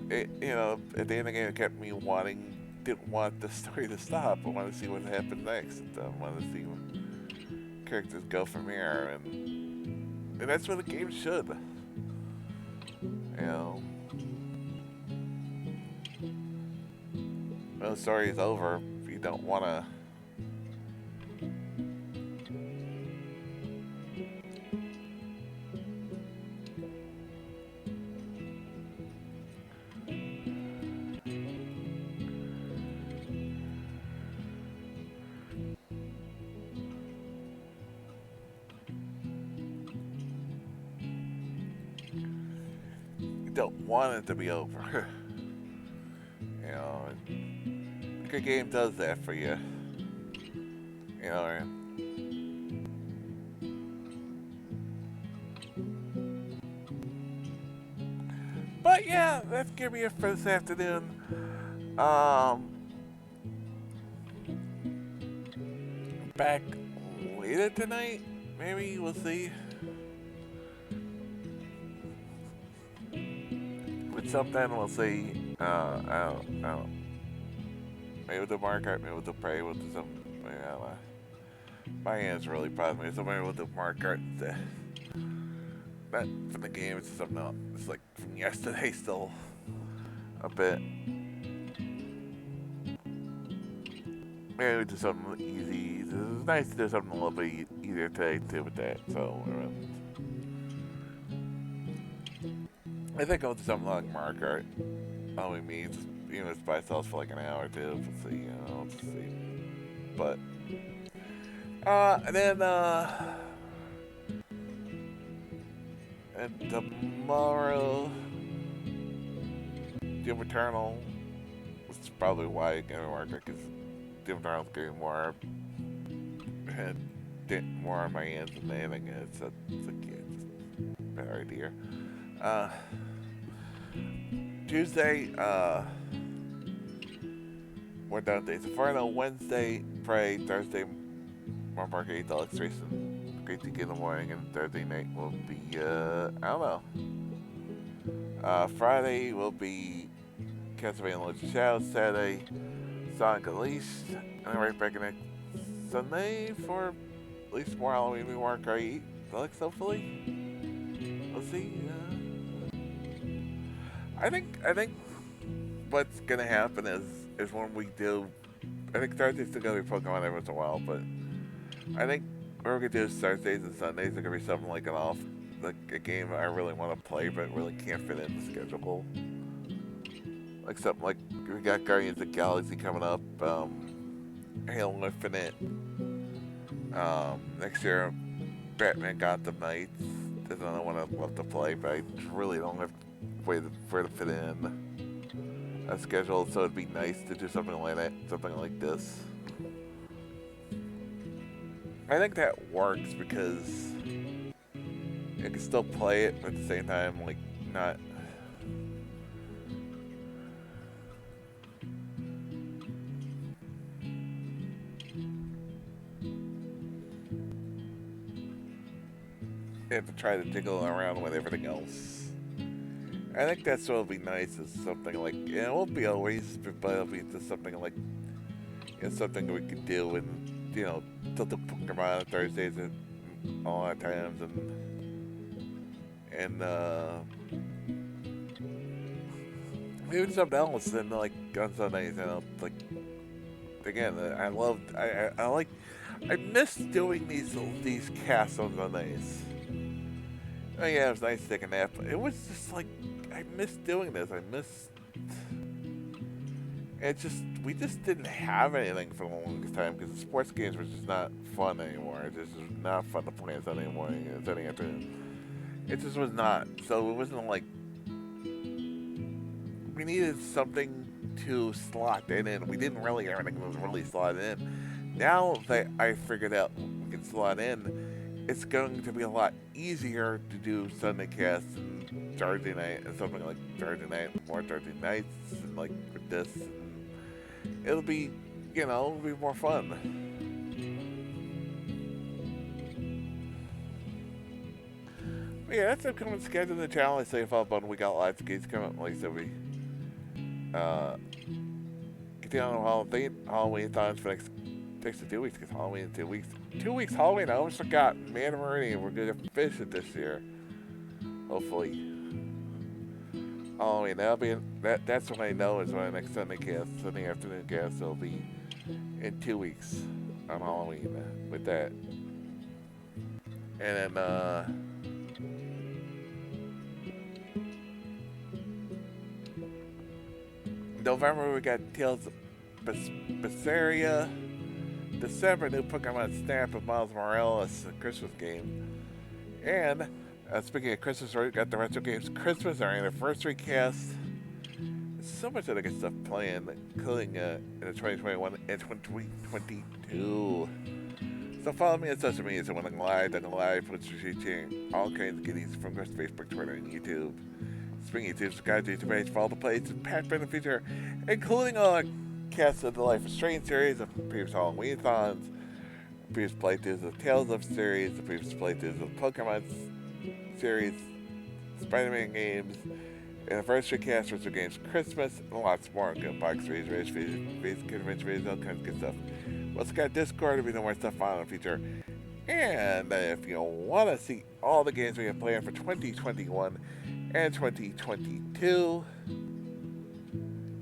you know, at the end of the game, it kept me didn't want the story to stop. I wanted to see what happened next. And I wanted to see what characters go from here. And that's what a game should. You know, when the story is over, you don't want to... don't want it to be over. You know, a good game does that for you. You know, But yeah, that's gonna be it for this afternoon. Um, back later tonight, maybe we'll see. With something, we'll see. I don't. Maybe we'll do Mario Kart, maybe we'll do Prey, we'll do something. I don't know. My hands really bother me, so maybe we'll do Mario Kart instead. Not from the game, it's something else. It's like from yesterday still. A bit. Maybe we do something easy. It's nice to do something a little bit easier today too with that. So I think I'll do something like Mario Kart. All we mean, just even if it's by itself for like an hour or two. We'll see. We'll just see. But and then and tomorrow, Doom Eternal. Which is probably why I get Mario Kart, because Doom Eternal's getting more and more on my hands than anything. It's like yeah, just a better idea. Tuesday, we're done days. Inferno, Wednesday, Pray, Thursday, Mario Park Deluxe Racing, Great Week in the morning, and Thursday night will be, I don't know. Friday will be Castlevania Lords of Shadow, Saturday, Sonic Unleashed, and then right back in next Sunday for at least more Halloween Mario Kart Deluxe, hopefully. We'll see. I think what's gonna happen is when we do. I think Thursday's still gonna be Pokemon every once in a while, but I think what we're gonna do is Thursdays and Sundays are gonna be something like like a game I really want to play but really can't fit in the schedule. Like something like we got Guardians of the Galaxy coming up, Halo Infinite. Next year, Batman Gotham Knights. There's another one I'd love to play, but I really don't have way for it to fit in a schedule, so it'd be nice to do something like that, something like this. I think that works because you can still play it, but at the same time, like, not. You have to try to jiggle around with everything else. I think that's what'll be nice is something like, it won't be always, but it'll be just something like, something we could do and, till the Pokemon on Thursdays at all our times and maybe something else and like on Sundays, like, again, I miss doing these casts on Sundays. Oh yeah, it was nice to take a nap. It was just like, I miss doing this. We just didn't have anything for the longest time because the sports games were just not fun anymore. It just was not fun to play on Sunday morning and Sunday afternoon. It just was not. So it wasn't like, we needed something to slot that in. We didn't really have anything that was really slotted in. Now that I figured out we can slot in, it's going to be a lot easier to do Sunday casts and Thursday night and something like Thursday night, more Thursday nights, and like with this. It'll be, it'll be more fun. But yeah, that's upcoming schedule in the channel. I say if up on we got lots of games coming up. Like I said, we continue on Halloween times for next 2 weeks, because Halloween in 2 weeks. 2 weeks Halloween, I almost forgot. Man of Meridian, we're gonna fish it this year. Hopefully. Halloween, that's when I know is when the next Sunday afternoon cast will be in 2 weeks on Halloween with that. And then November we got Tales of Berseria. December, new Pokemon Snap of Miles Morales, a Christmas game. And speaking of Christmas, we got the retro games Christmas, our anniversary cast. There's so much other good stuff playing, including in the 2021 and 2022. So follow me on social media. So when I'm live, Twitch, sharing all kinds of goodies from Facebook, Twitter, and YouTube. Springy Tuesday guide to range for all the plays and packed in the future, including all the casts of the Life is Strange series, the previous Halloween-thons, the previous playthroughs of the Tales of series, the previous playthroughs of the Pokemon series, Spider-Man games, anniversary cast, retro games, Christmas, and lots more. Good box raise, convention raise, all kinds of good stuff. We also got Discord, there'll be no more stuff on in the future. And if you want to see all the games we have planned for 2021 and 2022,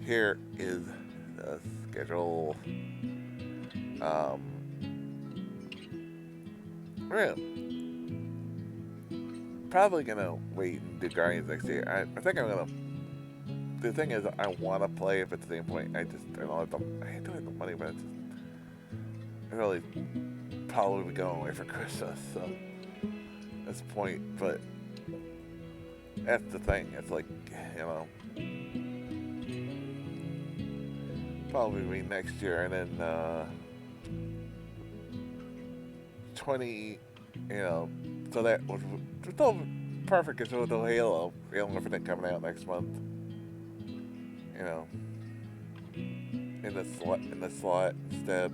here is the schedule. We're probably gonna wait and do Guardians next year. I think I'm gonna. The thing is, I want to play it, but at the same point, I don't have the. I don't have the money, but it's just, I really probably be going away for Christmas, so that's the point. But that's the thing. It's like, you know, probably be next year, and then 20, you know, so that was still perfect because with the Halo and everything coming out next month, you know, in the slot instead.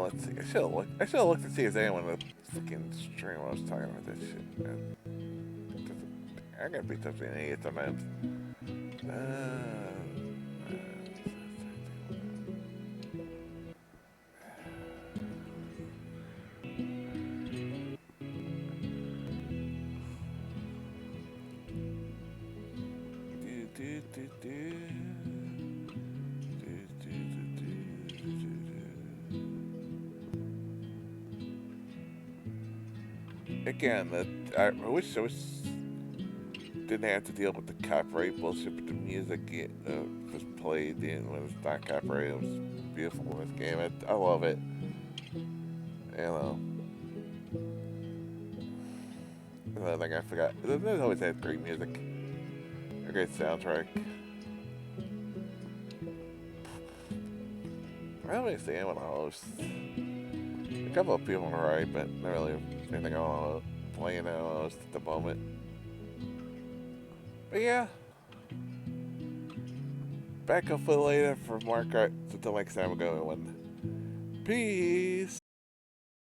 Let's see. I should have looked to see if anyone in the fucking stream was talking about this shit. I gotta be such an idiot sometimes. Again, I wish didn't have to deal with the copyright bullshit, but the music was played when it's not copyright. It was beautiful in this game. I love it. You know. Another thing I forgot. There's always had great music. A great soundtrack. I don't really see anyone host. A couple of people are right, but not really anything I want to play in host at the moment. But yeah. Back up for later for Mark Art. Until next time, we're going. Peace.